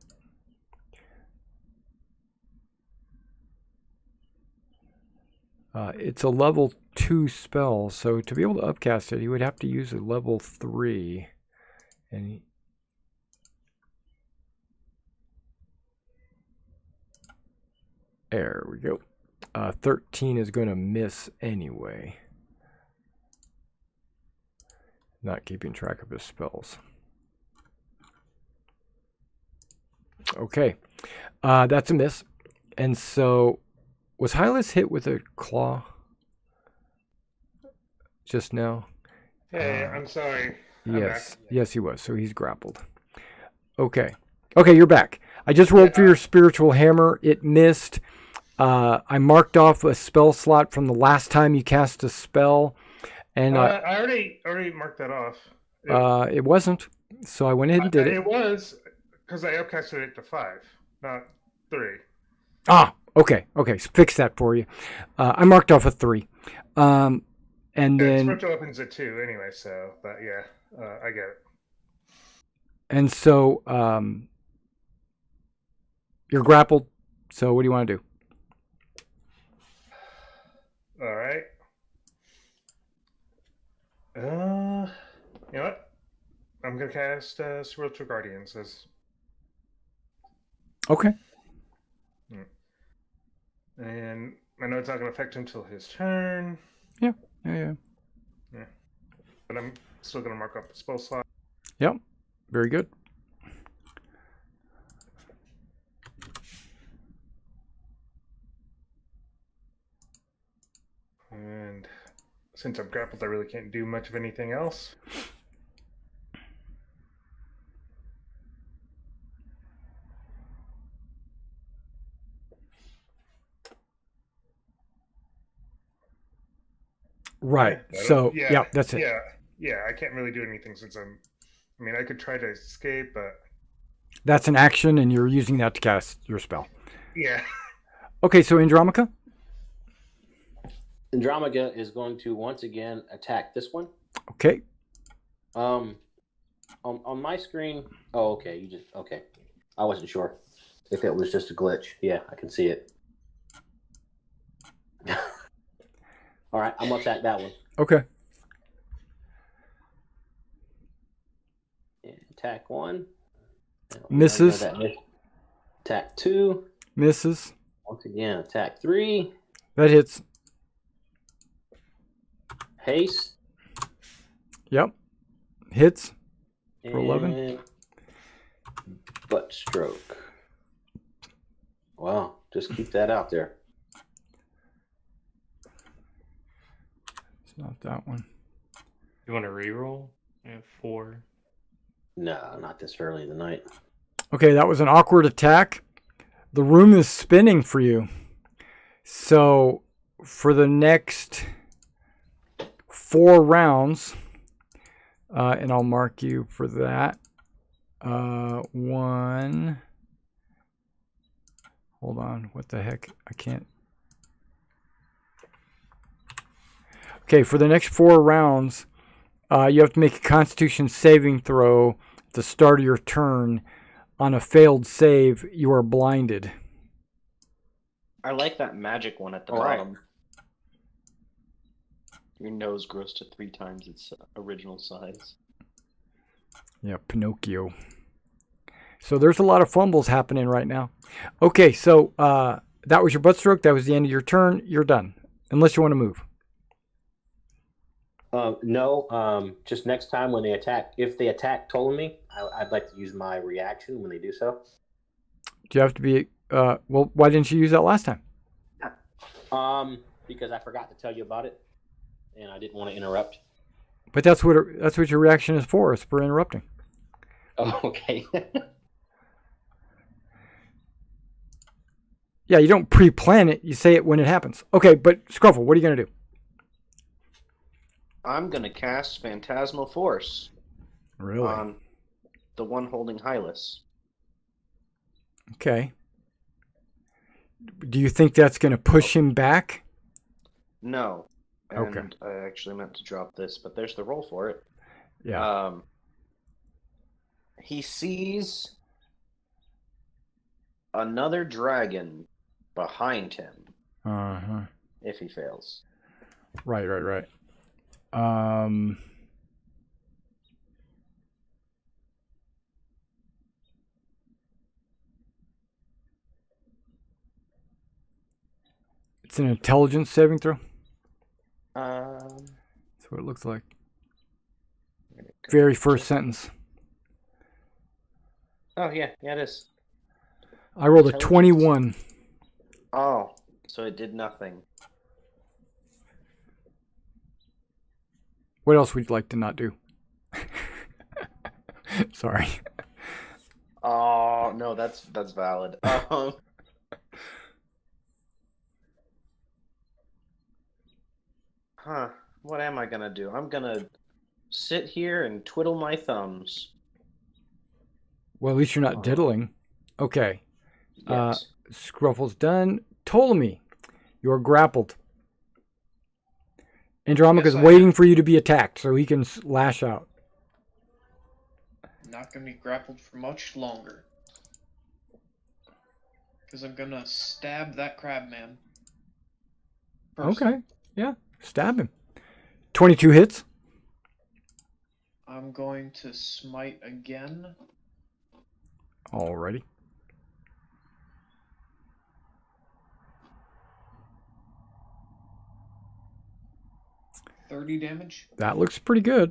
It's a level 2 spell, so to be able to upcast it, he would have to use a level 3. And there we go. 13 is going to miss anyway. Not keeping track of his spells. Okay, that's a miss. And so, was Hylas hit with a claw just now? Hey, I'm sorry. I'm Yes, back. yes, he was. So he's grappled. Okay, okay, you're back. I just rolled for your spiritual hammer. It missed. I marked off a spell slot from the last time you cast a spell, and I already marked that off. it wasn't. So I went ahead and did it. It was because I upcasted it to 5, not 3. Ah, okay, okay. Fix that for you. I marked off a 3. And then... spiritual weapons at 2 anyway, so, but yeah, I get it. And so, you're grappled. So what do you want to do? All right. You know what? I'm gonna cast Spiritual Guardians as... Okay. And I know it's not gonna affect him until his turn. Yeah. But I'm still gonna mark up the spell slot. Yep. Very good. And since I'm grappled, I really can't do much of anything else. Right. So, yeah, that's it. Yeah, I can't really do anything since I mean, I could try to escape, but... That's an action, and you're using that to cast your spell. Yeah. Okay, so Andromica? Andromica is going to once again attack this one. Okay. On my screen... Oh, okay, okay. I wasn't sure if it was just a glitch. Yeah, I can see it. All right, I'm going to attack that one. Okay. And attack 1. Misses. Attack 2. Misses. Once again, attack 3. That hits. Haste. Yep. Hits. For And 11. butt stroke. Well, just keep that out there. It's not that one. You want to reroll? I have 4. No, not this early in the night. Okay, that was an awkward attack. The room is spinning for you. So for the next 4 rounds, and I'll mark you for that. 1. Hold on. What the heck? I can't. Okay, for the next 4 rounds, you have to make a Constitution saving throw at the start of your turn. On a failed save, you are blinded. I like that magic one at the All right. bottom. Your nose grows to 3 times its original size. Yeah, Pinocchio. So there's a lot of fumbles happening right now. Okay, so that was your butt stroke. That was the end of your turn. You're done. Unless you want to move. No, just next time when they attack, if they attack Ptolemy, I'd like to use my reaction when they do so. Do you have to be... well, why didn't you use that last time? Because I forgot to tell you about it, and I didn't want to interrupt. But that's what your reaction is for. It's for interrupting. Oh, okay. Yeah, you don't pre-plan it. You say it when it happens. Okay, but Scruffle, what are you going to do? I'm going to cast Phantasmal Force Really? on the one holding Hylas. Okay. Do you think that's going to push him back? No. And Okay. I actually meant to drop this, but there's the roll for it. Yeah. He sees another dragon behind him Uh-huh. if he fails. Right. It's an intelligence saving throw. That's what it looks like. Very first sentence. Oh, yeah, it is. I rolled a Intelligence. 21. Oh, so it did nothing. What else would you like to not do? Sorry. Oh, no, that's valid. What am I gonna do? I'm gonna sit here and twiddle my thumbs. Well, at least you're not diddling. Okay. Yes. Scruffle's done. Ptolemy, you are grappled. Andromaca's Yes, I waiting am. for you to be attacked so he can lash out. Not gonna be grappled for much longer. Because I'm gonna stab that crab man. First. Okay. Yeah. Stab him. 22 hits. I'm going to smite again. Alrighty. $30 damage. That looks pretty good.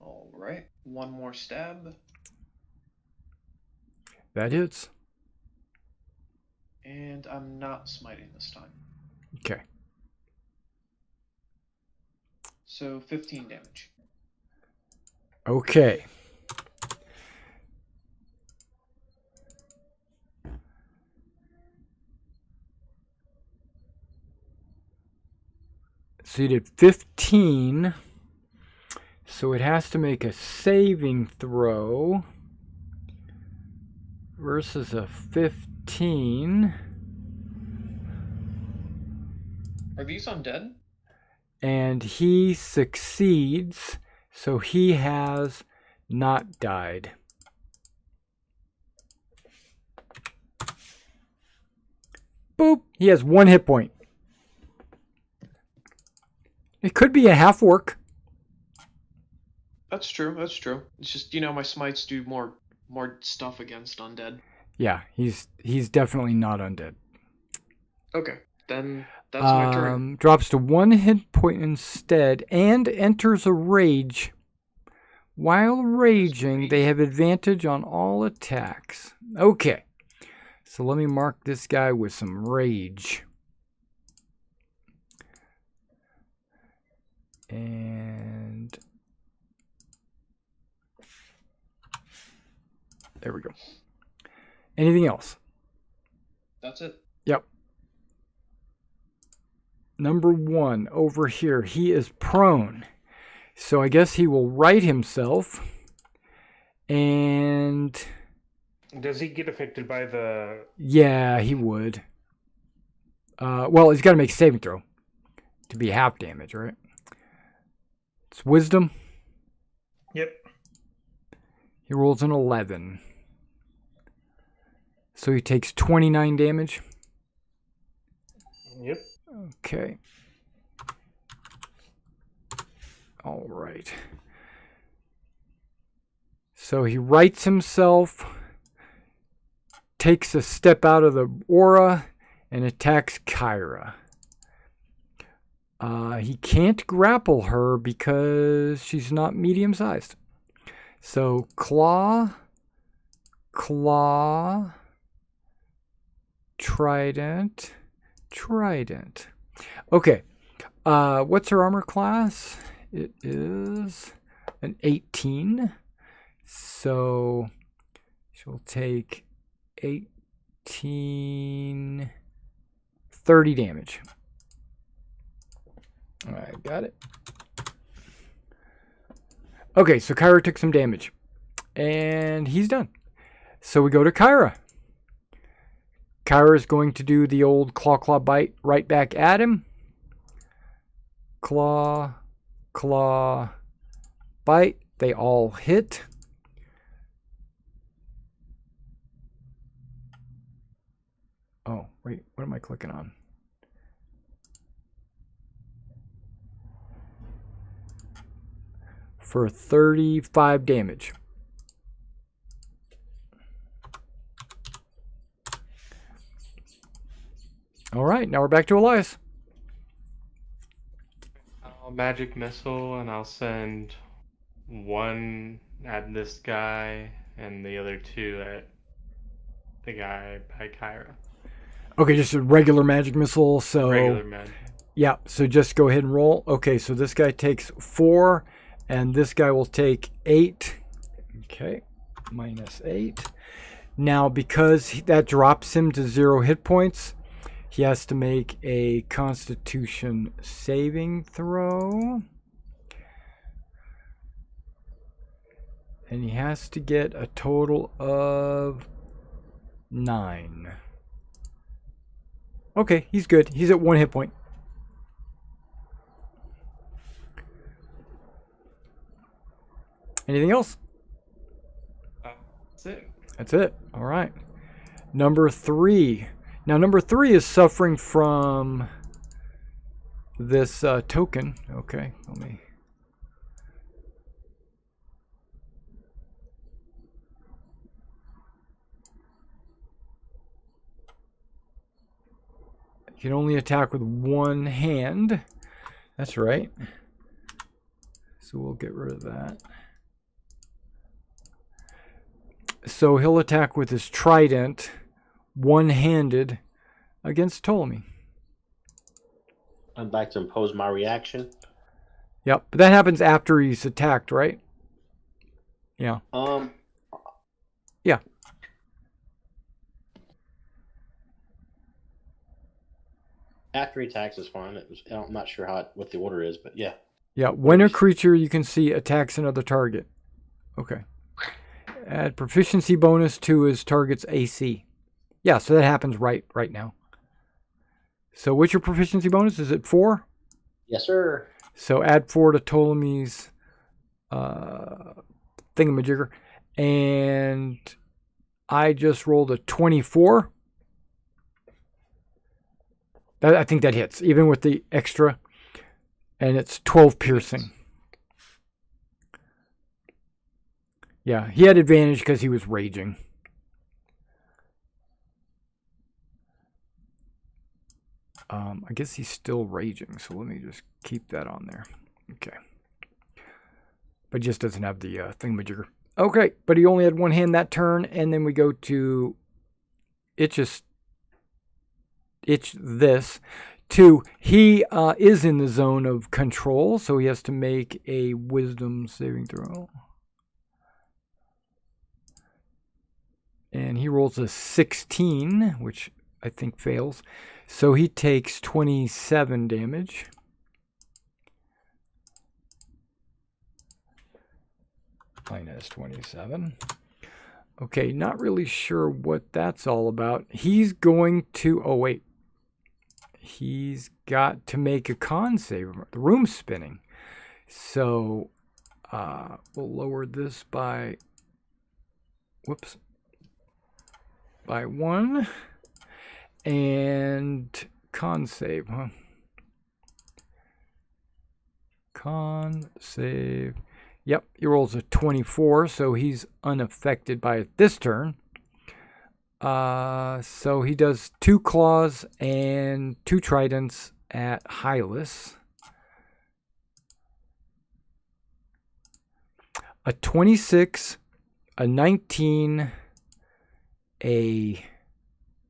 Alright, one more stab. That hits. And I'm not smiting this time. Okay. So 15 damage. Okay. So you did 15. So it has to make a saving throw versus a 15. Are these undead? And he succeeds, so he has not died. Boop! He has 1 hit point. It could be a half work. That's true, that's true. It's just, my smites do more stuff against undead. Yeah, he's definitely not undead. Okay, then that's my turn. Drops to 1 hit point instead and enters a rage. While raging, they have advantage on all attacks. Okay. So let me mark this guy with some rage. And there we go. Anything else? That's it. Yep. Number 1 over here. He is prone. So I guess he will right himself. And Does he get affected by the... yeah, he would. Well, he's got to make a saving throw to be half damage, right? It's wisdom. Yep. He rolls an 11. So he takes 29 damage. Yep. Okay. All right. So he rights himself, takes a step out of the aura, and attacks Kyra. He can't grapple her because she's not medium-sized. So claw, trident. Okay. What's her armor class? It is an 18. So she'll take 18, 30 damage. All right, got it. Okay, so Kyra took some damage. And he's done. So we go to Kyra. Kyra is going to do the old claw bite right back at him. Claw, bite. They all hit. Oh, wait, what am I clicking on? For 35 damage. All right, now we're back to Elias. I'll magic missile, and I'll send one at this guy and the other 2 at the guy by Kyra. Okay, just a regular magic missile. So Regular magic. yeah, so just go ahead and roll. Okay, so this guy takes 4, and this guy will take 8. Okay, minus 8. Now, because that drops him to 0 hit points, he has to make a Constitution saving throw. And he has to get a total of 9. Okay, he's good. He's at 1 hit point. Anything else? That's it. That's it. All right. Number 3. Now, number 3 is suffering from this token. Okay, let me... You can only attack with one hand. That's right. So we'll get rid of that. So he'll attack with his trident, one-handed, against Ptolemy. I'm back to impose my reaction. Yep, but that happens after he's attacked, right? Yeah. Yeah. After he attacks is fine. I'm not sure what the order is, but yeah. Yeah, when a creature you can see attacks another target. Okay. Add proficiency bonus to his target's AC. Yeah, so that happens right now. So what's your proficiency bonus? Is it 4? Yes, sir. So add 4 to Ptolemy's thingamajigger. And I just rolled a 24. I think that hits, even with the extra. And it's 12 piercing. Yeah, he had advantage because he was raging. I guess he's still raging, so let me just keep that on there. Okay. but just doesn't have the thingamajigger. Okay, but he only had one hand that turn, and then we go to itch this. 2, he is in the zone of control, so he has to make a wisdom saving throw. And he rolls a 16, which I think fails. So he takes 27 damage. Minus 27. Okay, not really sure what that's all about. He's going to... Oh, wait. He's got to make a con save. The room's spinning. So we'll lower this by... Whoops. By 1. And con save, huh? Con save. Yep, he rolls a 24, so he's unaffected by it this turn. So he does 2 claws and 2 tridents at Hylas. A 26, a 19, a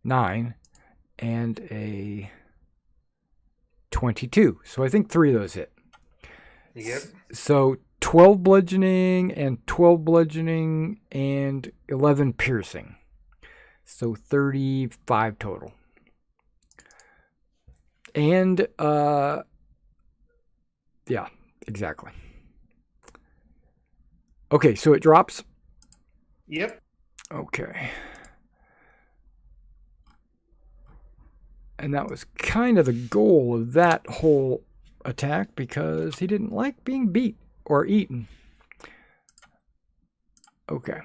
9, and a 22. So I think 3 of those hit. Yep. So 12 bludgeoning and 12 bludgeoning and 11 piercing. So 35 total. And yeah, exactly. Okay, so it drops. Yep. Okay. And that was kind of the goal of that whole attack because he didn't like being beat or eaten. Okay.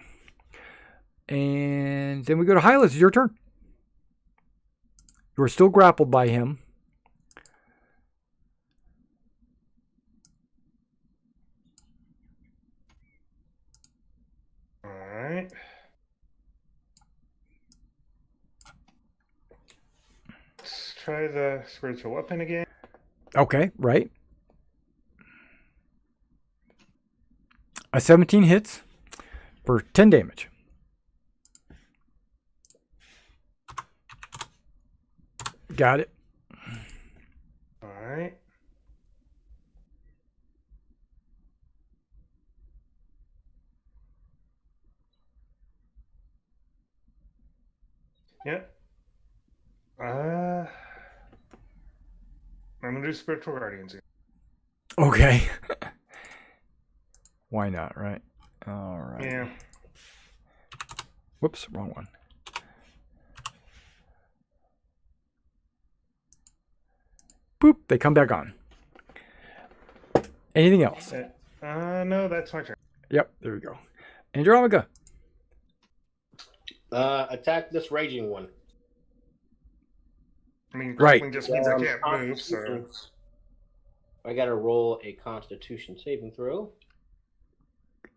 And then we go to Hylas. It's your turn. You are still grappled by him. All right. Let's try the spiritual weapon again. Okay, right. A 17 hits for 10 damage. Got it. All right. Yep. I'm gonna do spiritual guardians here. Okay. Why not, right? All right. Yeah. Whoops, wrong one. Boop, they come back on. Anything else? No, that's my turn. Yep, there we go. Andromaca. Attack this raging one. I mean, Right. grappling just means I can't move, so... I gotta roll a Constitution saving throw.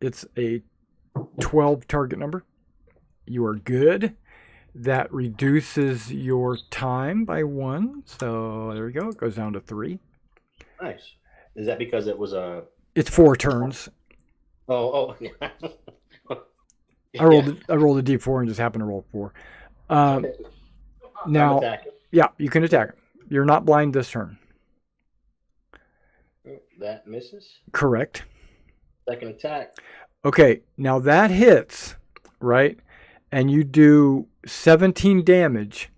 It's a 12 target number. You are good. That reduces your time by 1. So there we go. It goes down to 3. Nice. Is that because it was a... It's 4 turns. Oh. I rolled a d4 and just happened to roll 4. Now, yeah, you can attack him. You're not blind this turn. That misses. Correct. Second attack. Okay, now that hits, right? And you do 17 damage,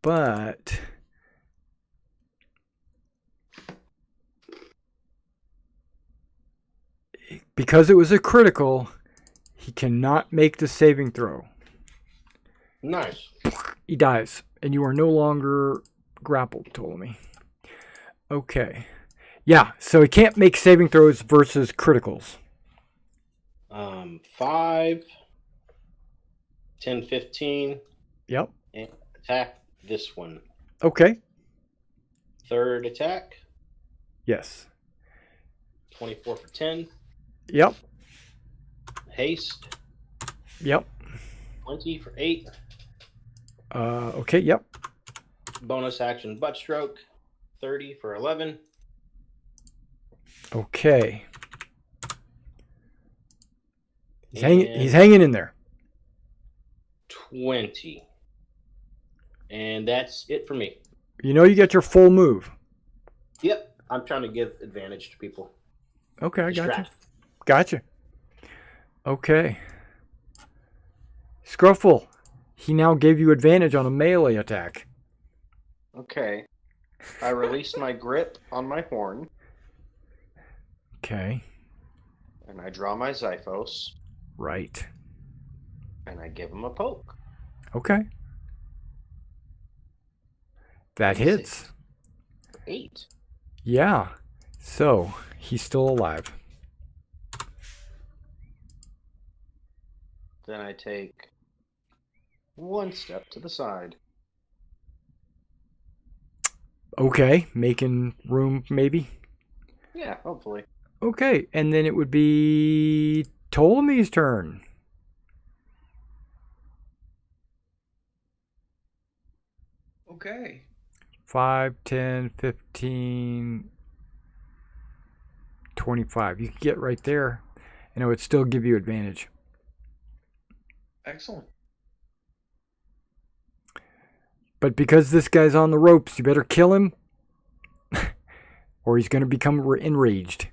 but because it was a critical, he cannot make the saving throw. Nice. He dies, and you are no longer grappled, Ptolemy. Okay. Yeah, so he can't make saving throws versus criticals. 5, 10, 15. Yep. And attack this one. Okay. Third attack. Yes. 24 for 10. Yep. Haste. Yep. 20 for 8. Okay, yep. Bonus action butt stroke. 30 for 11. Okay. He's hanging in there. 20. And that's it for me. You know you get your full move. Yep. I'm trying to give advantage to people. Okay, I Distract. Gotcha. Okay. Scruffle, he now gave you advantage on a melee attack. Okay. I released my grip on my horn, Okay. and I draw my Xiphos, Right. and I give him a poke. Okay. That hits. 8. Yeah. So, he's still alive. Then I take one step to the side. Okay. Making room, maybe. Yeah, hopefully. Okay. And then it would be Ptolemy's turn. Okay. 5, 10, 15, 25. You could get right there, and it would still give you advantage. Excellent. But because this guy's on the ropes, you better kill him, or he's going to become enraged.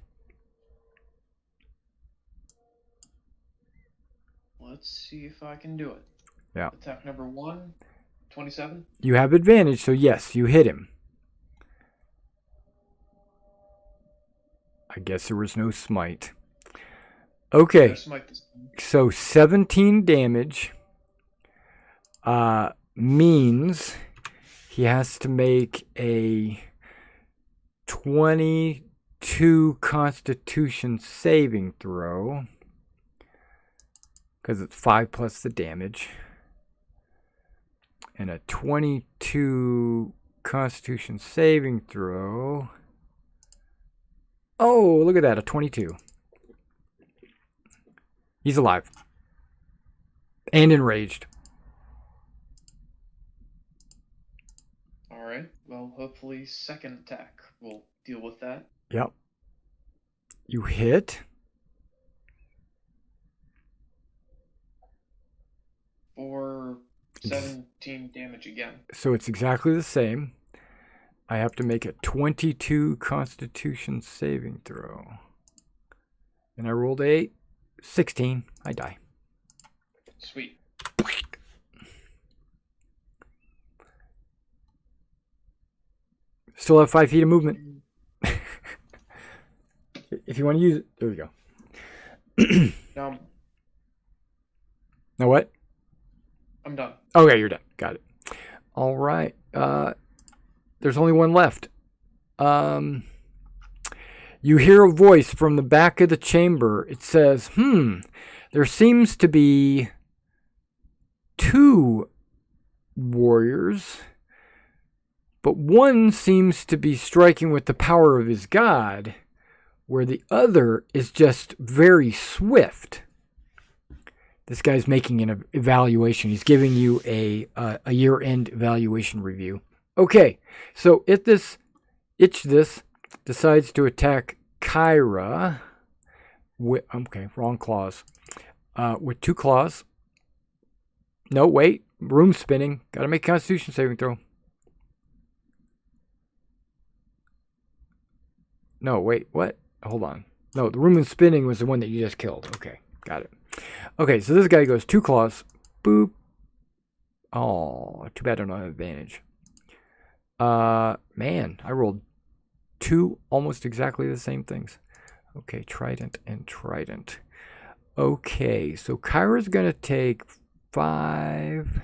Let's see if I can do it. Yeah. Attack number 1, 27. You have advantage, so yes, you hit him. I guess there was no smite. Okay, No smite this time. so 17 damage means he has to make a 22 Constitution saving throw, because it's 5 plus the damage. And a 22 Constitution saving throw. Oh, look at that, a 22. He's alive. And enraged. Alright, well, hopefully second attack will deal with that. Yep. You hit. For 17 damage again. So it's exactly the same. I have to make a 22 Constitution saving throw. And I rolled 8. 16. I die. Sweet. Still have 5 feet of movement. If you want to use it. There we go. Now Now what? I'm done. Okay, you're done. Got it. All right. There's only one left. You hear a voice from the back of the chamber. It says, there seems to be 2 warriors, but one seems to be striking with the power of his god, where the other is just very swift. This guy's making an evaluation. He's giving you a year-end evaluation review. Okay, so if this decides to attack Kyra with, okay, wrong claws, with 2 claws. No, wait, room spinning. Got to make a Constitution saving throw. No, wait, what? Hold on. No, the room and spinning was the one that you just killed. Okay, got it. Okay, so this guy goes 2 claws. Boop. Oh, too bad I don't have advantage. Man, I rolled 2 almost exactly the same things. Okay, trident and trident. Okay, so Kyra's going to take 5,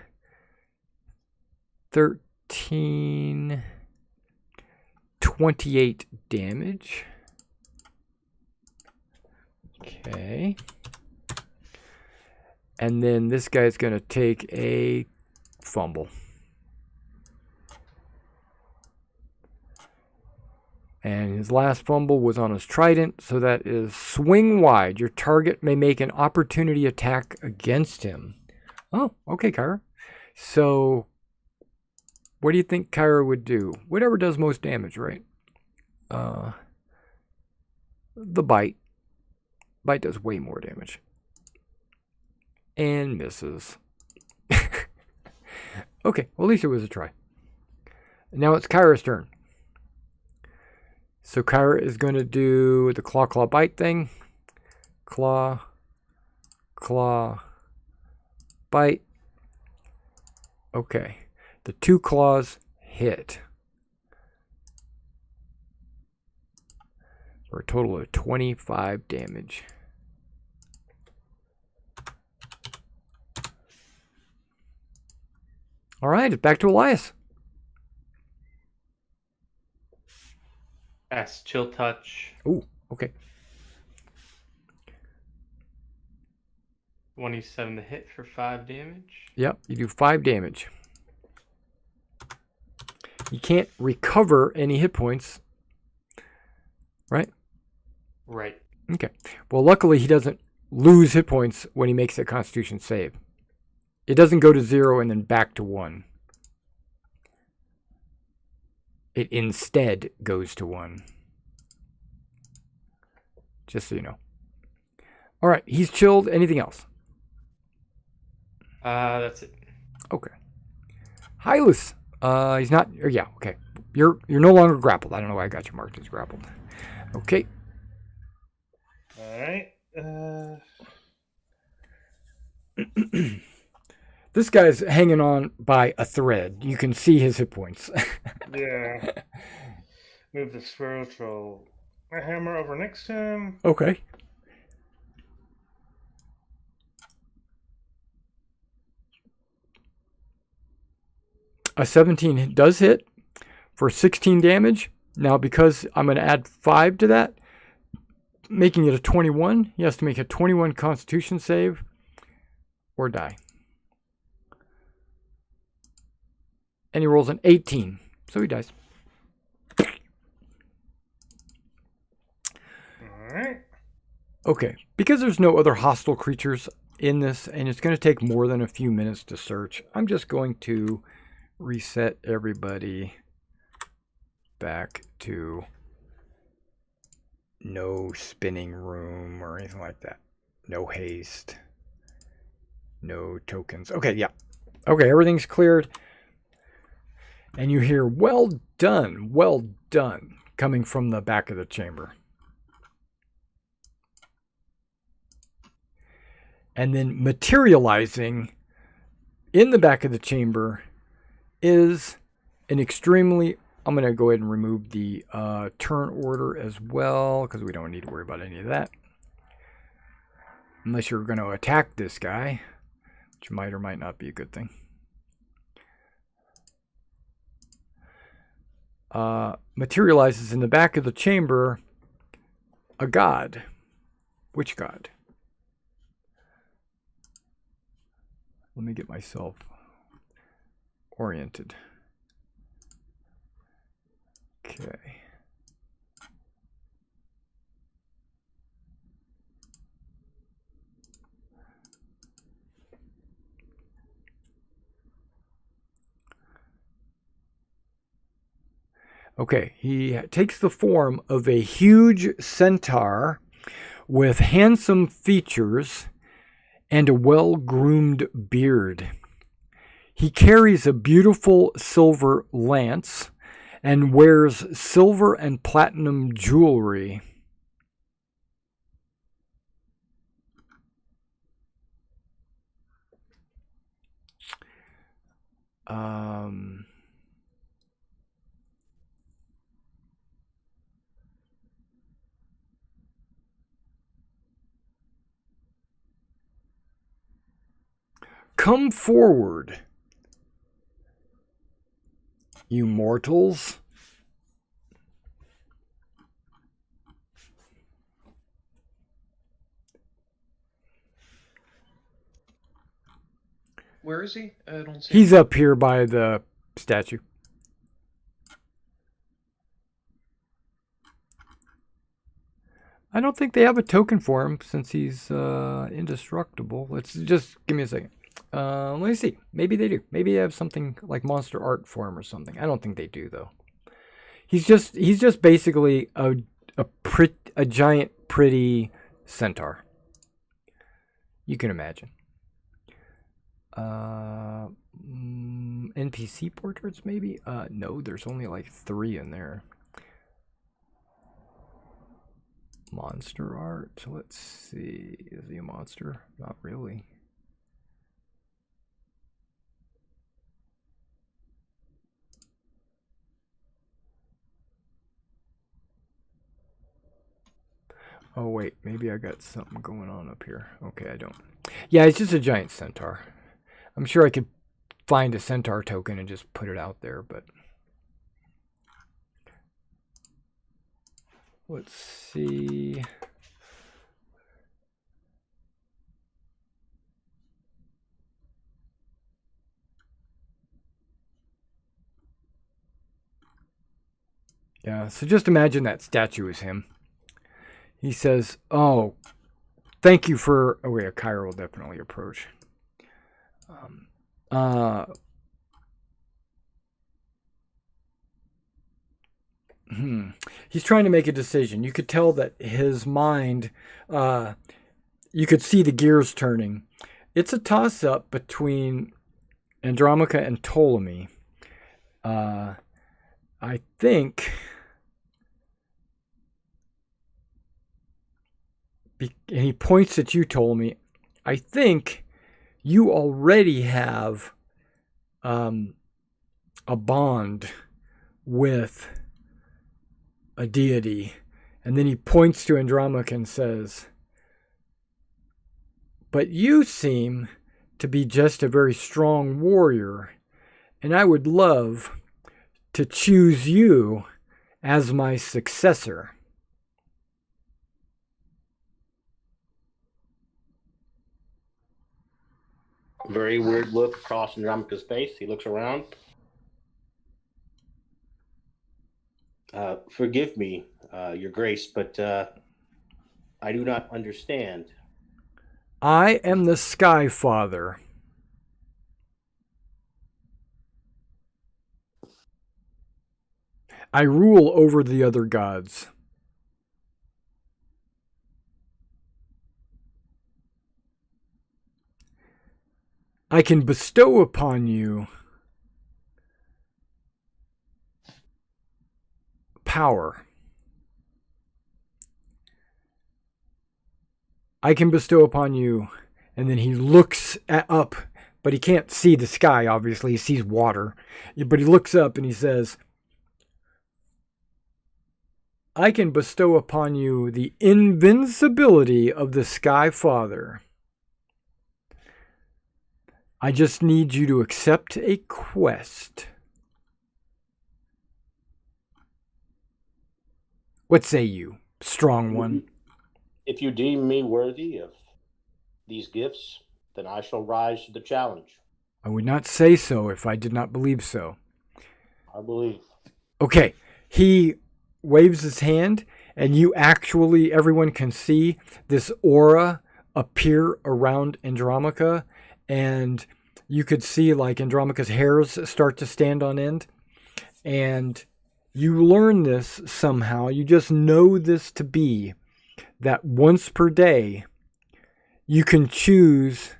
13, 28 damage. Okay. And then this guy's going to take a fumble. And his last fumble was on his trident, so that is swing wide. Your target may make an opportunity attack against him. Oh, okay, Kyra. So, what do you think Kyra would do? Whatever does most damage, right? The bite. Bite does way more damage. And misses. Okay, well, at least it was a try. Now it's Kyra's turn. So Kyra is going to do the claw, claw, bite thing. Claw, claw, bite. Okay, the 2 claws hit. For a total of 25 damage. All right, it's back to Elias. That's chill touch. Ooh, okay. 27 to hit for 5 damage. Yep, you do 5 damage. You can't recover any hit points, right? Right. Okay. Well, luckily he doesn't lose hit points when he makes a Constitution save. It doesn't go to 0 and then back to 1. It instead goes to 1. Just so you know. All right, he's chilled. Anything else? That's it. Okay. Hylas. He's not. Or yeah. Okay. You're no longer grappled. I don't know why I got you marked as grappled. Okay. All right. This guy's hanging on by a thread. You can see his hit points. Yeah. Move the spiritual hammer over next to him. Okay. A 17 does hit for 16 damage. Now, because I'm going to add 5 to that, making it a 21, he has to make a 21 Constitution save or die. And he rolls an 18, so he dies. Alright. Okay, because there's no other hostile creatures in this, and it's going to take more than a few minutes to search, I'm just going to reset everybody back to no spinning room or anything like that. No haste. No tokens. Okay, yeah. Okay, everything's cleared. And you hear, well done, coming from the back of the chamber. And then materializing in the back of the chamber is an extremely... I'm going to go ahead and remove the turn order as well, because we don't need to worry about any of that. Unless you're going to attack this guy, which might or might not be a good thing. Materializes in the back of the chamber a god. Which god? Let me get myself oriented. Okay. Okay, he takes the form of a huge centaur with handsome features and a well-groomed beard. He carries a beautiful silver lance and wears silver and platinum jewelry. Come forward, you mortals. Where is he? I don't see He's him. up here by the statue. I don't think they have a token for him since he's indestructible. Let's just give me a second. Let me see. Maybe they do. Maybe they have something like monster art for him or something. I don't think they do though. He's just basically a giant pretty centaur. You can imagine. NPC portraits, maybe? No, there's only like 3 in there. Monster art. Let's see. Is he a monster? Not really. Oh, wait. Maybe I got something going on up here. Okay, I don't. Yeah, it's just a giant centaur. I'm sure I could find a centaur token and just put it out there, but... Let's see. Yeah, so just imagine that statue is him. He says, oh, thank you for... Oh, wait, a Kyra will definitely approach. He's trying to make a decision. You could tell that his mind, you could see the gears turning. It's a toss-up between Andromaca and Ptolemy. I think... And he points at you, Ptolemy. I think you already have a bond with a deity. And then he points to Andromaca and says, but you seem to be just a very strong warrior, and I would love to choose you as my successor. Very weird look across Andromaca's face. He looks around. Forgive me, Your Grace, but I do not understand. I am the Sky Father. I rule over the other gods. I can bestow upon you power. I can bestow upon you, and then he looks up, but he can't see the sky, obviously. He sees water. But he looks up and he says, I can bestow upon you the invincibility of the Sky Father. I just need you to accept a quest. What say you, strong one? If you deem me worthy of these gifts, then I shall rise to the challenge. I would not say so if I did not believe so. I believe. Okay, he waves his hand, and you actually, everyone can see this aura appear around Andromaca, and you could see like Andromaca's hairs start to stand on end, and you learn this somehow. You just know this to be that once per day, you can choose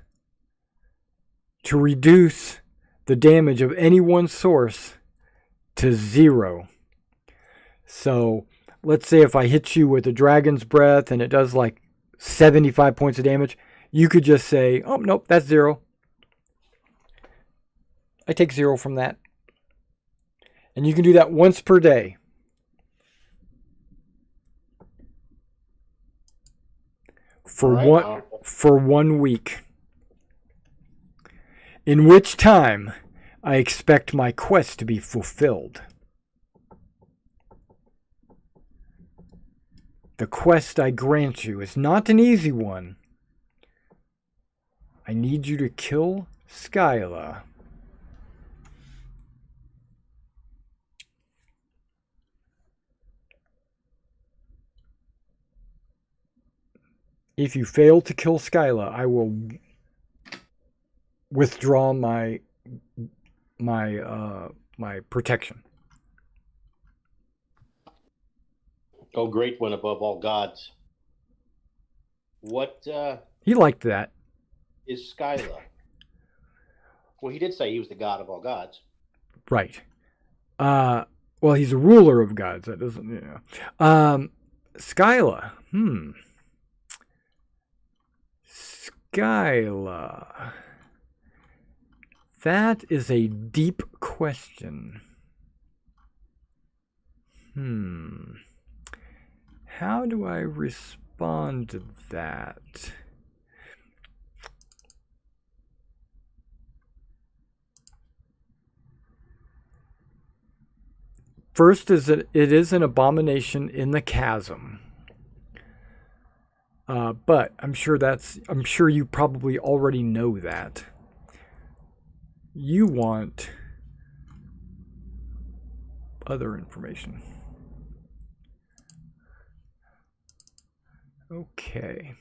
to reduce the damage of any one source to 0. So let's say if I hit you with a dragon's breath and it does like 75 points of damage, you could just say, oh, nope, that's 0. I take 0 from that. And you can do that once per day. For 1 week. In which time I expect my quest to be fulfilled. The quest I grant you is not an easy one. I need you to kill Skyla. If you fail to kill Skyla, I will withdraw my protection. Oh, great one above all gods. What He liked that. is Skyla? Well, he did say he was the god of all gods. Right. Well, he's a ruler of gods. That doesn't, you know. Skyla. Skyla. That is a deep question. How do I respond to that? First is that it is an abomination in the chasm. But I'm sure you probably already know that. You want other information. Okay.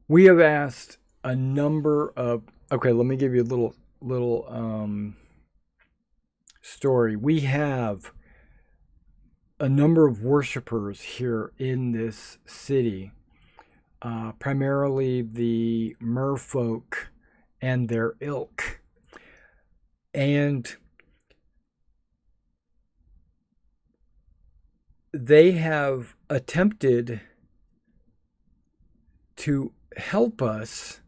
We have asked a number of. Okay, let me give you a little story. We have a number of worshipers here in this city, primarily the merfolk and their ilk, and they have attempted to help us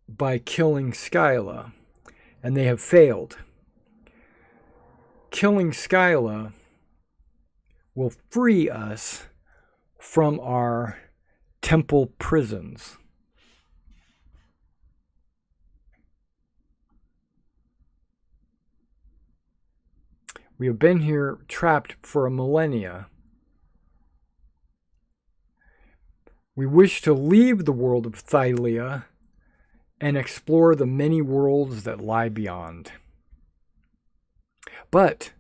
by killing Skyla, and they have failed. Killing Skyla will free us from our temple prisons. We have been here trapped for a millennia. We wish to leave the world of Thylia and explore the many worlds that lie beyond. But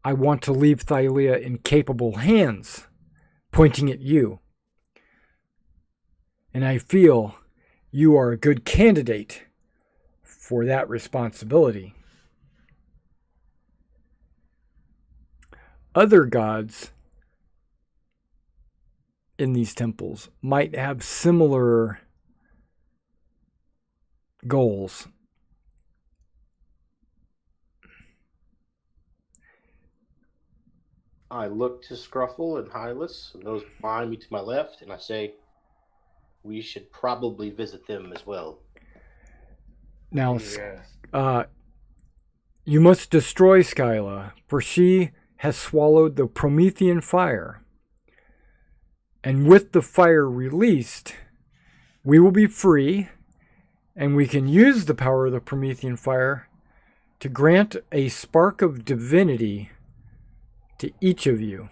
I want to leave Thylia in capable hands, pointing at you. And I feel you are a good candidate for that responsibility. Other gods in these temples might have similar goals. I look to Scruffle and Hylas, and those behind me to my left, and I say, we should probably visit them as well. Now, you must destroy Skyla, for she has swallowed the Promethean fire. And with the fire released, we will be free, and we can use the power of the Promethean fire to grant a spark of divinity to each of you.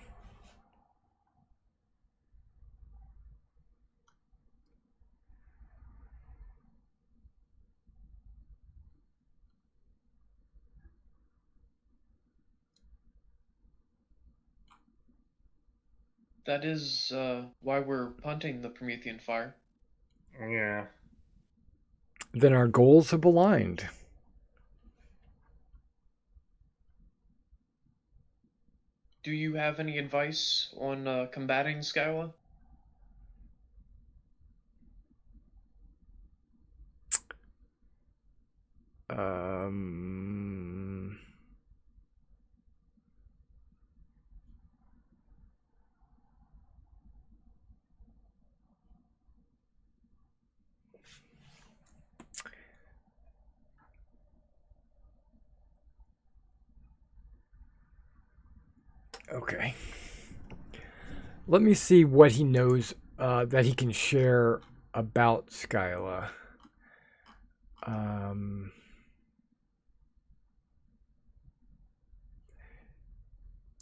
That is why we're punting the Promethean fire. Yeah. Then our goals have aligned. Do you have any advice on combating Skyla? Okay. Let me see what he knows that he can share about Skyla.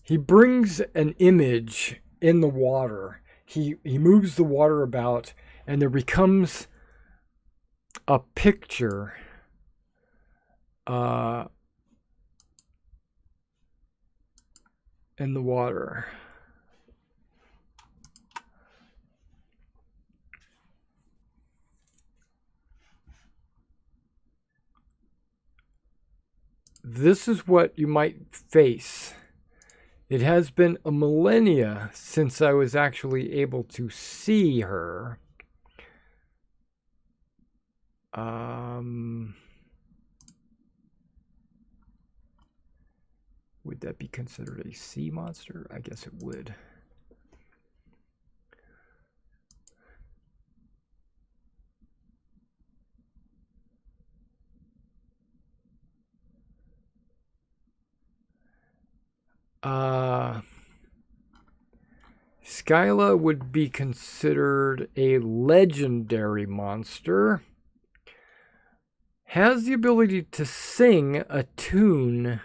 He brings an image in the water. He moves the water about, and there becomes a picture in the water. This is what you might face. It has been a millennia since I was actually able to see her. Would that be considered a sea monster? I guess it would. Skyla would be considered a legendary monster. Has the ability to sing a tune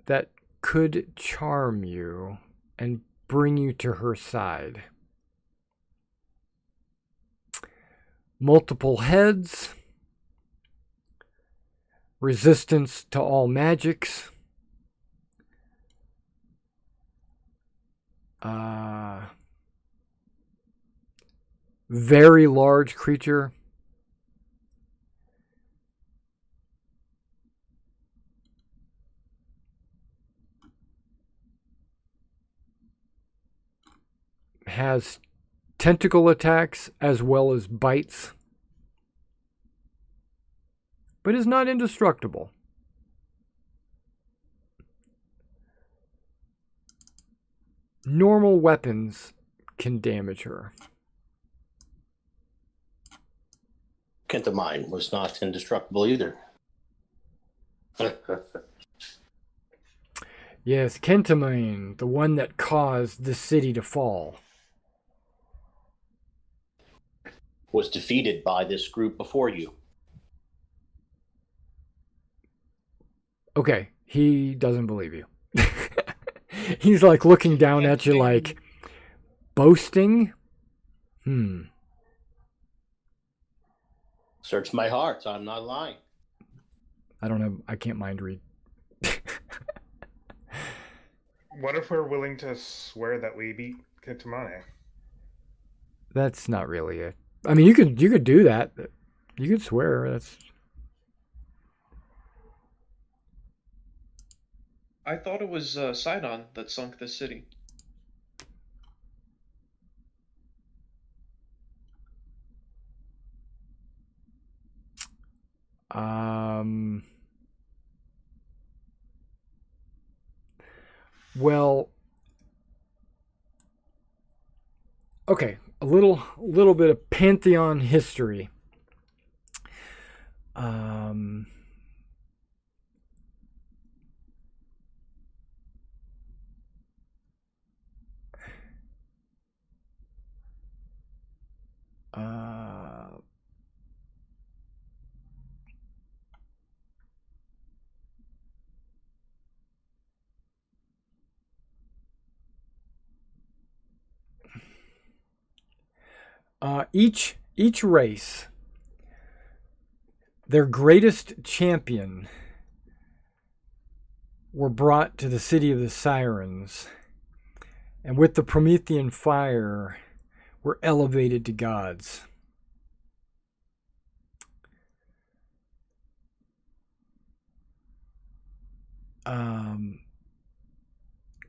that could charm you and bring you to her side. Multiple heads, resistance to all magics, very large creature, has tentacle attacks as well as bites, but is not indestructible. Normal weapons can damage her. Kentamine was not indestructible either. Yes, Kentamine, the one that caused the city to fall. Was defeated by this group before you. Okay, he doesn't believe you. He's like looking down at you like, boasting? Search my heart, I'm not lying. I don't know, I can't mind read. What if we're willing to swear that we beat Kitamane? That's not really it. I mean, you could do that. You could swear. That's. I thought it was Sidon that sunk the city. Well, okay, a little bit of Pantheon history. Each race, their greatest champion were brought to the city of the Sirens, and with the Promethean fire were elevated to gods.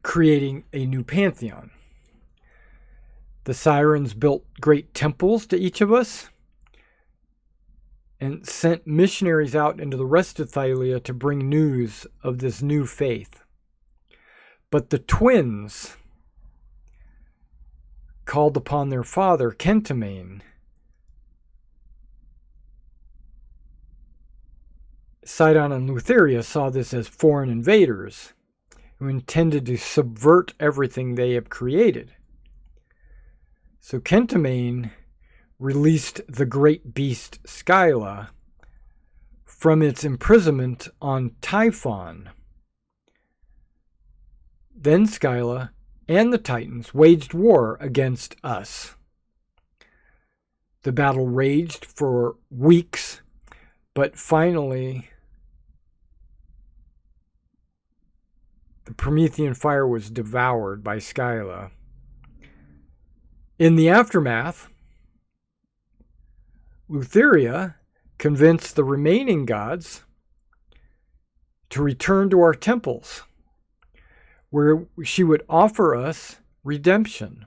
Creating a new pantheon. The Sirens built great temples to each of us and sent missionaries out into the rest of Thylia to bring news of this new faith. But the twins called upon their father, Kentamane, Sidon and Lutheria saw this as foreign invaders who intended to subvert everything they have created. So Kentamane released the great beast Skyla from its imprisonment on Typhon. Then Skyla and the Titans waged war against us. The battle raged for weeks, but finally the Promethean fire was devoured by Skyla. In the aftermath, Lutheria convinced the remaining gods to return to our temples, where she would offer us redemption,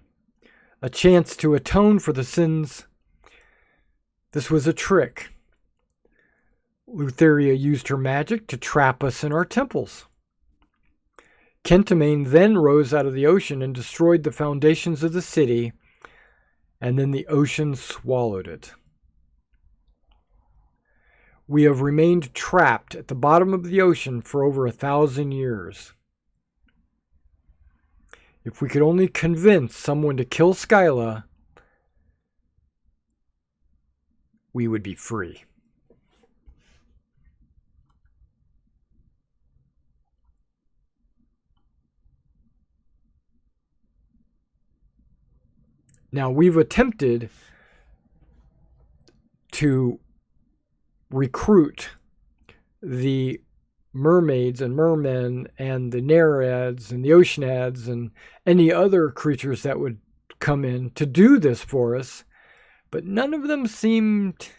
a chance to atone for the sins. This was a trick. Lutheria used her magic to trap us in our temples. Kentamane then rose out of the ocean and destroyed the foundations of the city, and then the ocean swallowed it. We have remained trapped at the bottom of the ocean for over 1,000 years. If we could only convince someone to kill Skyla, we would be free. Now, we've attempted to recruit the mermaids and mermen and the nereids and the oceanads and any other creatures that would come in to do this for us, but none of them seemed,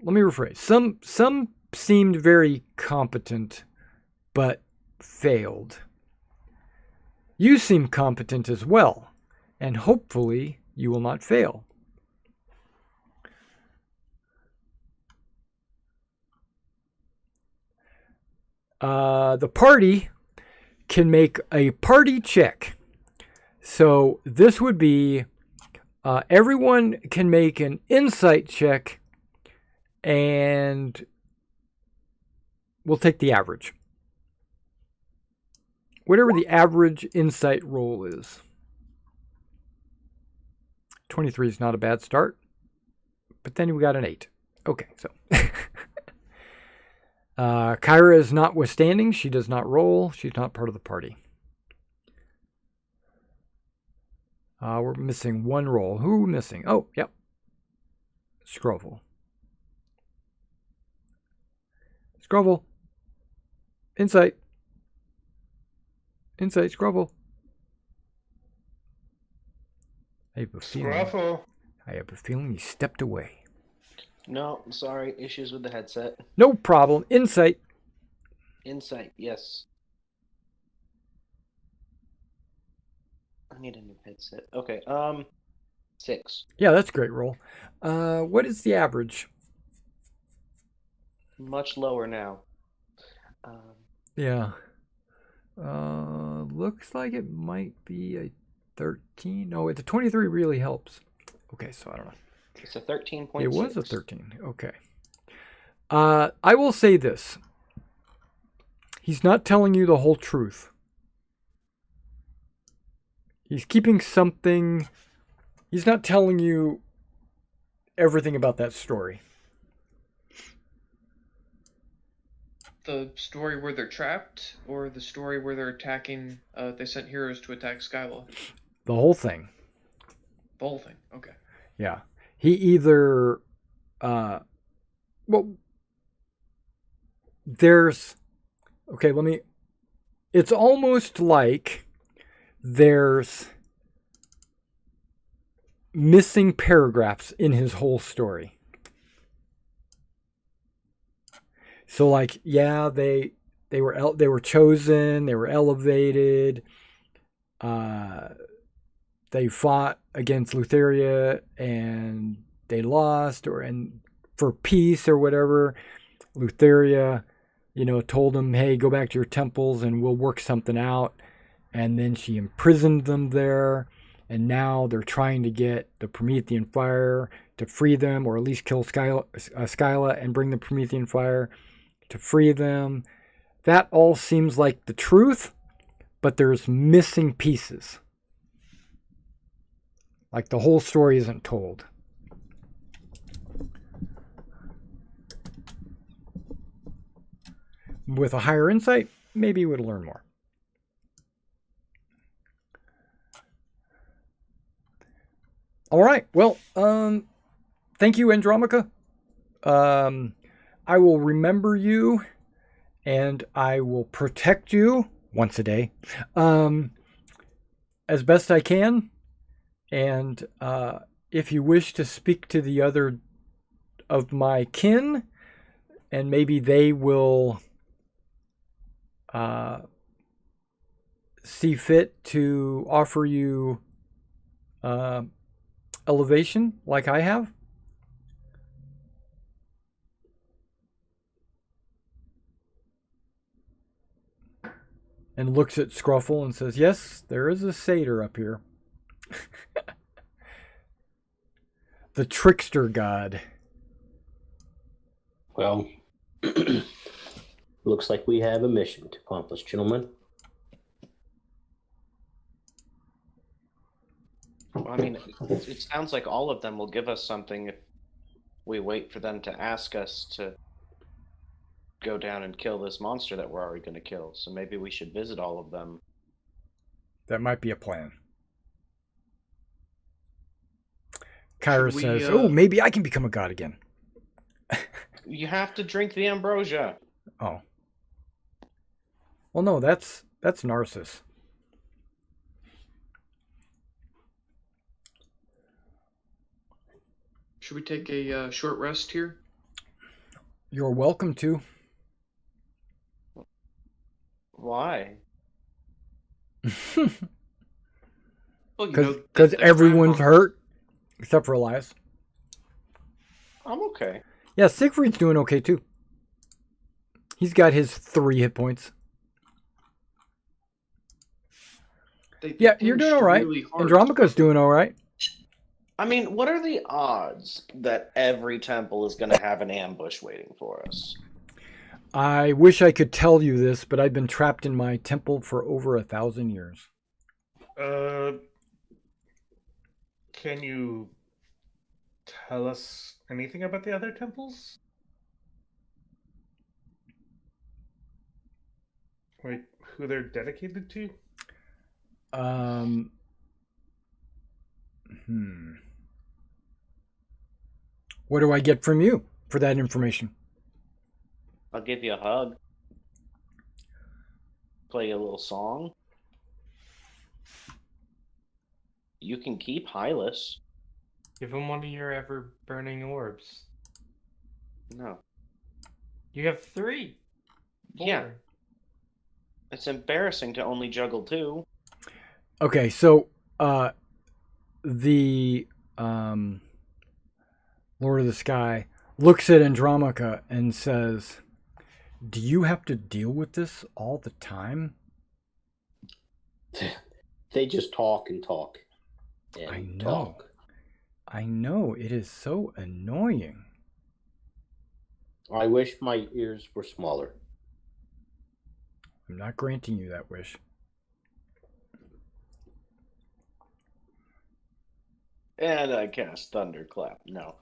let me rephrase, some seemed very competent but failed. You seem competent as well, and hopefully you will not fail. The party can make a party check. So this would be everyone can make an insight check, and we'll take the average. Whatever the average insight roll is. 23 is not a bad start, but then we got an 8. Okay, so Kyra is notwithstanding. She does not roll. She's not part of the party. We're missing one roll. Who are we missing? Oh, yep. Scrovel. Scrovel. Insight. Insight, Scrovel. I have a feeling he stepped away. No, sorry. Issues with the headset. No problem. Insight. Insight, yes. I need a new headset. Okay, 6. Yeah, that's a great roll. What is the average? Much lower now. Yeah. Looks like it might be a 13. No, the 23 really helps. Okay, so I don't know. It's a 13.6. It was a 13. Okay. I will say this. He's not telling you the whole truth. He's keeping something. He's not telling you everything about that story. The story where they're trapped, or the story where they're attacking, they sent heroes to attack Skyla? The whole thing. The whole thing, okay. Yeah. He either, it's almost like there's missing paragraphs in his whole story. So like, yeah, they were chosen, they were elevated, they fought against Lutheria and they lost, and for peace or whatever, Lutheria, told them, hey, go back to your temples and we'll work something out. And then she imprisoned them there. And now they're trying to get the Promethean fire to free them, or at least kill Skyla and bring the Promethean fire. to free them. That all seems like the truth, but there's missing pieces. Like the whole story isn't told. With a higher insight, maybe you would learn more. All right. Well, thank you, Andromaca. I will remember you, and I will protect you once a day, as best I can. And if you wish to speak to the other of my kin, and maybe they will see fit to offer you elevation like I have. And looks at Scruffle and says, yes, there is a satyr up here. The trickster god. Well, looks like we have a mission to accomplish, gentlemen. I mean, it sounds like all of them will give us something if we wait for them to ask us to go down and kill this monster that we're already going to kill. So maybe we should visit all of them. That might be a plan. Kyra says, oh, maybe I can become a god again. You have to drink the ambrosia. Oh. Well, no, that's Narcissus. Should we take a short rest here? You're welcome to. Why? Well, Because everyone's hurt, except for Elias. I'm okay. Yeah, Siegfried's doing okay too. He's got his 3 hit points. Yeah, you're doing all right. Really Andromaca's doing all right. I mean, what are the odds that every temple is going to have an ambush waiting for us? I wish I could tell you this, but I've been trapped in my temple for over 1,000 years. Can you tell us anything about the other temples? Like, who they're dedicated to? What do I get from you for that information? I'll give you a hug. Play you a little song. You can keep Hylas. Give him one of your ever-burning orbs. No. You have 3. 4. Yeah. It's embarrassing to only juggle 2. Okay, so the Lord of the Sky looks at Andromaca and says, do you have to deal with this all the time? They just talk and talk. And I know. talk. I know. It is so annoying. I wish my ears were smaller. I'm not granting you that wish. And I cast Thunderclap. No.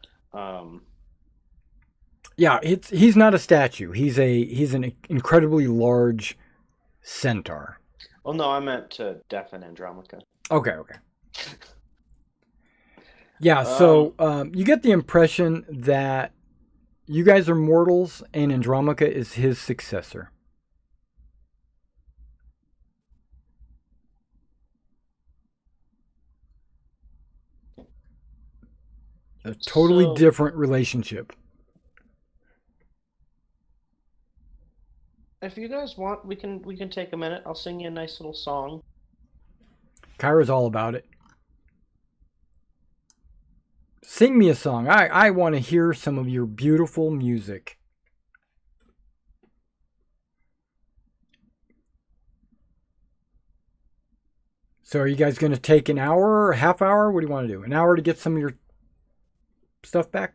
Yeah, he's not a statue. He's an incredibly large centaur. Well, no, I meant to deafen Andromaca. Okay. Yeah, so you get the impression that you guys are mortals and Andromaca is his successor. A totally different relationship. If you guys want, we can take a minute. I'll sing you a nice little song. Kyra's all about it. Sing me a song. I want to hear some of your beautiful music. So are you guys going to take an hour or a half hour? What do you want to do? An hour to get some of your stuff back?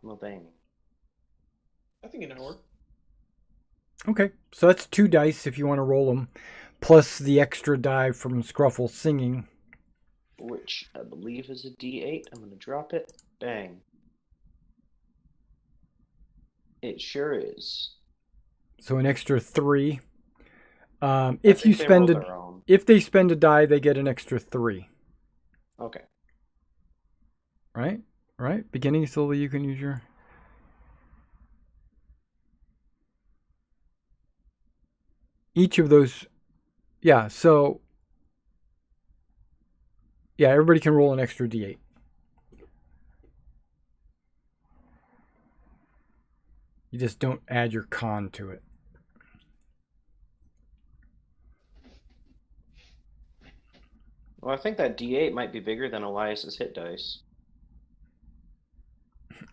Well, dang. I think an hour. Okay, so that's 2 dice if you want to roll them, plus the extra die from Scruffle singing. Which I believe is a D8. I'm going to drop it. Bang. It sure is. So an extra 3. I If think you they spend rolled a, their own. if they spend a die, they get an extra 3. Okay. Right? Right? Beginning slowly, you can use your. Each of those. Yeah, so. Yeah, everybody can roll an extra D8. You just don't add your con to it. Well, I think that D8 might be bigger than Elias's hit dice.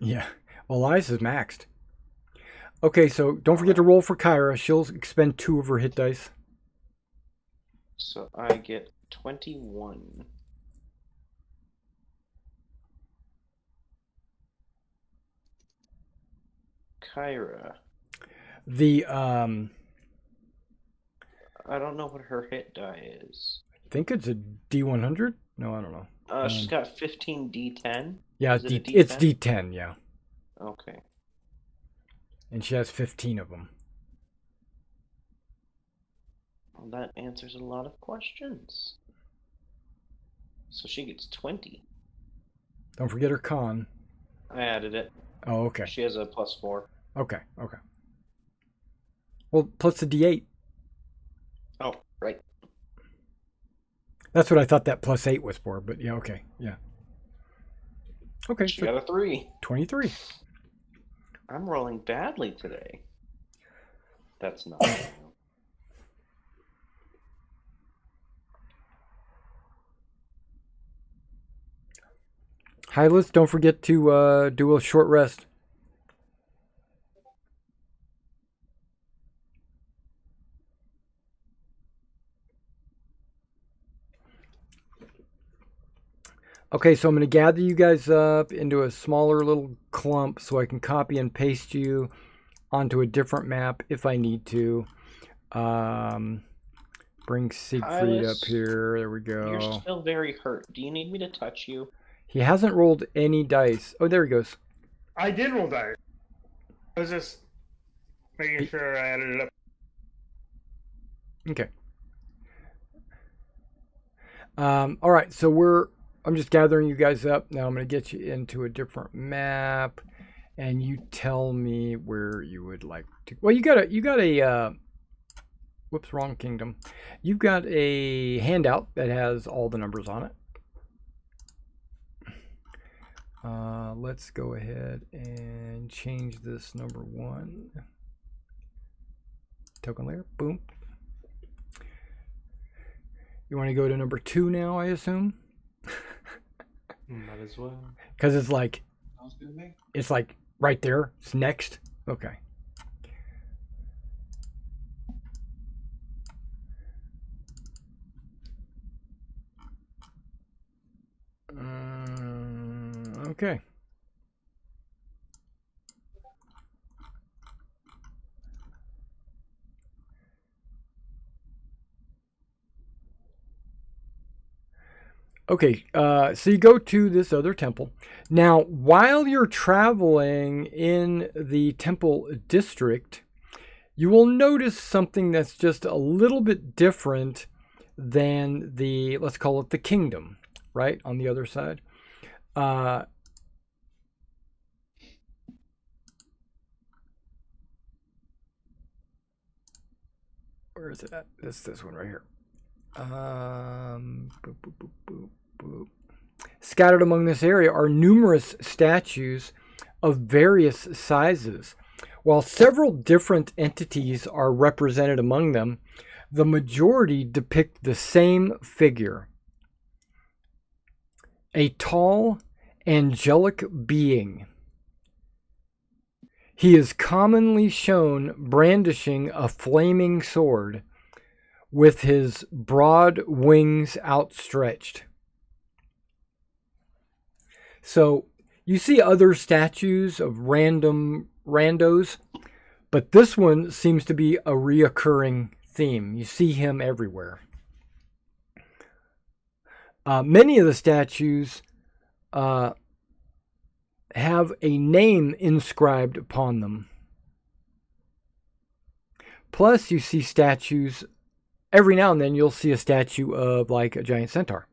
Yeah. Well, Elias is maxed. Okay, so don't forget to roll for Kyra. She'll expend 2 of her hit dice. So I get 21. Kyra. The I don't know what her hit die is. I think it's a D100. No, I don't know. She's got 15 D10. Yeah, Is it a it's D10? D10. Yeah, Okay. and she has 15 of them. Well, that answers a lot of questions. So she gets 20. Don't forget her con. I added it. Oh, okay. She has a +4. Okay. Well, plus the D8. Oh, right. That's what I thought that +8 was for, but yeah, okay. Yeah. Okay, She so got a 3. 23. I'm rolling badly today. That's not. Hylas, don't forget to do a short rest. Okay, so I'm going to gather you guys up into a smaller little clump so I can copy and paste you onto a different map if I need to. Bring Siegfried up Hylas, here. There we You're go. still very hurt. Do you need me to touch you? He hasn't rolled any dice. Oh, there he goes. I did roll dice. I was just making sure I added it up. Okay. All right, so I'm just gathering you guys up. Now I'm going to get you into a different map, and you tell me where you would like to. Well, you got a whoops, wrong kingdom. You've got a handout that has all the numbers on it. Let's go ahead and change this number 1. Token layer, boom. You want to go to number 2 now, I assume? Might as well. Because it's like Sounds good to me. it's like right there. It's next. Okay. Okay. Okay, so you go to this other temple. Now, while you're traveling in the temple district, you will notice something that's just a little bit different than the, let's call it the kingdom, right? On the other side. Where is it at? This one right here. Boop, boop, boop, boop, boop. Scattered among this area are numerous statues of various sizes. While several different entities are represented among them, the majority depict the same figure. A tall, angelic being. He is commonly shown brandishing a flaming sword with his broad wings outstretched. So You see other statues of random randos, but this one seems to be a reoccurring theme. You see him everywhere. Many of the statues have a name inscribed upon them. Plus, you see statues, every now and then you'll see a statue of like a giant centaur,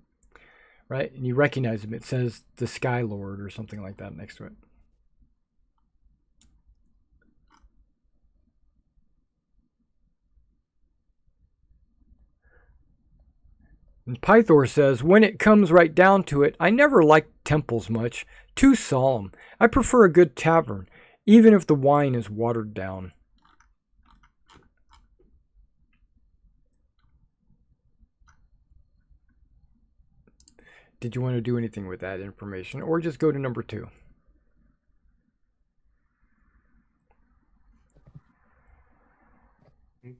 right? And you recognize him. It says the Sky Lord or something like that next to it. And Pythor says, when it comes right down to it, I never liked temples much. Too solemn. I prefer a good tavern, even if the wine is watered down. Did you want to do anything with that information, or just go to number 2?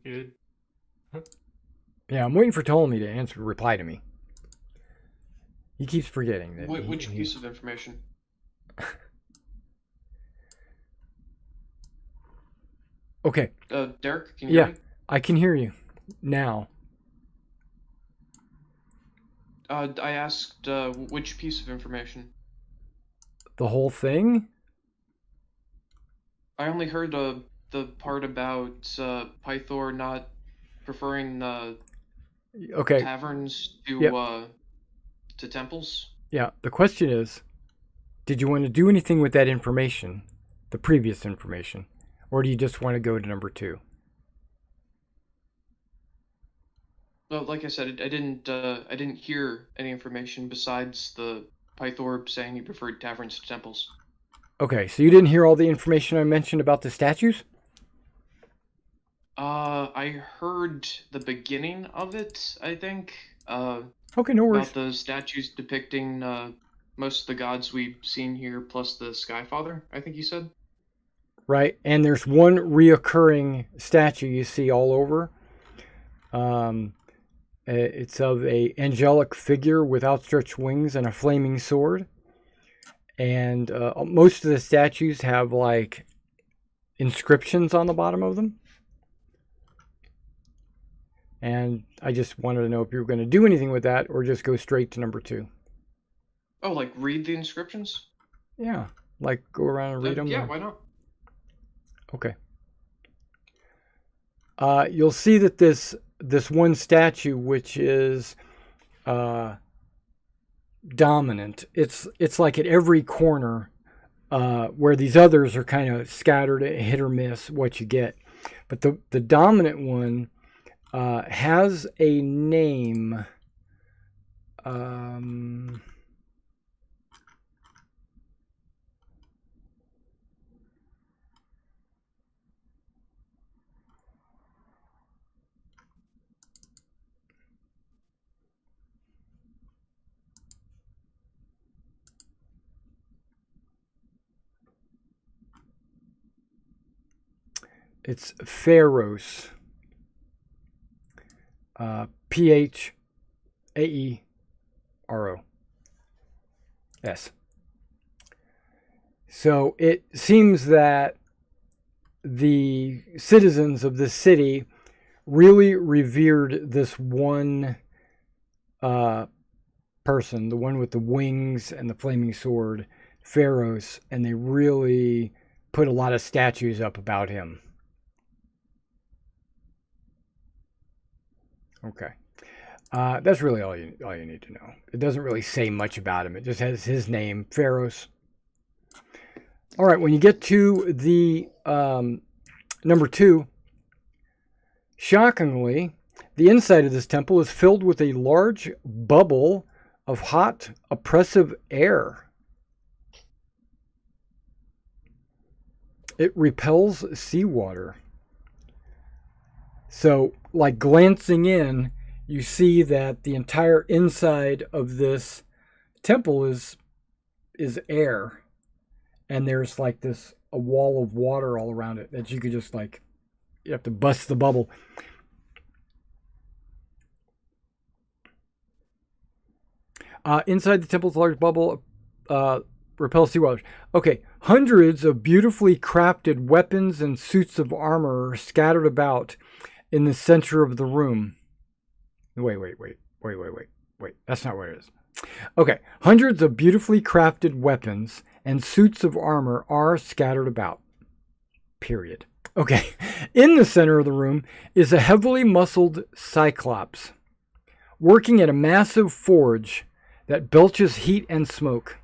Good. Yeah, I'm waiting for Ptolemy to reply to me. He keeps forgetting that. Which piece of information? Okay. Derek, can you hear me? I can hear you now. I asked which piece of information. The whole thing? I only heard the part about Pythor not preferring Okay. taverns to Yep. To temples. Yeah, the question is, did you want to do anything with that information, the previous information, or do you just want to go to number 2? Well, like I said, I didn't hear any information besides the Pythor saying he preferred taverns to temples. Okay, so you didn't hear all the information I mentioned about the statues? I heard the beginning of it, I think. Okay, no worries. About the statues depicting most of the gods we've seen here, plus the Skyfather, I think you said. Right, and there's one reoccurring statue you see all over. It's of a angelic figure with outstretched wings and a flaming sword. And most of the statues have like inscriptions on the bottom of them. And I just wanted to know if you were going to do anything with that or just go straight to number 2. Oh, like read the inscriptions? Yeah, like go around and read them. Yeah, why not? Okay. You'll see that this one statue, which is dominant, it's like at every corner, where these others are kind of scattered, hit or miss what you get. But the dominant one has a name. It's Pharos. Phaeros. So it seems that the citizens of this city really revered this one person, the one with the wings and the flaming sword, Pharos, and they really put a lot of statues up about him. Okay. That's really all you need to know. It doesn't really say much about him. It just has his name, Pharos. All right, when you get to the number 2, shockingly, the inside of this temple is filled with a large bubble of hot, oppressive air. It repels seawater. So, like glancing in, you see that the entire inside of this temple is air. And there's like a wall of water all around it that you could just you have to bust the bubble. Inside the temple's large bubble, repel sea wilders. Okay, hundreds of beautifully crafted weapons and suits of armor are scattered about in the center of the room. Wait. That's not what it is. Okay, hundreds of beautifully crafted weapons and suits of armor are scattered about. Period. Okay, in the center of the room is a heavily muscled cyclops working at a massive forge that belches heat and smoke.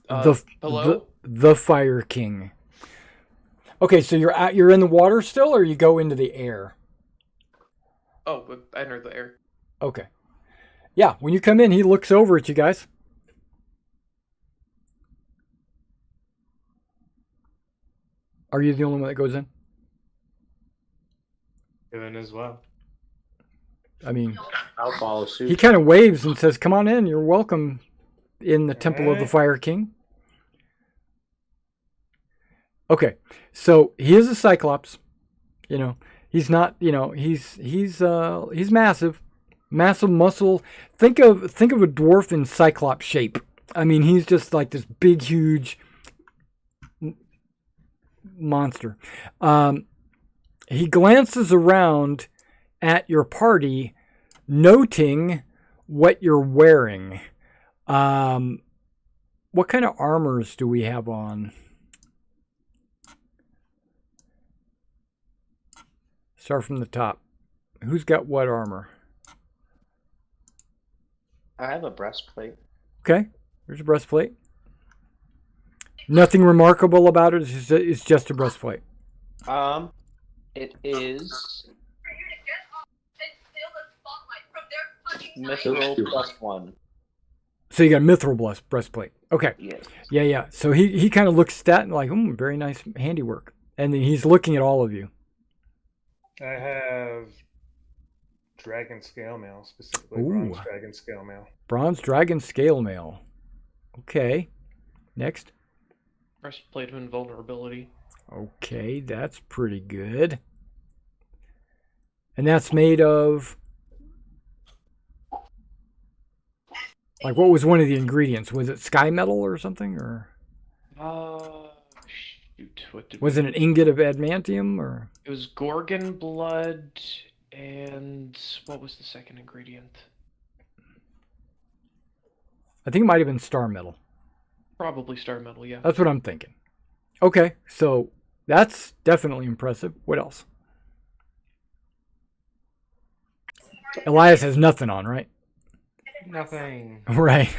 Hello? The Fire King. Okay, so you're in the water still, or you go into the air? Oh, I entered the air. Okay. Yeah, when you come in, he looks over at you guys. Are you the only one that goes in? Go in as well. I mean, I'll follow suit. he kind of waves and says, "Come on in. You're welcome in the Temple of the Alright. Fire King." Okay, so he is a Cyclops. You know, he's not. You know, he's massive, massive muscle. Think of a dwarf in Cyclops shape. I mean, he's just like this big, huge monster. He glances around at your party, noting what you're wearing. What kind of armors do we have on? Start from the top. Who's got what armor? I have a breastplate. Okay, there's a breastplate. Nothing remarkable about it. It's just a breastplate. It is mithril +1. So you got a mithril breastplate. Okay. Yes. Yeah. So he kind of looks at that and like, very nice handiwork. And then he's looking at all of you. I have dragon scale mail, specifically Ooh. bronze dragon scale mail. Bronze dragon scale mail. Okay. Next. Breastplate of invulnerability. Okay, that's pretty good. And that's made of... Like, what was one of the ingredients? Was it sky metal or something? Or Shoot. What did was it an ingot of adamantium? Or It was Gorgon blood, and what was the second ingredient? I think it might have been star metal. Probably star metal, yeah. That's what I'm thinking. Okay, so that's definitely impressive. What else? Elias has nothing on, right? Nothing. Right.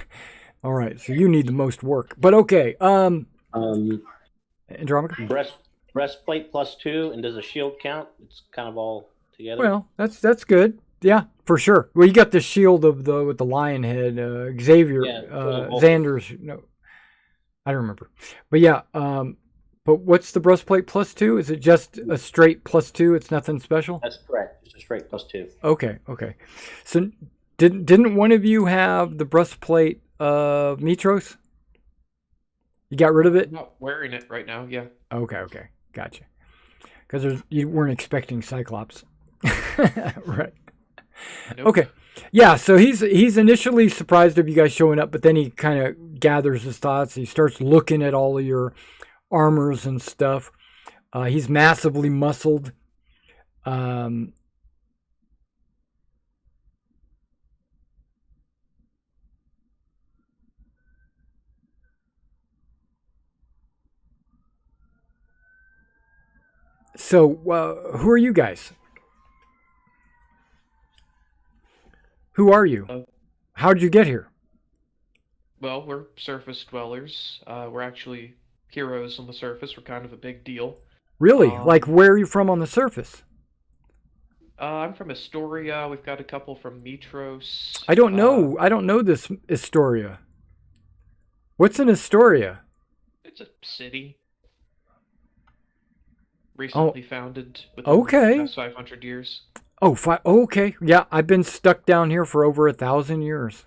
All right. So you need the most work. But okay. Andromaca? Breastplate +2, and does a shield count? It's kind of all together. Well, that's good. Yeah, for sure. Well, you got the shield of with the lion head, Xavier, Yeah, so Xander's. No, I don't remember. But yeah. But what's the breastplate +2? Is it just a straight +2? It's nothing special. That's correct. It's a straight +2. Okay. So didn't one of you have the breastplate of Mitros? You got rid of it? I'm not wearing it right now, yeah. Okay. Gotcha. Because you weren't expecting Cyclops. Right. Nope. Okay. Yeah, so he's initially surprised of you guys showing up, but then he kind of gathers his thoughts. He starts looking at all of your armors and stuff. He's massively muscled. So, who are you guys? Who are you? How did you get here? Well, we're surface dwellers. We're actually heroes on the surface. We're kind of a big deal. Really? Like, where are you from on the surface? I'm from Astoria. We've got a couple from Mitros. I don't know. I don't know this Astoria. What's in Astoria? It's a city. Recently founded within okay. the past 500 years. Oh, okay. Yeah, I've been stuck down here for over 1,000 years.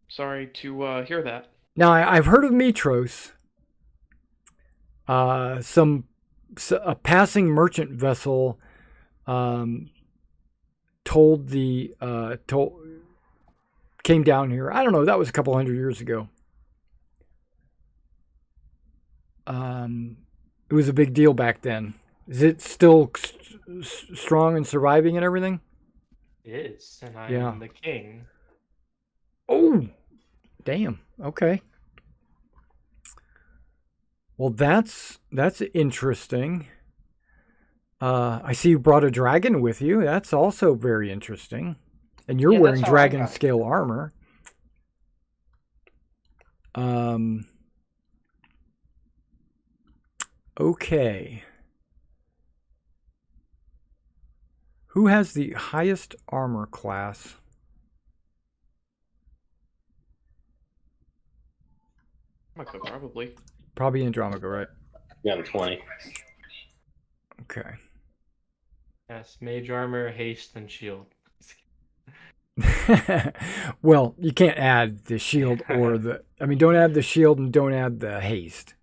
Sorry to hear that. Now, I've heard of Mitros. A passing merchant vessel told came down here. I don't know. That was a couple hundred years ago. It was a big deal back then. Is it still strong and surviving and everything? It is, and I am the king. Oh, damn. Okay. Well, that's interesting. I see you brought a dragon with you. That's also very interesting. And you're wearing dragon scale armor. Okay. Who has the highest armor class? Probably. Probably Andromaca, right? Yeah, I'm 20. Okay. Yes, mage armor, haste, and shield. Well, you can't add the shield or the... I mean, don't add the shield and don't add the haste.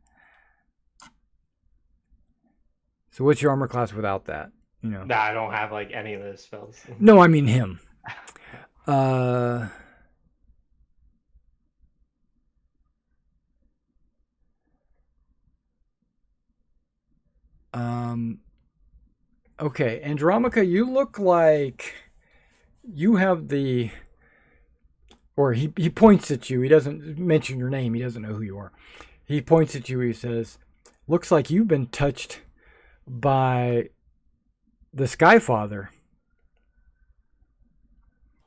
So what's your armor class without that? You know. Nah, I don't have like any of those spells. No, I mean him. Okay, Andromaca, you look like you have the... Or he points at you. He doesn't mention your name. He doesn't know who you are. He points at you. He says, looks like you've been touched by the Skyfather.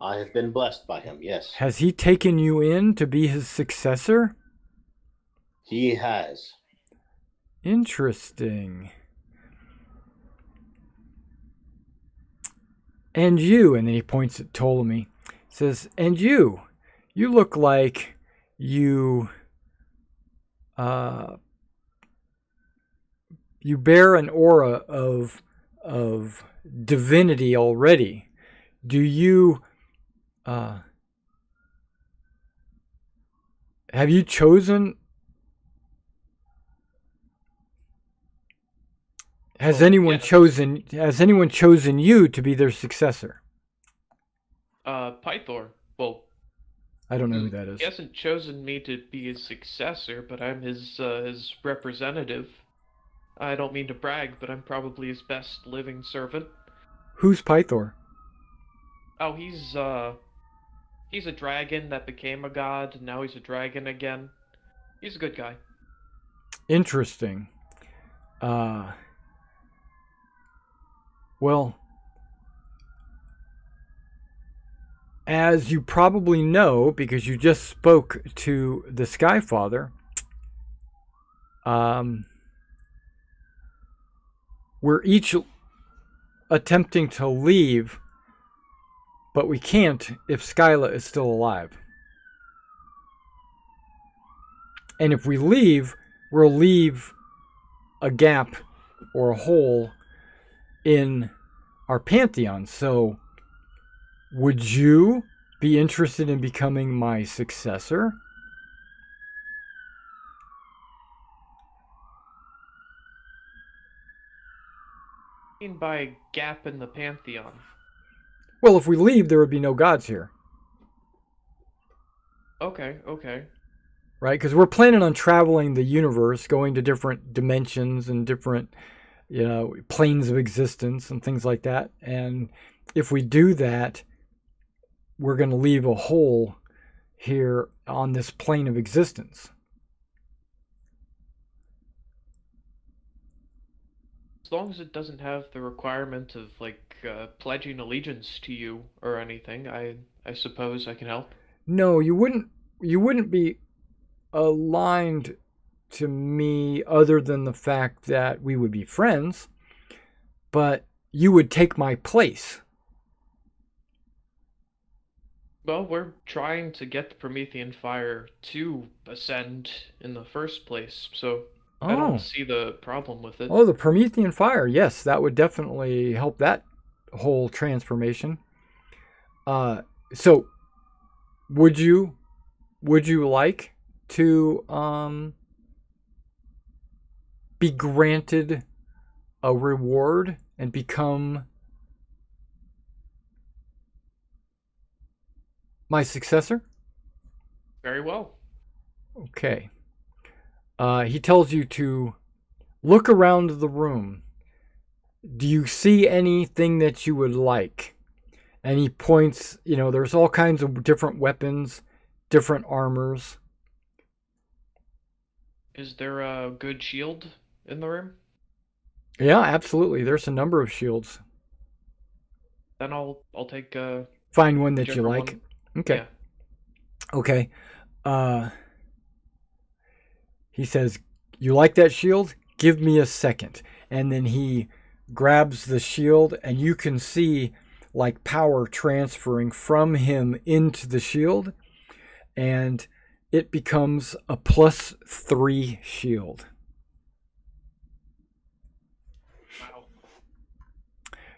I have been blessed by him, yes. Has he taken you in to be his successor? He has. Interesting. And you, and then he points at Ptolemy, says, and you look like you bear an aura of divinity already. Do you have you chosen? Has anyone chosen you to be their successor? Pythor. Well, I don't know who that is. He hasn't chosen me to be his successor, but I'm his representative. I don't mean to brag, but I'm probably his best living servant. Who's Pythor? Oh, he's a dragon that became a god, and now he's a dragon again. He's a good guy. Interesting. Well, as you probably know, because you just spoke to the Skyfather, we're each attempting to leave, but we can't if Skyla is still alive. And if we leave, we'll leave a gap or a hole in our pantheon. So would you be interested in becoming my successor? What do you mean by a gap in the pantheon? Well, if we leave, there would be no gods here. Okay. Right? Because we're planning on traveling the universe, going to different dimensions and different, planes of existence and things like that. And if we do that, we're going to leave a hole here on this plane of existence. As long as it doesn't have the requirement of pledging allegiance to you or anything, I suppose I can help. No, you wouldn't be aligned to me other than the fact that we would be friends, but you would take my place. Well, we're trying to get the Promethean fire to ascend in the first place, so I don't see the problem with it. Oh, the Promethean fire. Yes, that would definitely help that whole transformation. So would you be granted a reward and become my successor? Very well. Okay. He tells you to look around the room. Do you see anything that you would like? And he points, there's all kinds of different weapons, different armors. Is there a good shield in the room? Yeah, absolutely. There's a number of shields. Then I'll take Find one that you whichever like. one. Okay. Yeah. Okay. He says, "You like that shield? Give me a second." And then he grabs the shield, and you can see like power transferring from him into the shield, and it becomes a +3 shield. Wow.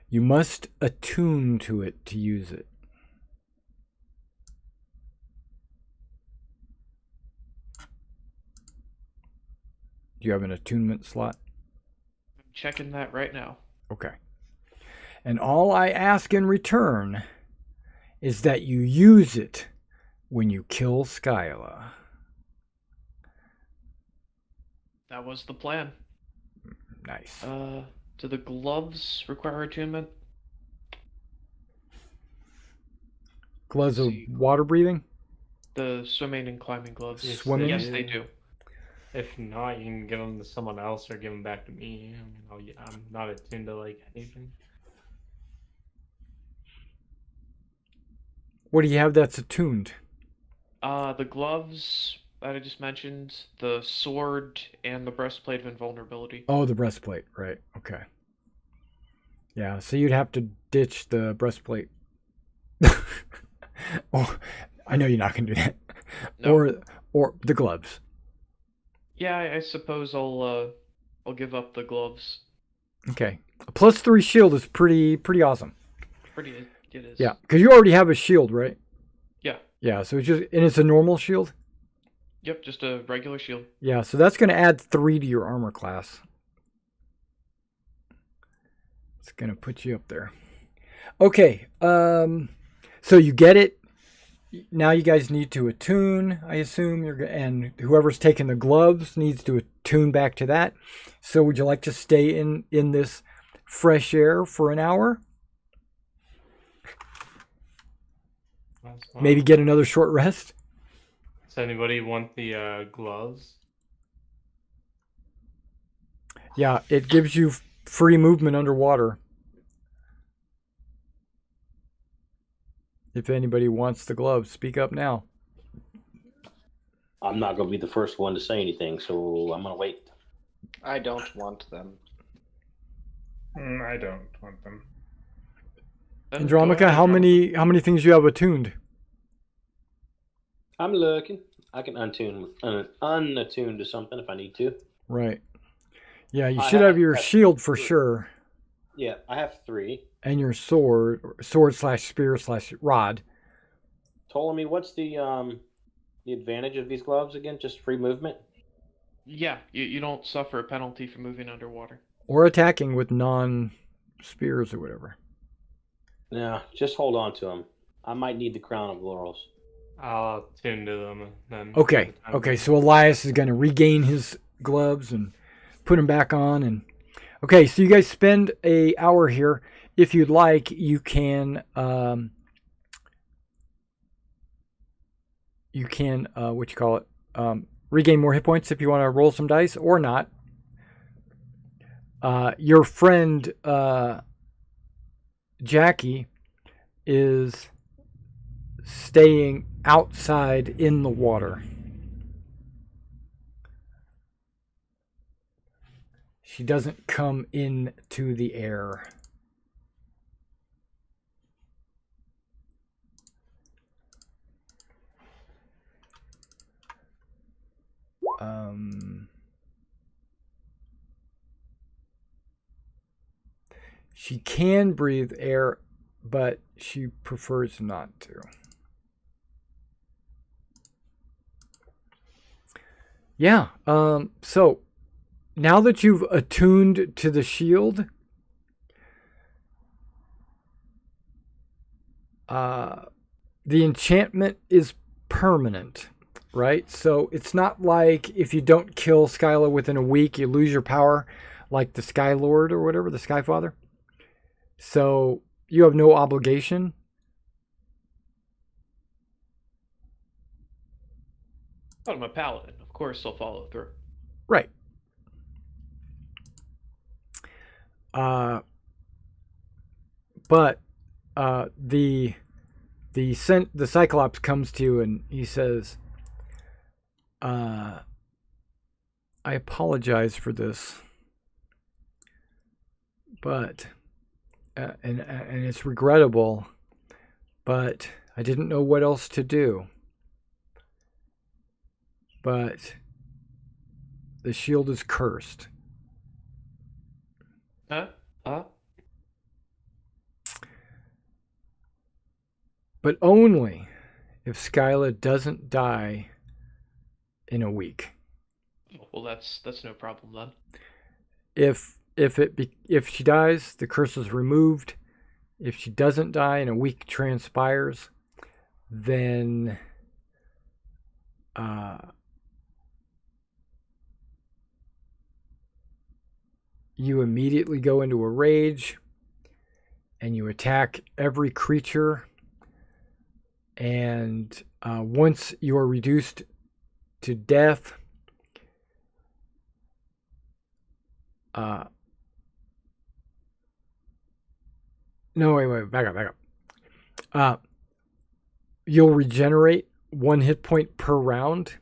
You must attune to it to use it. Do you have an attunement slot? I'm checking that right now. Okay. And all I ask in return is that you use it when you kill Skyla. That was the plan. Nice. Do the gloves require attunement? Gloves of see. water breathing? The swimming and climbing gloves. Yes, Swimming? Yes, they do. If not, you can give them to someone else or give them back to me. I mean, I'm not attuned to like anything. What do you have that's attuned? The gloves that I just mentioned, the sword, and the breastplate of invulnerability. Oh, the breastplate. Right. Okay. Yeah, so you'd have to ditch the breastplate. Oh, I know you're not going to do that. No. Or the gloves. Yeah, I suppose I'll give up the gloves. Okay. A +3 shield is pretty awesome. It is. Yeah, because you already have a shield, right? Yeah. Yeah, so it's a normal shield? Yep, just a regular shield. Yeah, so that's going to add 3 to your armor class. It's going to put you up there. Okay, so you get it. Now you guys need to attune, I assume. And whoever's taking the gloves needs to attune back to that. So would you like to stay in this fresh air for an hour? That's fine. Maybe get another short rest? Does anybody want the gloves? Yeah, it gives you free movement underwater. If anybody wants the gloves, speak up now. I'm not going to be the first one to say anything, so I'm going to wait. I don't want them. I don't want them. Then go Andromica, ahead, how Andromica. many things do you have attuned? I'm looking. I can unattune to something if I need to. Right. Yeah, you I should have have- your shield for sure. Yeah, I have 3. And your sword/spear/rod. Ptolemy, what's the advantage of these gloves again? Just free movement? Yeah, you don't suffer a penalty for moving underwater. Or attacking with non-spears or whatever. No, just hold on to them. I might need the crown of laurels. I'll attune to them then. Okay, okay, so Elias is going to regain his gloves and put them back on. And okay, so you guys spend an hour here. If you'd like, you can regain more hit points if you want to roll some dice or not. Your friend Jackie is staying outside in the water. She doesn't come into the air. She can breathe air, but she prefers not to. Yeah, so now that you've attuned to the shield, the enchantment is permanent, right? So it's not like if you don't kill Skyla within a week, you lose your power, like the Sky Lord or whatever, the Sky Father. So you have no obligation. But I'm a paladin. Of course I'll follow through. Right. But the Cyclops comes to you and he says, I apologize for this, but and it's regrettable, but I didn't know what else to do. But the shield is cursed. But only if Skyla doesn't die in a week. Well, that's no problem then. If she dies, the curse is removed. If she doesn't die and a week transpires, then you immediately go into a rage and you attack every creature. And once you are reduced to death, no, wait, back up. You'll regenerate 1 hit point per round.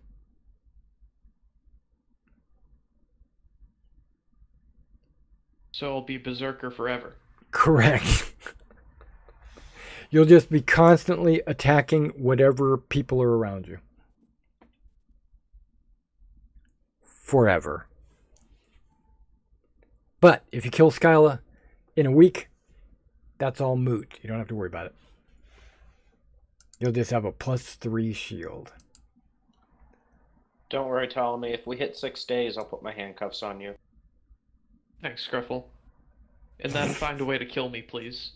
So I'll be berserker forever. Correct. You'll just be constantly attacking whatever people are around you. Forever. But if you kill Skyla in a week, that's all moot. You don't have to worry about it. You'll just have a +3 shield. Don't worry, Ptolemy. If we hit 6 days, I'll put my handcuffs on you. Thanks, Scruffle. And then find a way to kill me, please.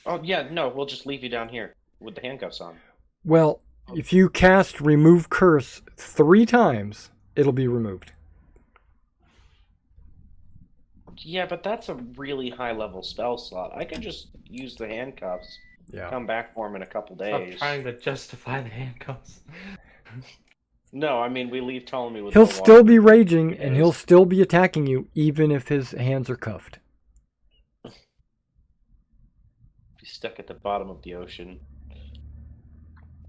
Oh, yeah, no, we'll just leave you down here with the handcuffs on. Well, if you cast Remove Curse 3 times, it'll be removed. Yeah, but that's a really high-level spell slot. I can just use the handcuffs, come back for him in a couple days. Stop trying to justify the handcuffs. No, I mean, we leave Ptolemy with He'll no still water. be raging, and he'll still be attacking you, even if his hands are cuffed. He's stuck at the bottom of the ocean.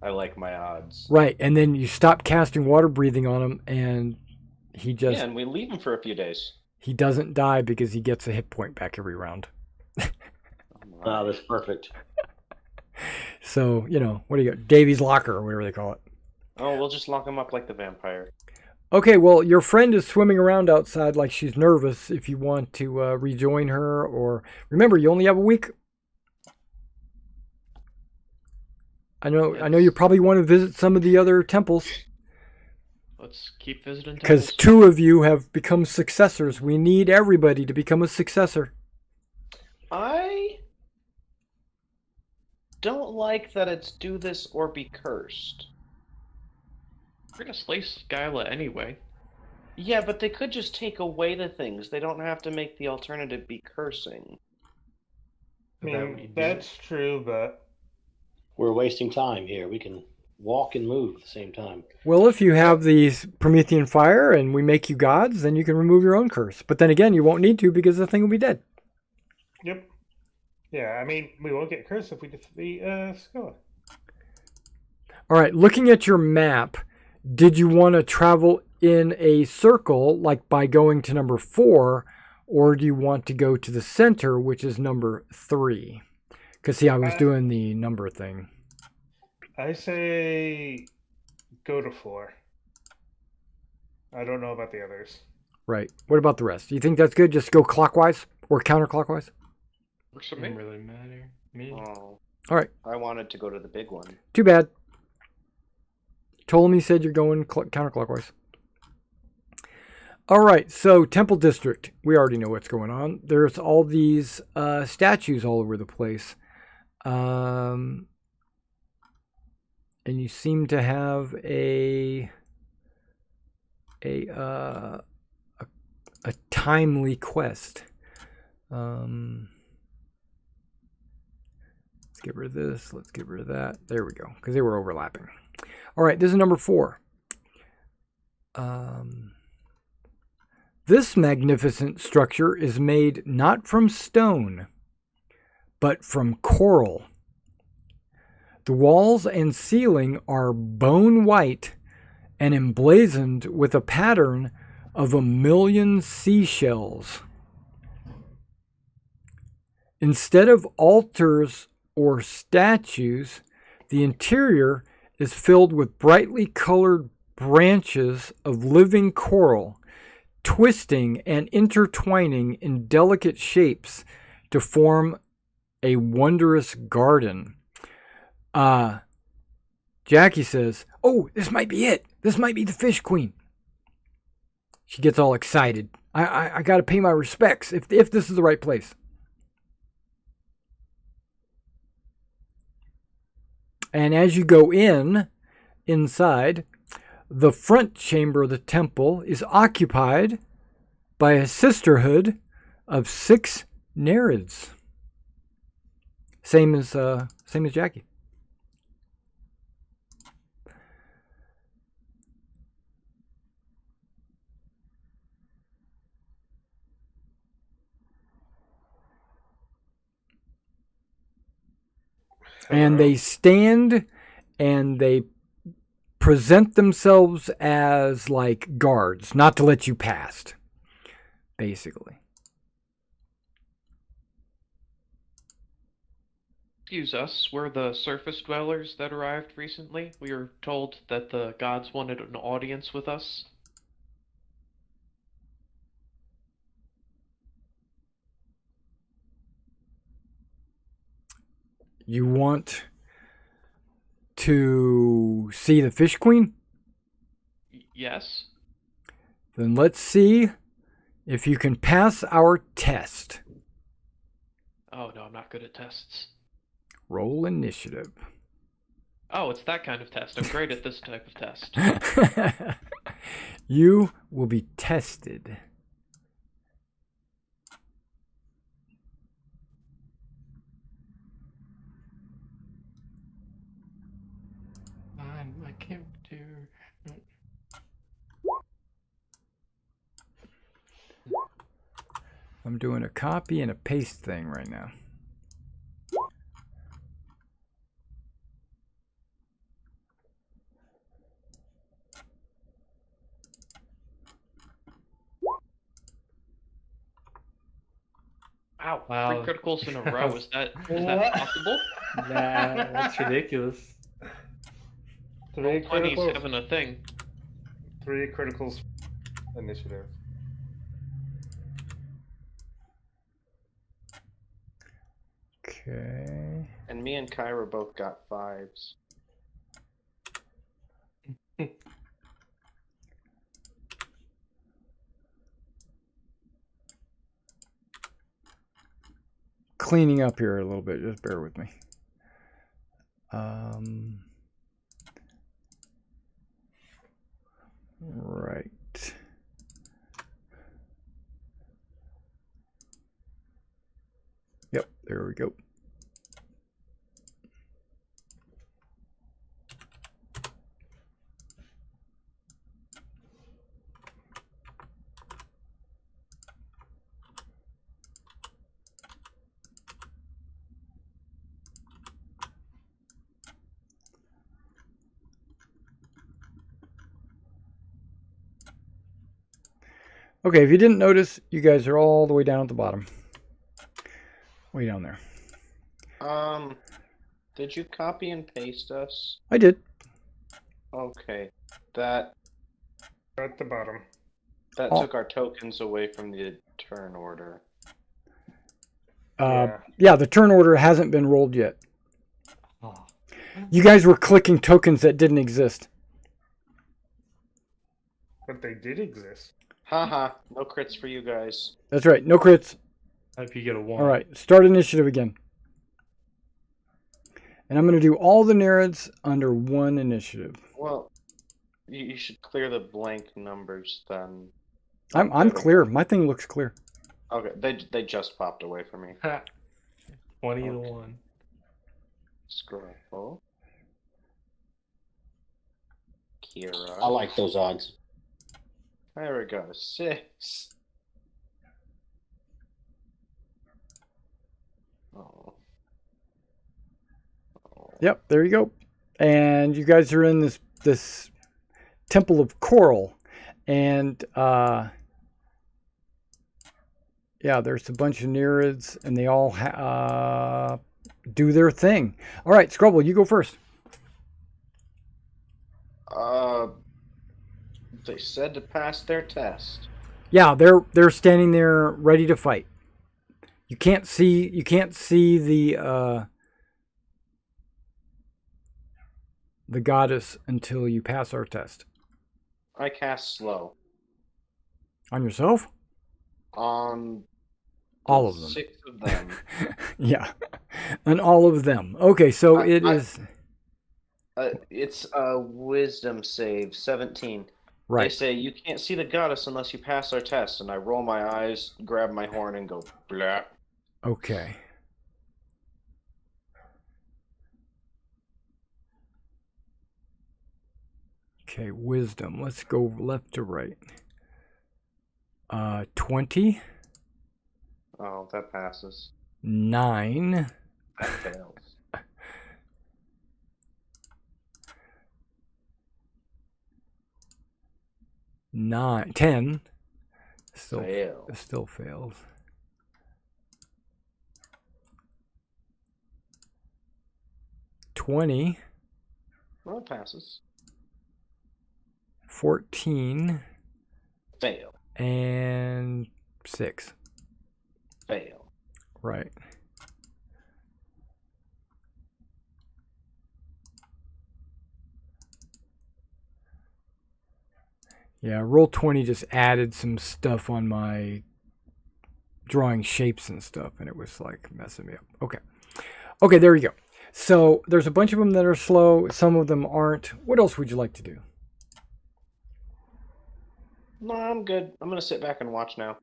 I like my odds. Right, and then you stop casting water breathing on him, and he just... Yeah, and we leave him for a few days. He doesn't die because he gets a hit point back every round. Oh, that's perfect. So, what do you got? Davy's Locker, or whatever they call it. Oh, we'll just lock him up like the vampire. Okay, well, your friend is swimming around outside like she's nervous. If you want to rejoin her, or... Remember, you only have a week. I know you probably want to visit some of the other temples. Let's keep visiting temples. Because 2 of you have become successors. We need everybody to become a successor. I don't like that it's do this or be cursed. We're gonna slay Skyla anyway. Yeah, but they could just take away the things. They don't have to make the alternative be cursing. I mean, that's true, but... We're wasting time here. We can walk and move at the same time. Well, if you have these Promethean fire and we make you gods, then you can remove your own curse. But then again, you won't need to because the thing will be dead. Yep. Yeah, I mean, we won't get cursed if we defeat Scylla. All right, looking at your map, did you want to travel in a circle, like by going to number 4, or do you want to go to the center, which is number 3? Because, see, I was doing the number thing. I say go to 4. I don't know about the others. Right. What about the rest? Do you think that's good? Just go clockwise or counterclockwise? Works for me. Doesn't really matter. Me. Oh, All right. I wanted to go to the big one. Too bad. Ptolemy said you're going counterclockwise. All right, so Temple District. We already know what's going on. There's all these statues all over the place. And you seem to have a timely quest. Let's get rid of this. Let's get rid of that. There we go, because they were overlapping. All right, this is number 4. This magnificent structure is made not from stone, but from coral. The walls and ceiling are bone white and emblazoned with a pattern of 1,000,000 seashells. Instead of altars or statues, the interior is filled with brightly colored branches of living coral, twisting and intertwining in delicate shapes to form a wondrous garden. Jackie says, "Oh, this might be it. This might be the Fish Queen." She gets all excited. I got to pay my respects if this is the right place. And as you go inside, the front chamber of the temple is occupied by a sisterhood of 6 Nereids. Same as Jackie. And they stand and they present themselves as like guards, not to let you past, basically. Excuse us, we're the surface dwellers that arrived recently. We were told that the gods wanted an audience with us. You want to see the Fish Queen? Yes. Then let's see if you can pass our test. Oh no, I'm not good at tests. Roll initiative. Oh, it's that kind of test. I'm great at this type of test. You will be tested. I can't do. I'm doing a copy and a paste thing right now. Ow, Wow. 3 criticals in a row. Is that possible? Nah, that's ridiculous. 3 20's criticals. having a thing. 3 criticals initiative. Okay. And me and Kyra both got 5s. Cleaning up here a little bit. Just bear with me. Right. Yep, there we go. Okay, if you didn't notice, you guys are all the way down at the bottom. Way down there. Did you copy and paste us? I did. Okay. That At the bottom. that Oh. took our tokens away from the turn order. Yeah, the turn order hasn't been rolled yet. Oh. You guys were clicking tokens that didn't exist. But they did exist. Haha, no crits for you guys. That's right. No crits. If you get a 1. All right. Start initiative again. And I'm going to do all the Nereids under 1 initiative. Well, you should clear the blank numbers then. I'm clear. My thing looks clear. Okay, they just popped away from me. 20 to Okay. 1. Scroll. Kira. I like those odds. There we go. 6. Oh. Yep, there you go. And you guys are in this Temple of Coral. And yeah, there's a bunch of Nereids, and they all do their thing. All right, Scrubble, you go first. They said to pass their test. Yeah, they're standing there ready to fight. You can't see the goddess until you pass our test. I cast slow On yourself? on All of them. 6 of them. Yeah, on all of them. Okay, so It's a wisdom save, 17. They right. say you can't see the goddess unless you pass our test, and I roll my eyes, grab my horn, and go blah. Okay. Okay, wisdom. Let's go left to right. 20, Oh, that passes. 9, That fails. 10. Fail. Still fails. 20, Well, it passes. 14, Fail. and 6. Fail. Right. Yeah, Roll20 just added some stuff on my drawing shapes and stuff, and it was like messing me up. Okay. Okay, there you go. So there's a bunch of them that are slow. Some of them aren't. What else would you like to do? No, I'm good. I'm gonna sit back and watch now.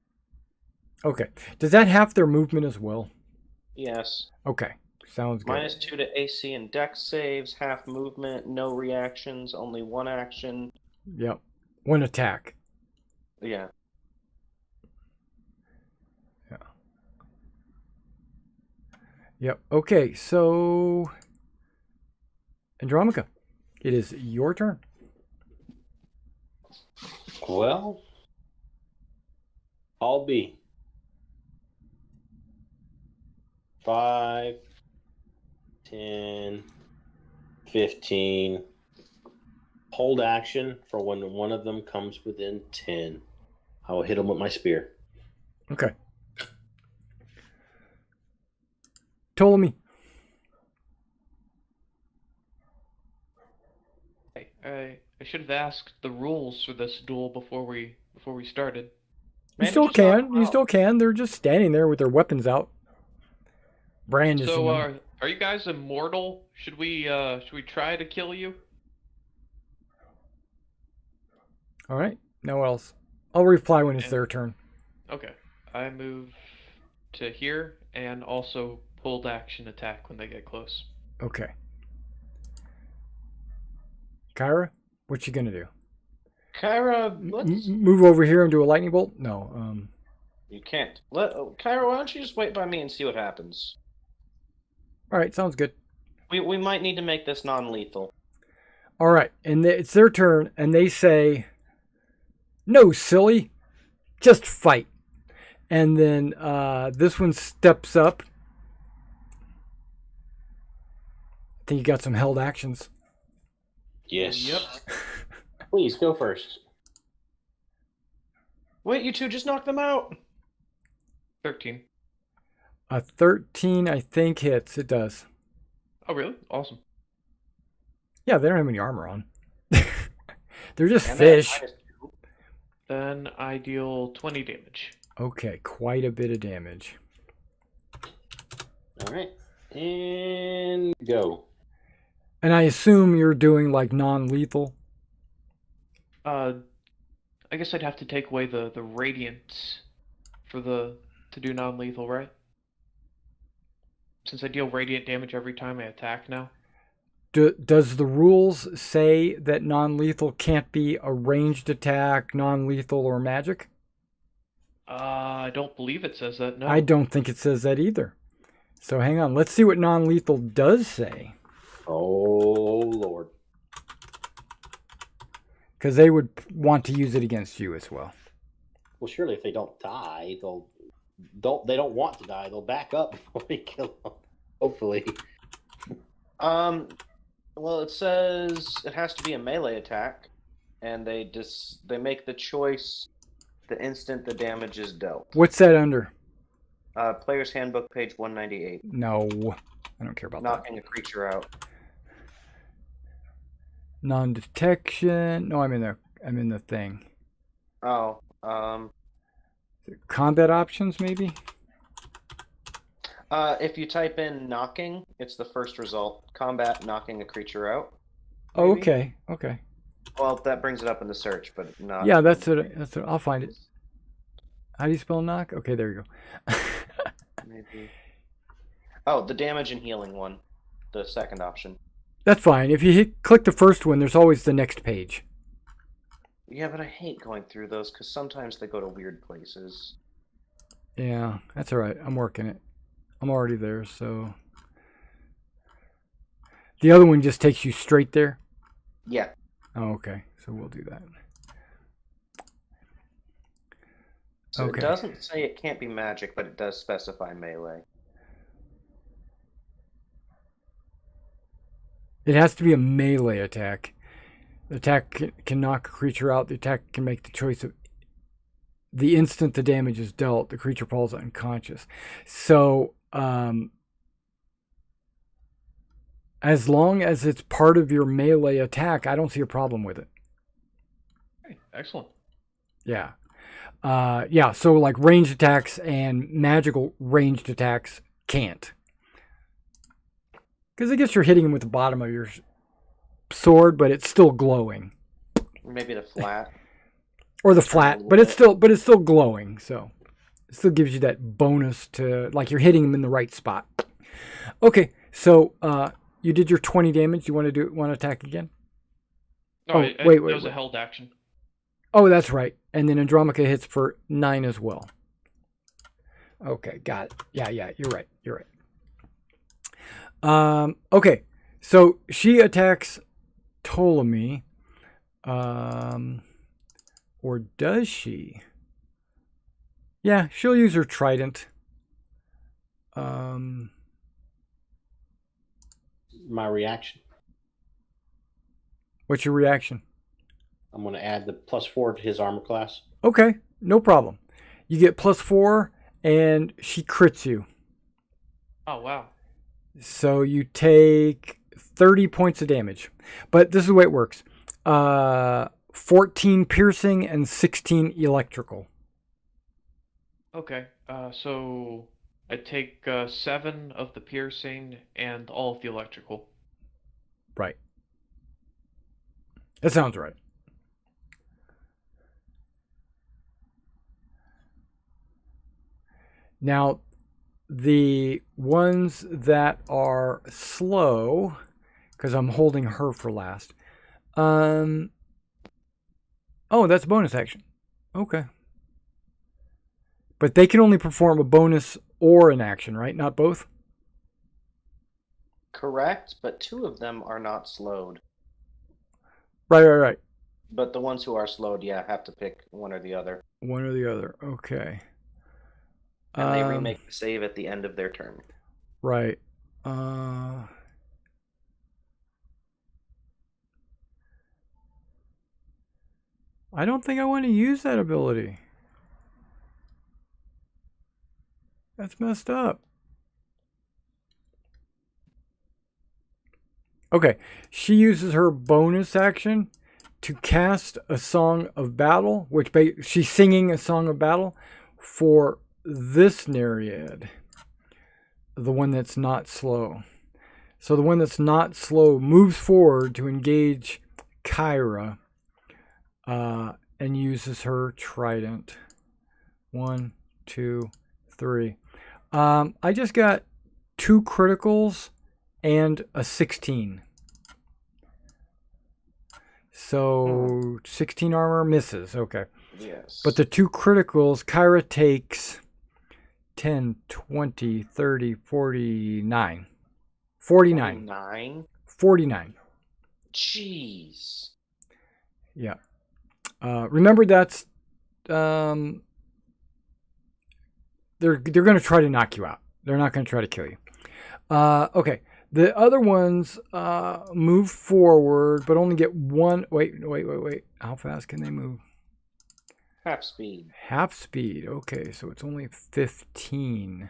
Okay. Does that have their movement as well? Yes. Okay. Sounds good. -2 to AC and Dex saves, half movement, no reactions, only 1 action. Yep. 1 attack. Yeah. Yeah. Yep. Okay, so Andromica, it is your turn. Well, I'll be 5, 10, 15. Hold action for when one of them comes within 10. I will hit them with my spear. Okay. Ptolemy. Hey, I should have asked the rules for this duel before we started. You Maybe still just knock can. them You out. still can. They're just standing there with their weapons out. Brandishing So them. are you guys immortal? Should we try to kill you? All right. No else. I'll reply when it's their turn. Okay. I move to here and also pulled action attack when they get close. Okay. Kyra, what you gonna do? Kyra, let's. Move over here and do a lightning bolt? No. You can't. Kyra, why don't you just wait by me and see what happens? All right. Sounds good. We might need to make this non-lethal. All right. And it's their turn, and they say, "No, silly, just fight." And then this one steps up. I think you got some held actions. Yes. Yep. Please go first. Wait, you two just knock them out. 13. A 13, I think, hits. It does. Oh, really? Awesome. Yeah, they don't have any armor on. They're just And fish. that -2. Then I deal 20 damage. Okay, quite a bit of damage. All right. And go. And I assume you're doing like non-lethal. I guess I'd have to take away the radiant to do non-lethal, right? Since I deal radiant damage every time I attack now. Does the rules say that non-lethal can't be a ranged attack, non-lethal, or magic? I don't believe it says that, no. I don't think it says that either. So hang on. Let's see what non-lethal does say. Oh, Lord. Because they would want to use it against you as well. Well, surely if they don't die, they don't want to die. They'll back up before we kill them. Hopefully. Well, it says it has to be a melee attack, and they make the choice the instant the damage is dealt. What's that under? Player's Handbook, page 198. No, I don't care about Knocking a creature out. Non-detection. No, I'm in the thing. Oh, Combat options, maybe? if you type in knocking, it's the first result. Combat, knocking a creature out. Oh, maybe? okay. Well, that brings it up in the search, but not. Yeah, that's it. I'll find it. How do you spell knock? Okay, there you go. Maybe. Oh, the damage and healing one, the second option. That's fine. If you click the first one, there's always the next page. Yeah, but I hate going through those because sometimes they go to weird places. Yeah, that's all right. I'm working it. I'm already there, so. The other one just takes you straight there? Yeah. Oh, okay. So we'll do that. So Okay. It doesn't say it can't be magic, but it does specify melee. It has to be a melee attack. The attack can knock a creature out. The attack can make the choice of the instant the damage is dealt, the creature falls unconscious. So, as long as it's part of your melee attack, I don't see a problem with it. Okay, excellent. Yeah. Yeah, so like ranged attacks and magical ranged attacks can't. Because I guess you're hitting him with the bottom of your sword, but it's still glowing. Maybe the flat. Or the flat, but it's still glowing, so it still gives you that bonus to like you're hitting him in the right spot. Okay, so you did your 20 damage. You want to attack again? No, wait. That was a held action. Oh, that's right. And then Andromaca hits for 9 as well. Okay, got it. Yeah, you're right. Okay, so she attacks Ptolemy. Or does she? Yeah, she'll use her trident. My reaction. What's your reaction? I'm going to add the +4 to his armor class. Okay, no problem. You get +4, and she crits you. Oh, wow. So you take 30 points of damage. But this is the way it works. 14 piercing and 16 electrical. Okay, so I take 7 of the piercing and all of the electrical. Right. That sounds right. Now, the ones that are slow, because I'm holding her for last. Oh, that's a bonus action. Okay. But they can only perform a bonus or an action, right? Not both? Correct, but 2 of them are not slowed. Right. But the ones who are slowed, yeah, have to pick one or the other. One or the other. Okay. And they remake the save at the end of their turn. Right. I don't think I want to use that ability. That's messed up. Okay. She uses her bonus action to cast a song of battle, which she's singing a song of battle for this Nereid, the one that's not slow. So the one that's not slow moves forward to engage Kyra and uses her trident. 1, 2, 3. I just got 2 criticals and a 16. So 16 armor misses. Okay. Yes. But the 2 criticals, Kyra takes 10, 20, 30, 49. 49. 9? 49. Jeez. Yeah. Remember that's they're going to try to knock you out. They're not going to try to kill you. Okay. The other ones move forward, but only get 1. Wait. How fast can they move? Half speed. Half speed. Okay, so it's only 15.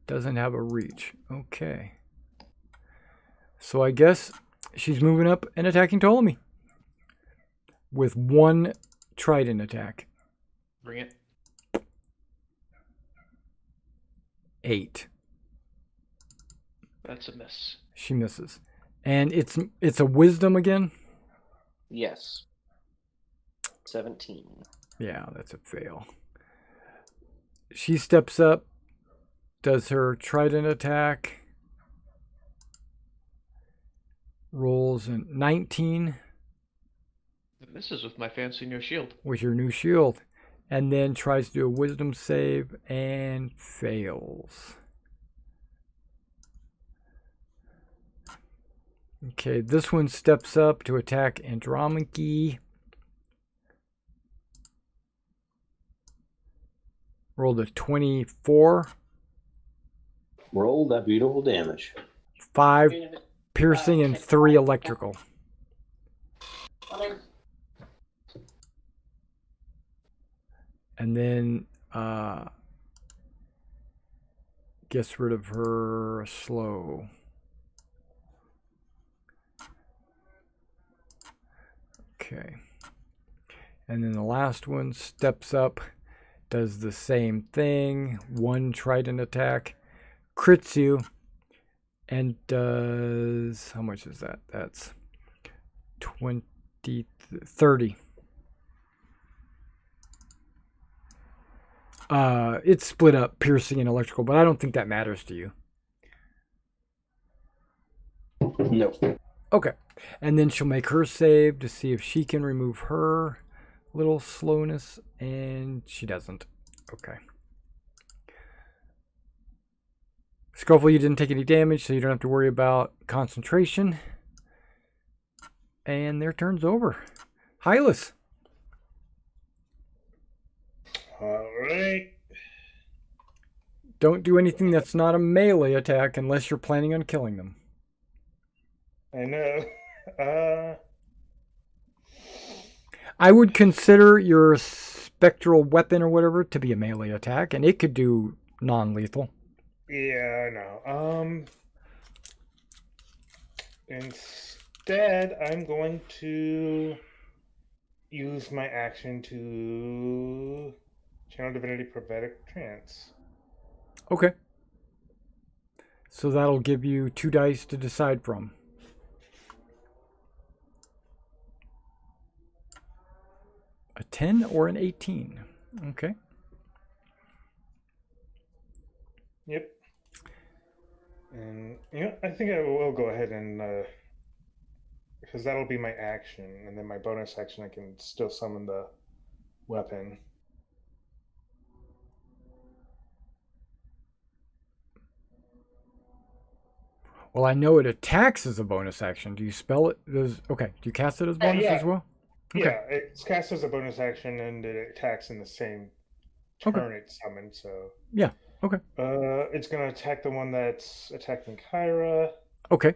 Doesn't have a reach. Okay. So I guess she's moving up and attacking Ptolemy with 1 trident attack. Bring it. 8. That's a miss. She misses. And it's a wisdom again? Yes. 17. Yeah, that's a fail. She steps up, does her trident attack, rolls a 19 It misses with my fancy new shield. with your new shield, and then tries to do a wisdom save and fails. Okay, this one steps up to attack Andromache. Rolled a 24. Roll that beautiful damage. 5 piercing and 3 electrical. And then gets rid of her slow. Okay. And then the last one steps up, does the same thing. 1 trident attack, crits you, and does, how much is that? That's 20, 30. It's split up, piercing and electrical, but I don't think that matters to you. Nope. Okay. And then she'll make her save to see if she can remove her little slowness, and she doesn't. Okay. Scuffle, you didn't take any damage, so you don't have to worry about concentration. And their turn's over. Hylas. Alright. Don't do anything that's not a melee attack unless you're planning on killing them. I know. I would consider your spectral weapon or whatever to be a melee attack, and it could do non-lethal. Yeah, I know. Instead, I'm going to use my action to channel Divinity Prophetic Trance. Okay. So that'll give you 2 dice to decide from. A 10 or an 18. Okay. Yep. And I think I will go ahead and because that'll be my action, and then my bonus action I can still summon the weapon. Well, I know it attacks as a bonus action. Do you spell it? Okay. Do you cast it as bonus yeah. as well? Okay. Yeah, it's cast as a bonus action, and it attacks in the same turn it's summoned. So yeah. Okay. It's gonna attack the one that's attacking Kyra. Okay.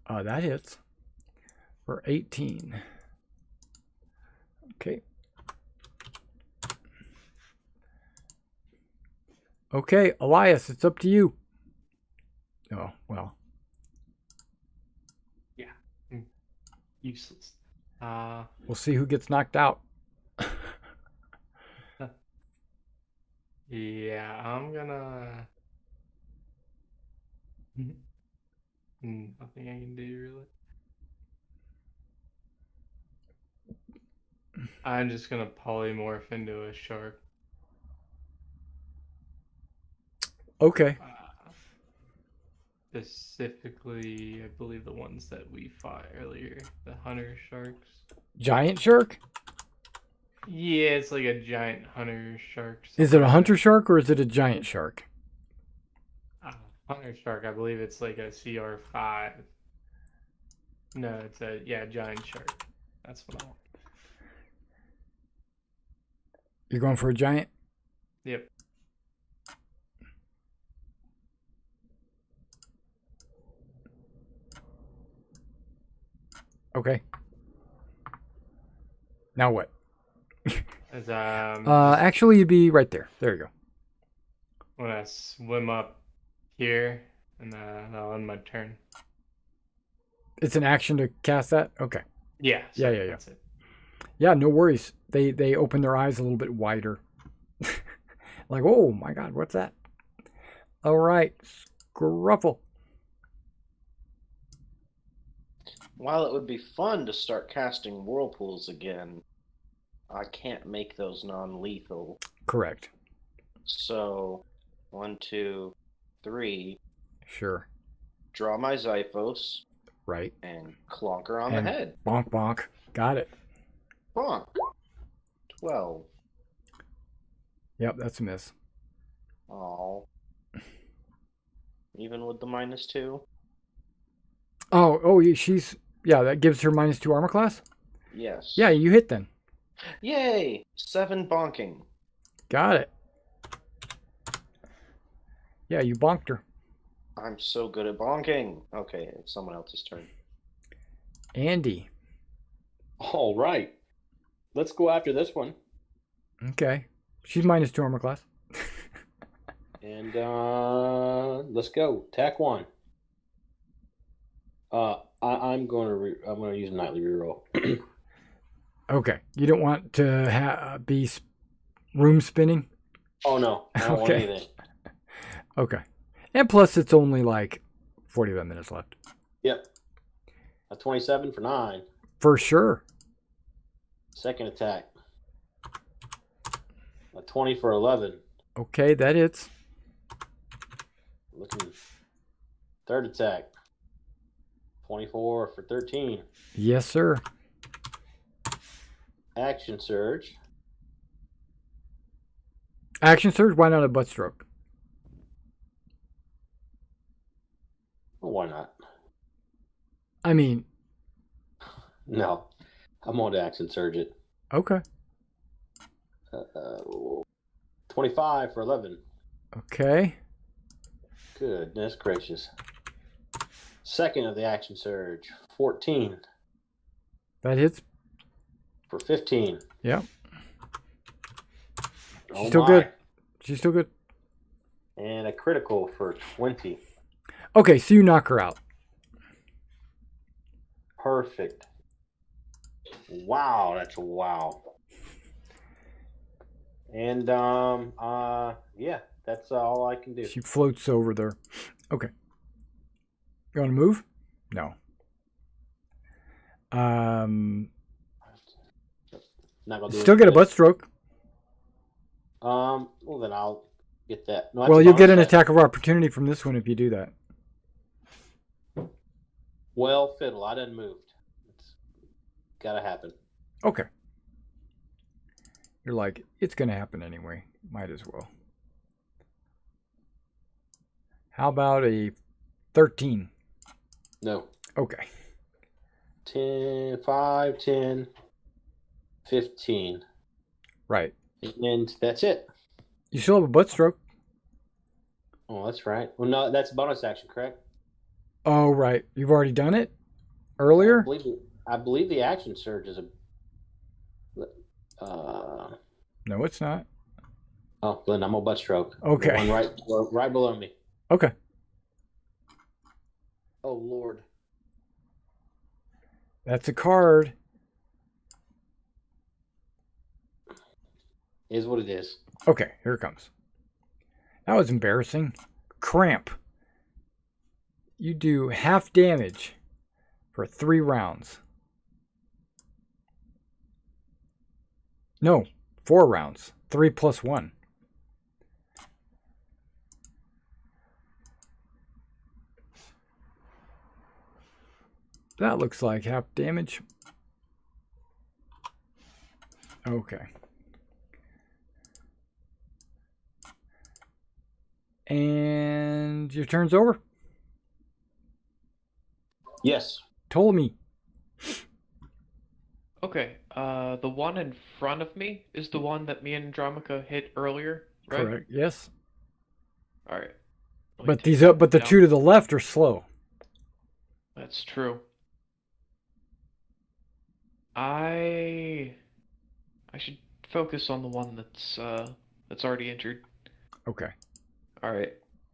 That hits for 18. Okay. Okay, Elias, it's up to you. Oh, well. Useless. We'll see who gets knocked out. Yeah, I'm gonna. Nothing I can do really. I'm just gonna polymorph into a shark. Okay. Specifically, I believe the ones that we fought earlier, the hunter sharks. Giant shark? Yeah, it's like a giant hunter shark. Is it a hunter shark or is it a giant shark? Hunter shark, I believe it's like a CR5. No, it's a giant shark. That's what I want. You're going for a giant? Yep. Okay. Now what? As Actually, you'd be right there. There you go. when I swim up here, and I'll end my turn. It's an action to cast that? Okay. Yeah. Yeah. That's it. Yeah, no worries. They open their eyes a little bit wider. Like, oh my God, what's that? All right, Scruffle. While it would be fun to start casting whirlpools again, I can't make those non-lethal. Correct. So, 1, 2, 3. Sure. Draw my Xiphos Right. and clonk her on And the head. bonk, bonk. Got it. Bonk. 12. Yep, that's a miss. Oh. Even with the -2? Oh, that gives her -2 armor class? Yes. Yeah, you hit then. Yay! 7 bonking. Got it. Yeah, you bonked her. I'm so good at bonking. Okay, it's someone else's turn. Andy. All right. Let's go after this one. Okay. She's -2 armor class. And let's go. Attack 1. I'm going to use a nightly reroll. Okay. You don't want to be room spinning? Oh no, I don't want Okay. anything. Okay. And plus, it's only like 45 minutes left. Yep. A 27 for 9. For sure. Second attack. A 20 for 11. Okay, that hits. Looking. Third attack. 24 for 13. Yes, sir. Action surge. Action surge, why not a butt stroke? Well, why not? I mean, No. I'm going to action surge it. okay. 25 for 11. Okay. Goodness gracious. Second of the action surge. 14 That hits. for 15. Yep. Oh She's still my. good. She's still good. And a critical for 20. Okay, so you knock her out. Perfect. Wow, that's a wow. And yeah, that's all I can do. She floats over there. Okay. You want to move? No. Not gonna do Still get a anything. butt stroke. Well then I'll get that. No, Well, you'll get an attack of opportunity from this one if you do that. Well, fiddle, I done moved. It's gotta happen. Okay. You're like, it's going to happen anyway. Might as well. How about a 13? No. Okay. 10, 5, 10, 15. Right. And that's it. You still have a butt stroke. Oh, that's right. Well, no, that's bonus action, correct? Oh, right. You've already done it? earlier? I believe the action surge is a. No, it's not. Oh, then I'm a butt stroke. Okay. The one right below me. Okay. Oh Lord. That's a card. Is what it is. Okay, here it comes. That was embarrassing. Cramp. You do half damage for 3 rounds. No, 4 rounds. 3 plus 1. That looks like half damage. Okay. And your turn's over. Yes. Ptolemy. Okay, the one in front of me is the one that me and Andromica hit earlier, right? Correct. Yes. All right. Let me But take but the down. 2 to the left are slow. That's true. I should focus on the one that's already injured. Okay. All right.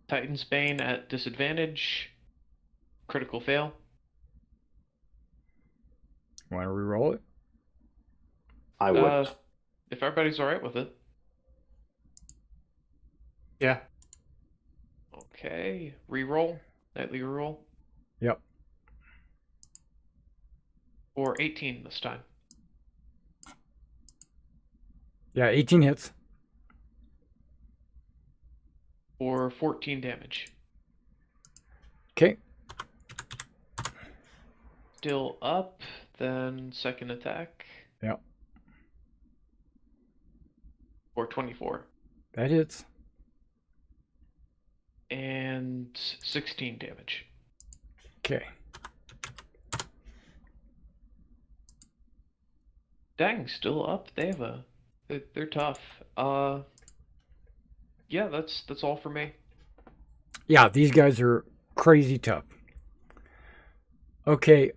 Titan's Bane at disadvantage. Critical fail. Want to re-roll it? I would. If everybody's all right with it. Yeah. Okay. Reroll. Nightly reroll. Yep. Or 18 this time. Yeah, 18 hits. Or 14 damage. Okay. Still up. Then second attack. Yep. Or 24. That hits. And 16 damage. Okay. Dang, still up. They're tough. Yeah, that's all for me. Yeah, these guys are crazy tough. Okay,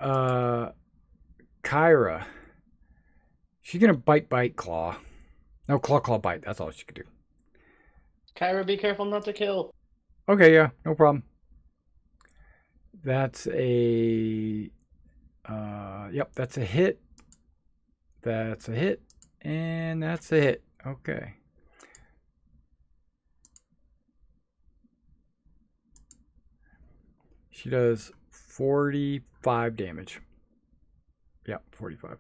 Kyra. She's gonna bite, claw. No, claw, bite. That's all she could do. Kyra, be careful not to kill. Okay, yeah, no problem. That's a... yep, that's a hit. That's a hit. And that's a hit. Okay. She does 45 damage. Yep, 45.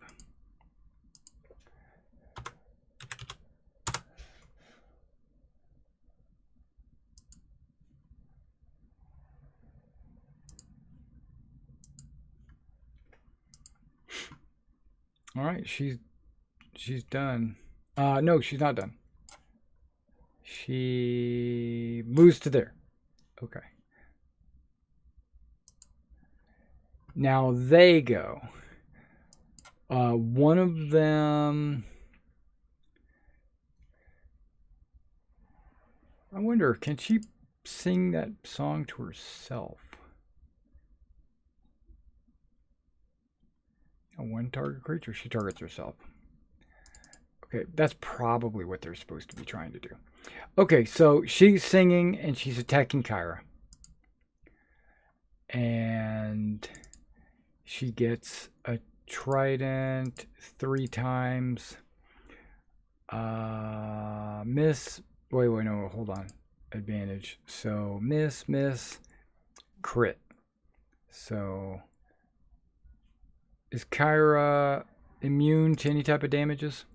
All right, she's done. No, she's not done. She moves to there. Okay. Now they go. One of them. I wonder, can she sing that song to herself? A one target creature, she targets herself. Okay, that's probably what they're supposed to be trying to do. Okay, so she's singing and she's attacking Kyra. And she gets a trident 3 times. Miss. Wait, no, hold on. Advantage. So miss, crit. So is Kyra immune to any type of damages?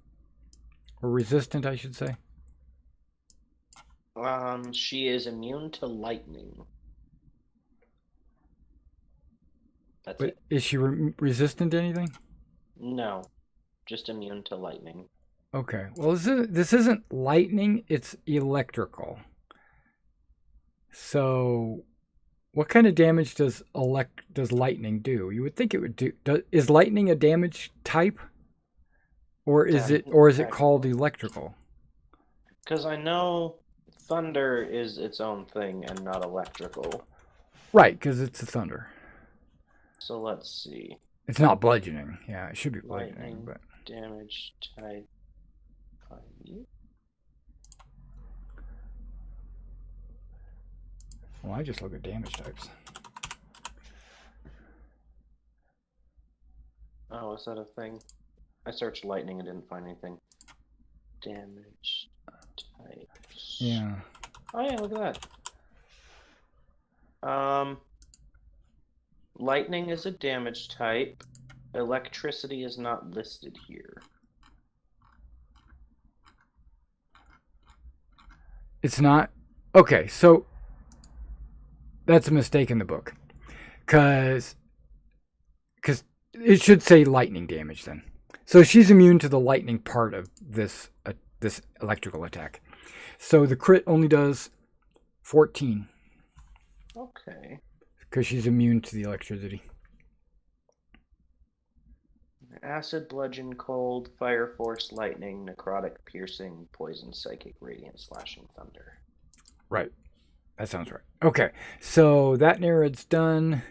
Or resistant, I should say. She is immune to lightning. That's But it. is she resistant to anything? No, just immune to lightning. Okay. Well, this isn't lightning, it's electrical. So, what kind of damage does lightning do? You would think it would do. Is lightning a damage type? Or is it called electrical? Because I know thunder is its own thing and not electrical. Right, because it's a thunder. So let's see. It's not bludgeoning. Yeah, it should be bludgeoning, Lightning. but Damage type. well, I just look at damage types. Oh, is that a thing? I searched lightning and didn't find anything. Damage types. Yeah. Oh yeah, look at that. Lightning is a damage type. Electricity is not listed here. It's not. Okay, so that's a mistake in the book. Because it should say lightning damage then. So she's immune to the lightning part of this this electrical attack. So the crit only does 14 Okay. because she's immune to the electricity. Acid, bludgeon, cold, fire, force, lightning, necrotic, piercing, poison, psychic, radiant, slashing, thunder. Right. That sounds right. Okay. So that Nereid's done.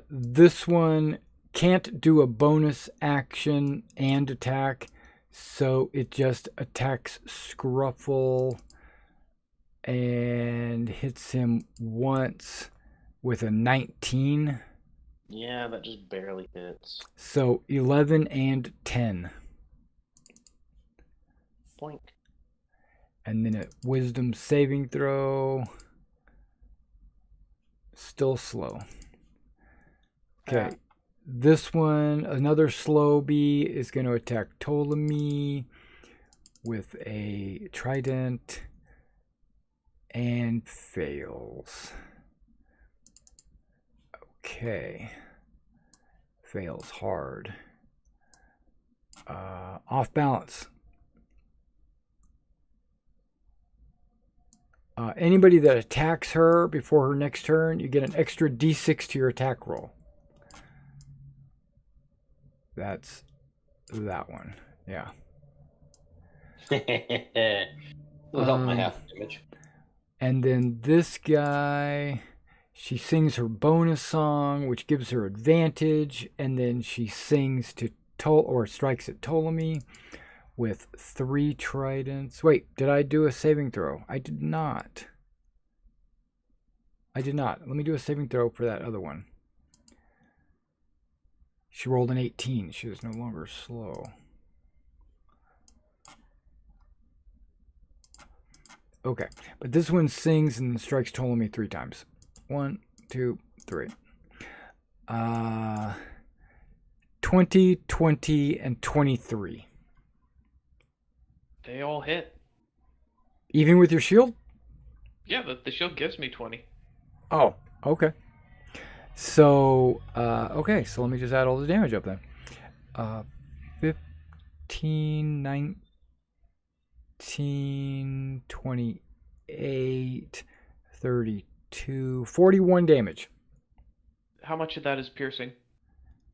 This one can't do a bonus action and attack. So it just attacks Scruffle and hits him once with a 19. Yeah, that just barely hits. So 11 and 10. Boink. And then a wisdom saving throw. Still slow. Okay. This one, another slow bee, is going to attack Ptolemy with a trident and fails. Okay. Fails hard. Off balance. Anybody that attacks her before her next turn, you get an extra d6 to your attack roll. That's that one. Yeah. Will help my half damage. And then this guy, she sings her bonus song, which gives her advantage, and then she sings to strikes at Ptolemy with 3 tridents. Wait, did I do a saving throw? I did not. Let me do a saving throw for that other one. She rolled an 18. She is no longer slow. Okay, but this one sings and strikes Ptolemy 3 times. 1, 2, 3. 20, 20, and 23. They all hit. Even with your shield? Yeah, the shield gives me 20. Oh, okay. So, okay, so let me just add all the damage up then. 15, 19, 28, 32, 41 damage. How much of that is piercing?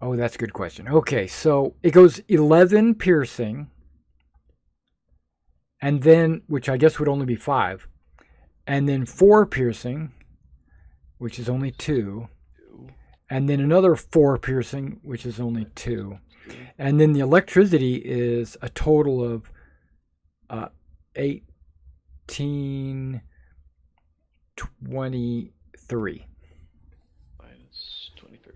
Oh, that's a good question. Okay, so it goes 11 piercing, and then, which I guess would only be 5, and then 4 piercing, which is only 2, and then another 4 piercing, which is only 2, and then the electricity is a total of 18, 23. Minus 23.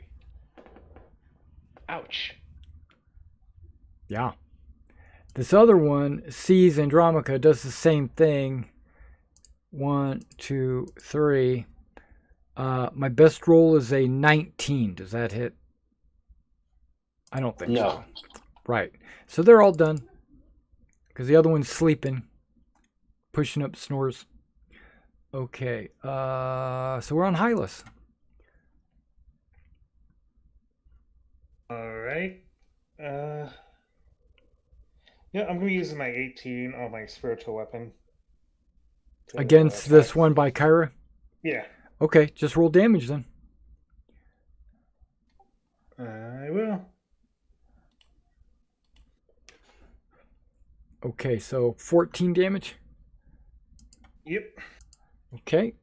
Ouch. Yeah. This other one, sees Andromaca, does the same thing. 1, 2, 3. My best roll is a 19. Does that hit? I don't think so. Right. So they're all done. Because the other one's sleeping. Pushing up snores. Okay. So we're on Hylas. All right. Yeah, I'm going to use my 18 on my spiritual weapon. Against this one by Kyra? Yeah. Okay, just roll damage then. I will. Okay, so 14 damage. Yep. Okay.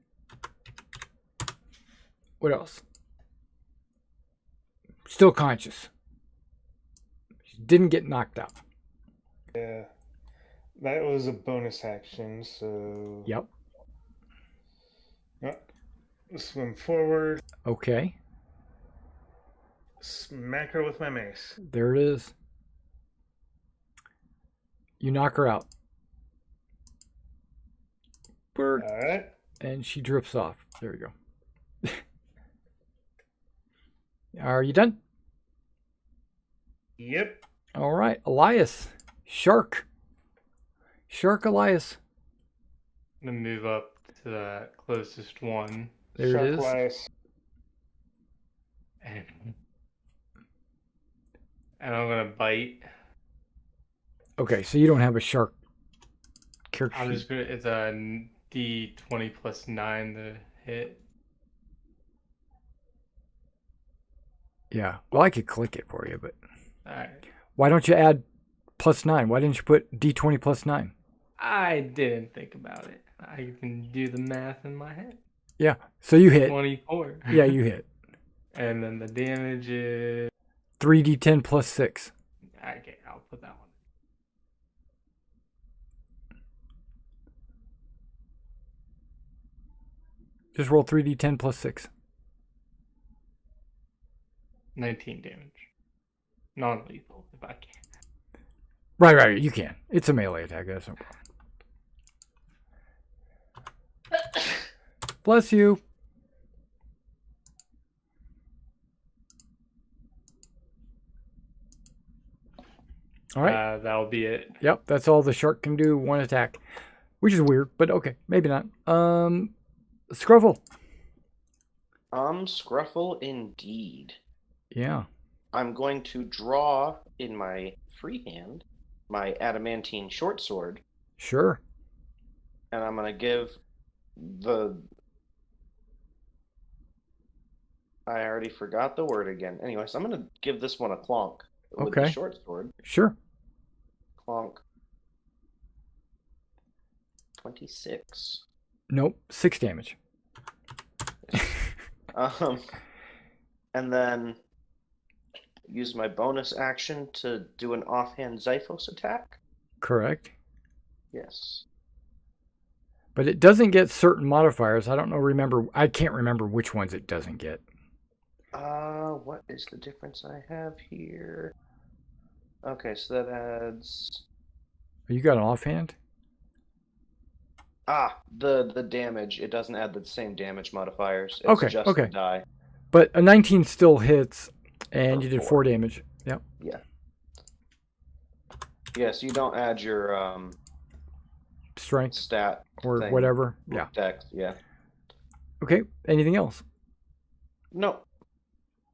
What else? Still conscious. She didn't get knocked out. Yeah. That was a bonus action, so. Yep. Yep. Swim forward. Okay. Smack her with my mace. There it is. You knock her out. Bird. Alright. And she drifts off. There we go. Are you done? Yep. All right. Elias. Shark. Shark Elias. I'm gonna move up to that closest one. There Shark it is. Elias. And I'm gonna bite. Okay, so you don't have a shark character I'm sheet. just gonna. It's a D20 plus 9 to hit. Yeah. Well, I could click it for you, but Alright. why don't you add +9? Why didn't you put D20 plus 9? I didn't think about it. I can do the math in my head. Yeah. So you hit. 24. Yeah, you hit. And then the damage is. 3d10 plus 6. Okay, I'll put that one. Just roll 3d10 plus 6. 19 damage. Non-lethal, if I can. Right. You can. It's a melee attack. That's no problem. Bless you. All right. That'll be it. Yep, that's all the shark can do. One attack, which is weird, but okay, maybe not. Scruffle. Scruffle indeed. Yeah. I'm going to draw in my free hand my adamantine short sword, Sure. and I'm going to give the. I already forgot the word again. Anyways, I'm going to give this one a clonk with the Okay. short sword. Sure. Clonk. 26. Nope. 6 damage. And then use my bonus action to do an offhand Zyphos attack. Correct. Yes. But it doesn't get certain modifiers. I don't know. I can't remember which ones it doesn't get. What is the difference I have here? Okay, so that adds You got an offhand? the damage. It doesn't add the same damage modifiers. It's Okay, just okay. the die. But a 19 still hits, and For you did 4. 4 damage. Yep. Yes, you don't add your Strength stat or thing. whatever. Yeah. Dex, yeah. Okay. Anything else? No.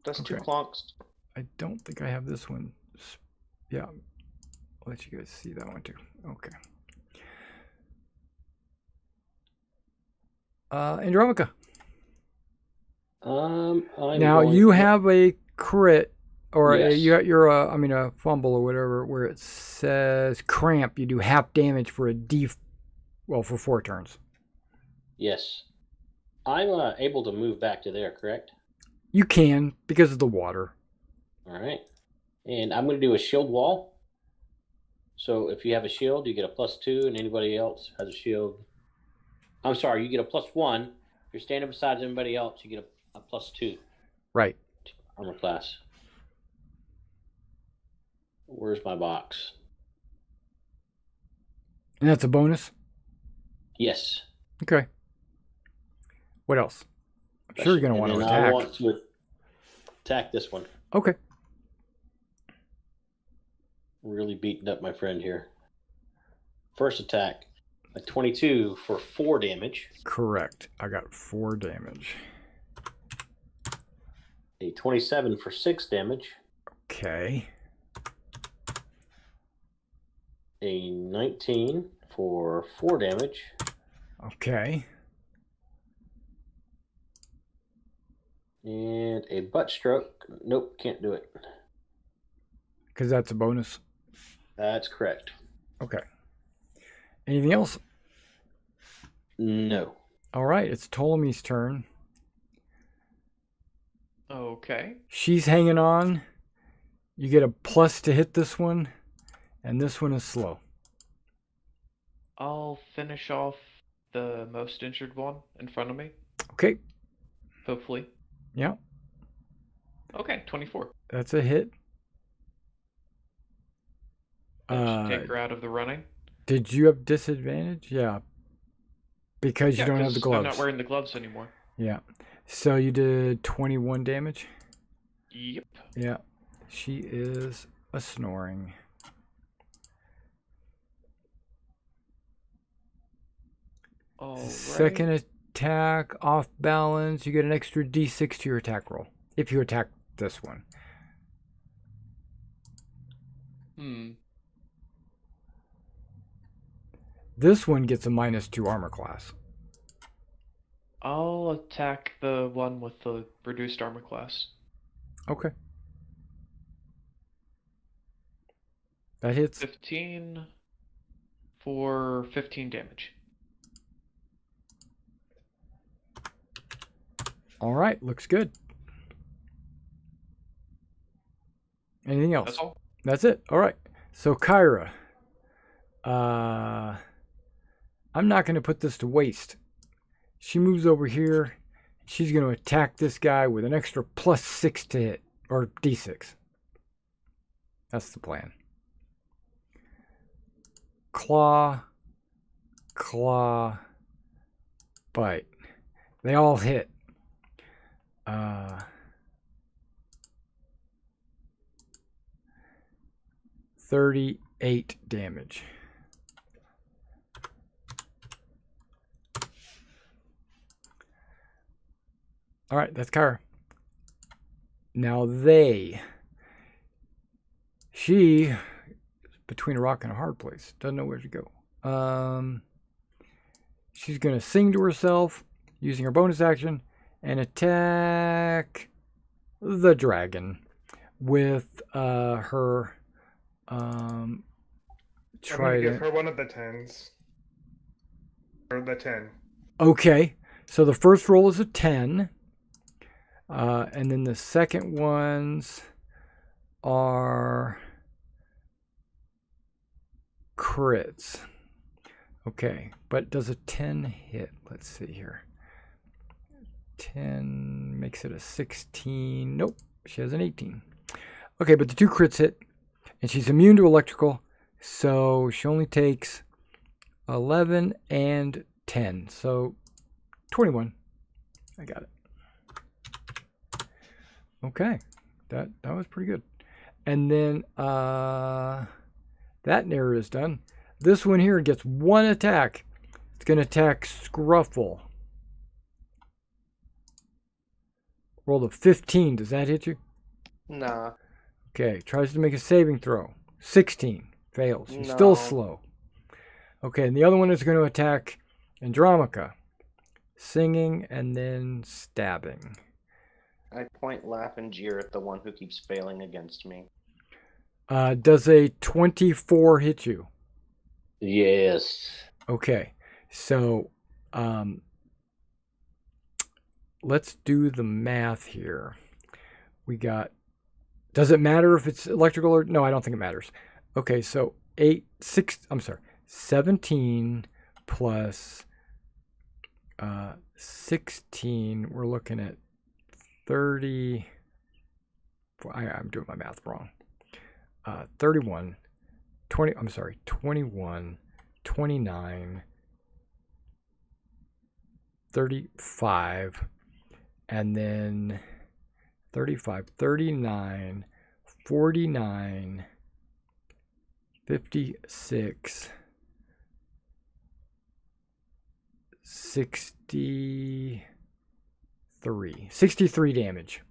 That's 2 Okay. clonks. I don't think I have this one. Yeah. I'll let you guys see that one too. Okay. Andromica. I'm Now going you to- have a crit, or Yes. a fumble or whatever, where it says cramp. You do half damage for for 4 turns. Yes. I'm able to move back to there, correct? You can because of the water. All right. And I'm going to do a shield wall. So if you have a shield, you get a +2, and anybody else has a shield. I'm sorry, you get a +1. If you're standing beside anybody else, you get a +2 Right. armor class. Where's my box? And that's a bonus. Yes. Okay. What else? I'm sure you're going to want to And then attack. I want to attack this one. Okay. Really beating up my friend here. First attack, a 22 for 4 damage. Correct. I got 4 damage. A 27 for 6 damage. Okay. A 19 for 4 damage. Okay. And a butt stroke. Nope, can't do it. Because that's a bonus. That's correct. Okay. Anything else? No. All right. It's Ptolemy's turn. Okay. She's hanging on. You get a plus to hit this one, and this one is slow. I'll finish off the most injured one in front of me, Okay. hopefully. Yeah, Okay, 24. that's a hit. That should take her out of the running. Did you have disadvantage? Yeah. Because you Yeah, don't have 'cause the gloves. I'm not wearing the gloves anymore. Yeah. So you did 21 damage? Yep. Yeah. She is a snoring. All right. Second attack, off balance. You get an extra d6 to your attack roll. If you attack this one. This one gets a -2 armor class. I'll attack the one with the reduced armor class. Okay. That hits. 15 for 15 damage. All right, looks good. Anything else? That's all. That's it. All right. So Kyra, I'm not going to put this to waste. She moves over here. She's going to attack this guy with an extra +6 to hit, or d6. That's the plan. Claw, claw, bite. They all hit. 38 damage. All right, that's Kyra. Now she is between a rock and a hard place. Doesn't know where to go. She's going to sing to herself using her bonus action and attack the dragon with her I'm gonna trident. give her one of the 10s. Or the 10. Okay, so the first roll is a 10. And then the second ones are crits. Okay, but does a 10 hit? Let's see here. 10 makes it a 16. Nope, she has an 18. Okay, but the 2 crits hit, and she's immune to electrical, so she only takes 11 and 10, so 21. I got it. Okay, that was pretty good. And then that narrative is done. This one here gets 1 attack. It's going to attack Scruffle. Roll a 15. Does that hit you? Nah. Okay, tries to make a saving throw. 16. Fails. She's No. still slow. Okay, and the other one is going to attack Andromaca. Singing and then stabbing. I point, laugh, and jeer at the one who keeps failing against me. Does a 24 hit you? Yes. Okay, so let's do the math here. We got, does it matter if it's electrical or, no, I don't think it matters. Okay, so 17 plus 16, we're looking at 30, I'm doing my math wrong. 21, 20, I'm sorry, 21, 29, 35, and then 35, 39, 49, 56, 63 damage.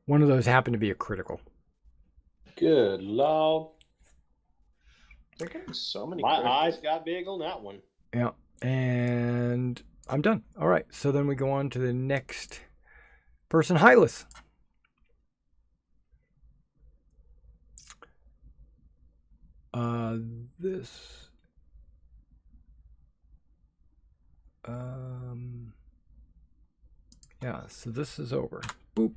One of those happened to be a critical. Good Lord. They're getting so many. My critical. eyes got big on that one. Yeah, and I'm done. All right, so then we go on to the next person, Hylas. This. Yeah, so this is over. Boop.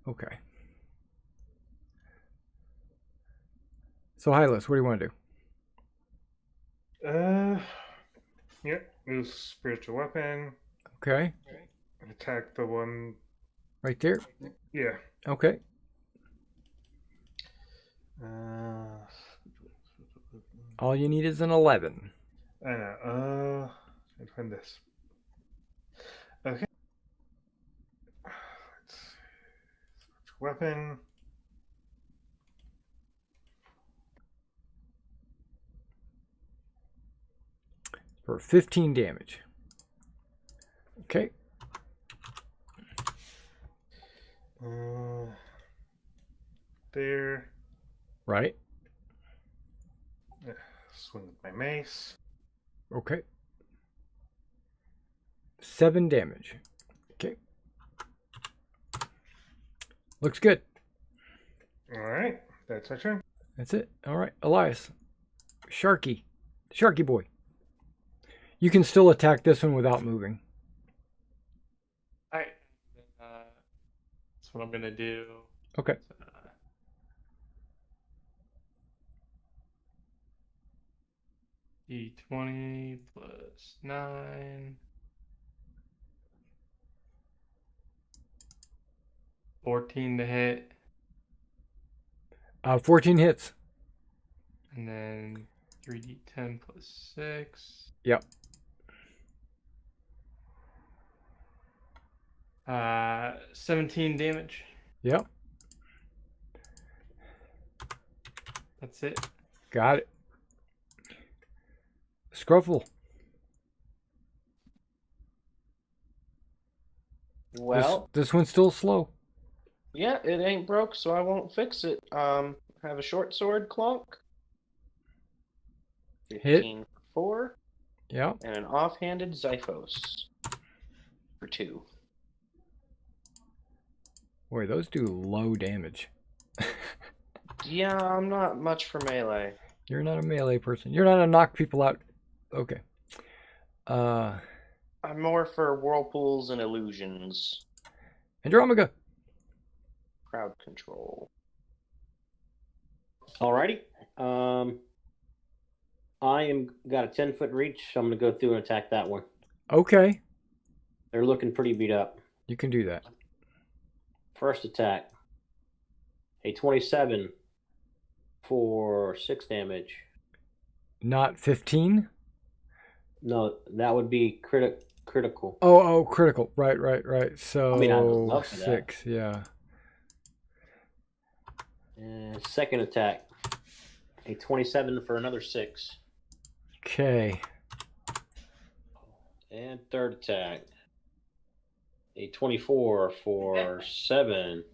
Okay. So, Hylas, what do you want to do? Yep. Use spiritual weapon. Okay. Attack the one. Right there. Yeah. Okay. All you need is an 11. I know. Let's find this. Okay. Let's see. Weapon. For 15 damage. Okay. There. Right. Swing with my mace. Okay. 7 damage. Okay. Looks good. All right. That's our turn. That's it. All right. Elias. Sharky. Sharky boy. You can still attack this one without moving. Alright. That's what I'm gonna do. Okay. D20 plus 9. 14 to hit. 14 hits. And then 3d10 plus 6. Yep. 17 damage. Yep. That's it. Got it. Scruffle. Well, This one's still slow. yeah, it ain't broke, so I won't fix it. Have a short sword clunk. Hit. 15 for 4. Yeah. And an offhanded Xiphos for 2. Boy, those do low damage. Yeah, I'm not much for melee. You're not a melee person. You're not a knock people out. Okay. I'm more for whirlpools and illusions. Andromaga. Crowd control. Alrighty. I am got a 10-foot reach, so I'm going to go through and attack that one. Okay. They're looking pretty beat up. You can do that. First attack. A 27 for 6 damage. Not 15? No, that would be critical. Oh, critical. Right. So I mean, I would love for that. 6, yeah. And second attack. A 27 for another 6. Okay. And third attack. A 24 for 7.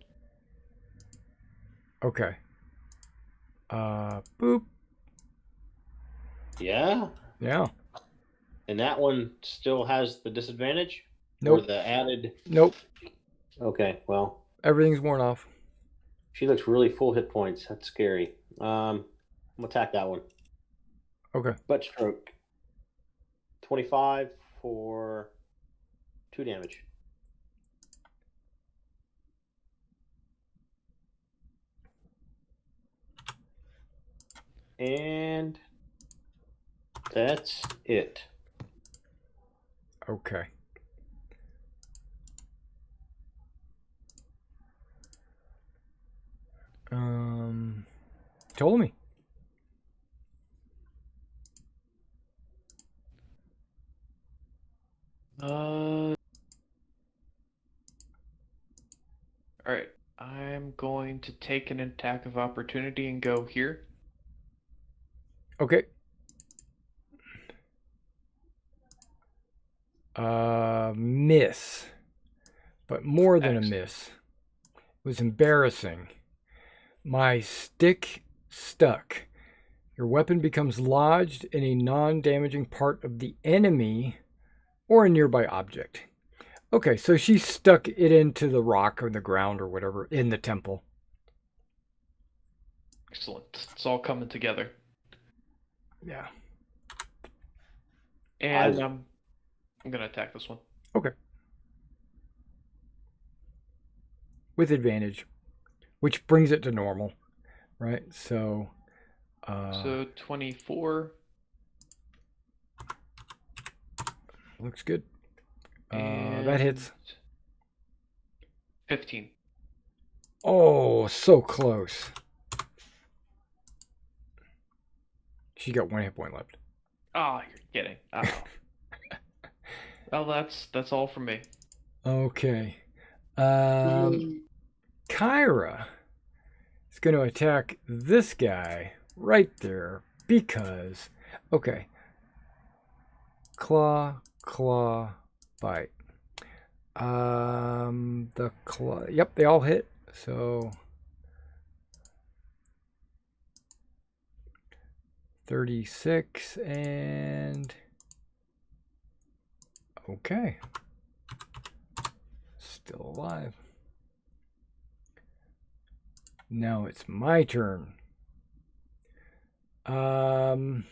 Okay. Boop. Yeah. Yeah. And that one still has the disadvantage? Nope. Or the added? Nope. Okay, well. Everything's worn off. She looks really full hit points. That's scary. I'm going to attack that one. Okay. Butt stroke. 25 for 2 damage. And that's it. Okay. Ptolemy. Alright. I'm going to take an attack of opportunity and go here. Okay. Miss. But more than a miss. It was embarrassing. My stick stuck. Your weapon becomes lodged in a non-damaging part of the enemy or a nearby object. Okay, so she stuck it into the rock or the ground or whatever in the temple. Excellent. It's all coming together. Yeah. And I'm going to attack this one. Okay. with advantage, which brings it to normal, right? So, So 24. looks good. And That hits. 15. Oh, so close. She got 1 hit point left. Oh, you're kidding. Oh. Well, that's all from me. Okay. Kyra is going to attack this guy right there because, okay. Claw, bite. The claw, yep, they all hit. So 36 and okay. Still alive. Now it's my turn. The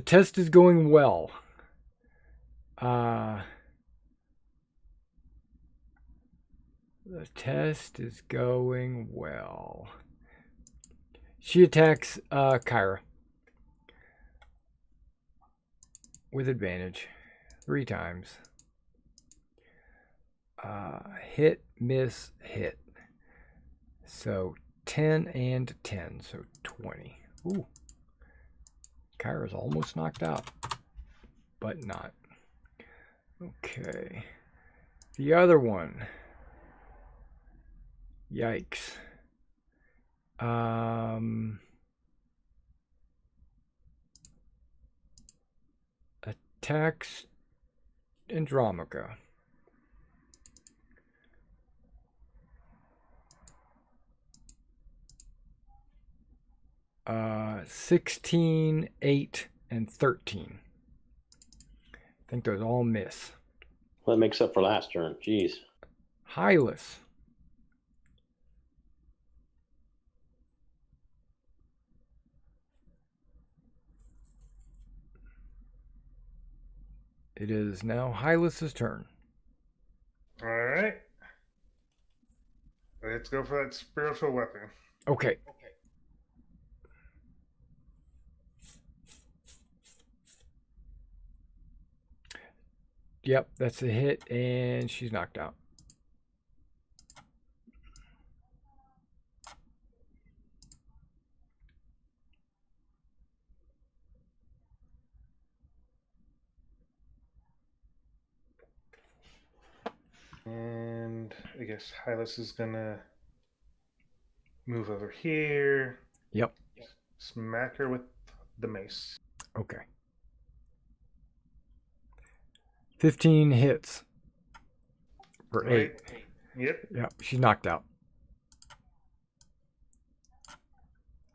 test is going well. The test is going well. She attacks Kyra with advantage 3 times. Hit, miss, hit. So 10 and 10, so 20. Ooh. Kyra's almost knocked out, but not. Okay. The other one. Yikes. Attacks Andromaca. 16, 8, and 13. I think those all miss. Well, that makes up for last turn. Jeez. Hylas. It is now Hylas's turn. All right. Let's go for that spiritual weapon. Okay. Yep, that's a hit, and she's knocked out. And I guess Hylas is gonna move over here. Yep. Smack her with the mace. Okay. 15 hits for 8. Right. Yep. Yep, she's knocked out.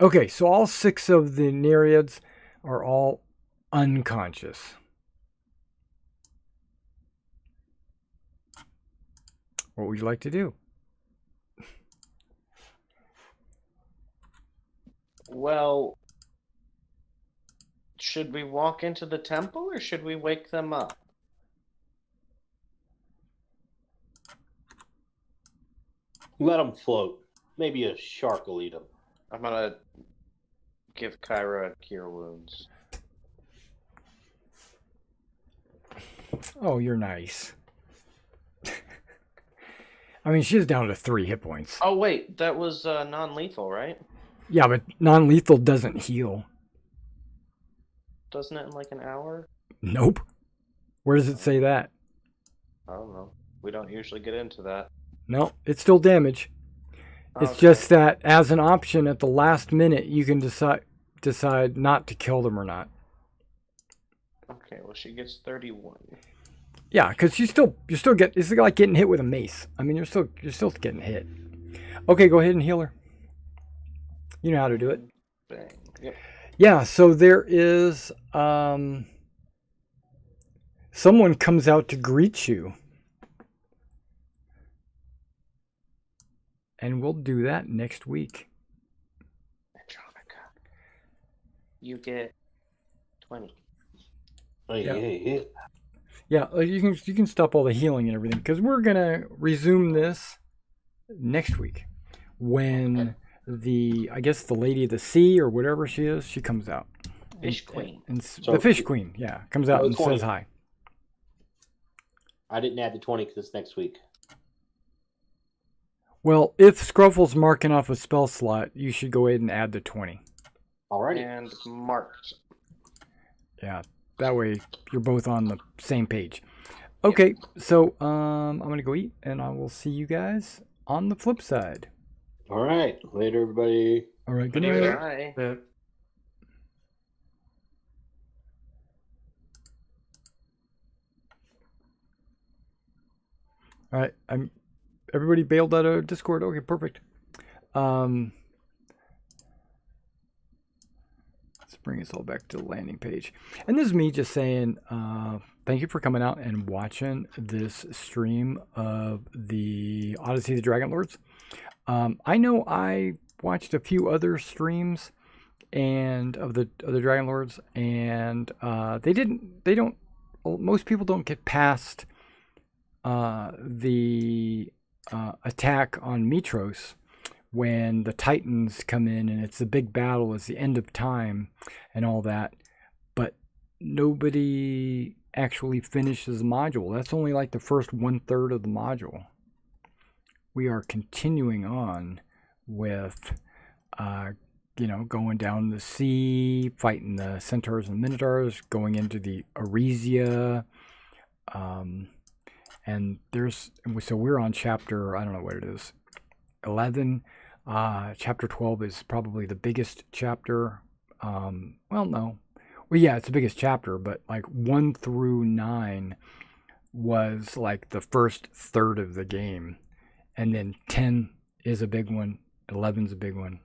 Okay, so all 6 of the Nereids are all unconscious. What would you like to do? Well, should we walk into the temple or should we wake them up? Let them float. Maybe a shark will eat them. I'm gonna give Kyra cure wounds. Oh, you're nice. I mean, she's down to 3 hit points. Oh wait, that was non-lethal, right? Yeah, but non-lethal doesn't heal. Doesn't it in like an hour? Nope. Where does it say that? I don't know. We don't usually get into that. No, it's still damage. It's Okay. just that as an option at the last minute, you can decide not to kill them or not. Okay, well she gets 31. Yeah, because you're still getting. It's like getting hit with a mace. I mean, you're still getting hit. Okay, go ahead and heal her. You know how to do it. Bang. Yep. Yeah. So there is someone comes out to greet you, and we'll do that next week. Andromaca. You get 20. Hey, Yeah. hey, hey. Yeah, you can stop all the healing and everything because we're gonna resume this next week when I guess the Lady of the Sea or whatever she is, she comes out. Fish Queen. And So- the Fish Queen, yeah, comes out No, and 20. says hi. I didn't add the 20 because it's next week. Well, if Scruffle's marking off a spell slot, you should go ahead and add the 20. Alrighty. And marked. Yeah, that way you're both on the same page. Okay, so I'm gonna go eat, and I will see you guys on the flip side. All right. Later, everybody. All right, good Good night. night. Bye. Yeah. All right, everybody bailed out of Discord. Okay, perfect. Let's bring us all back to the landing page. And this is me just saying thank you for coming out and watching this stream of the Odyssey of the Dragonlords. I know I watched a few other streams and of the Dragonlords, and most people don't get past the attack on Mitros when the Titans come in and it's a big battle, it's the end of time and all that, but nobody actually finishes the module. That's only like the first 1/3 of the module. We are continuing on with going down the sea, fighting the centaurs and minotaurs, going into the Arisia, and so we're on chapter, I don't know what it is, 11. Chapter 12 is probably the biggest chapter. It's the biggest chapter, but like 1 through 9 was like the first third of the game. And then 10 is a big one, 11's a big one.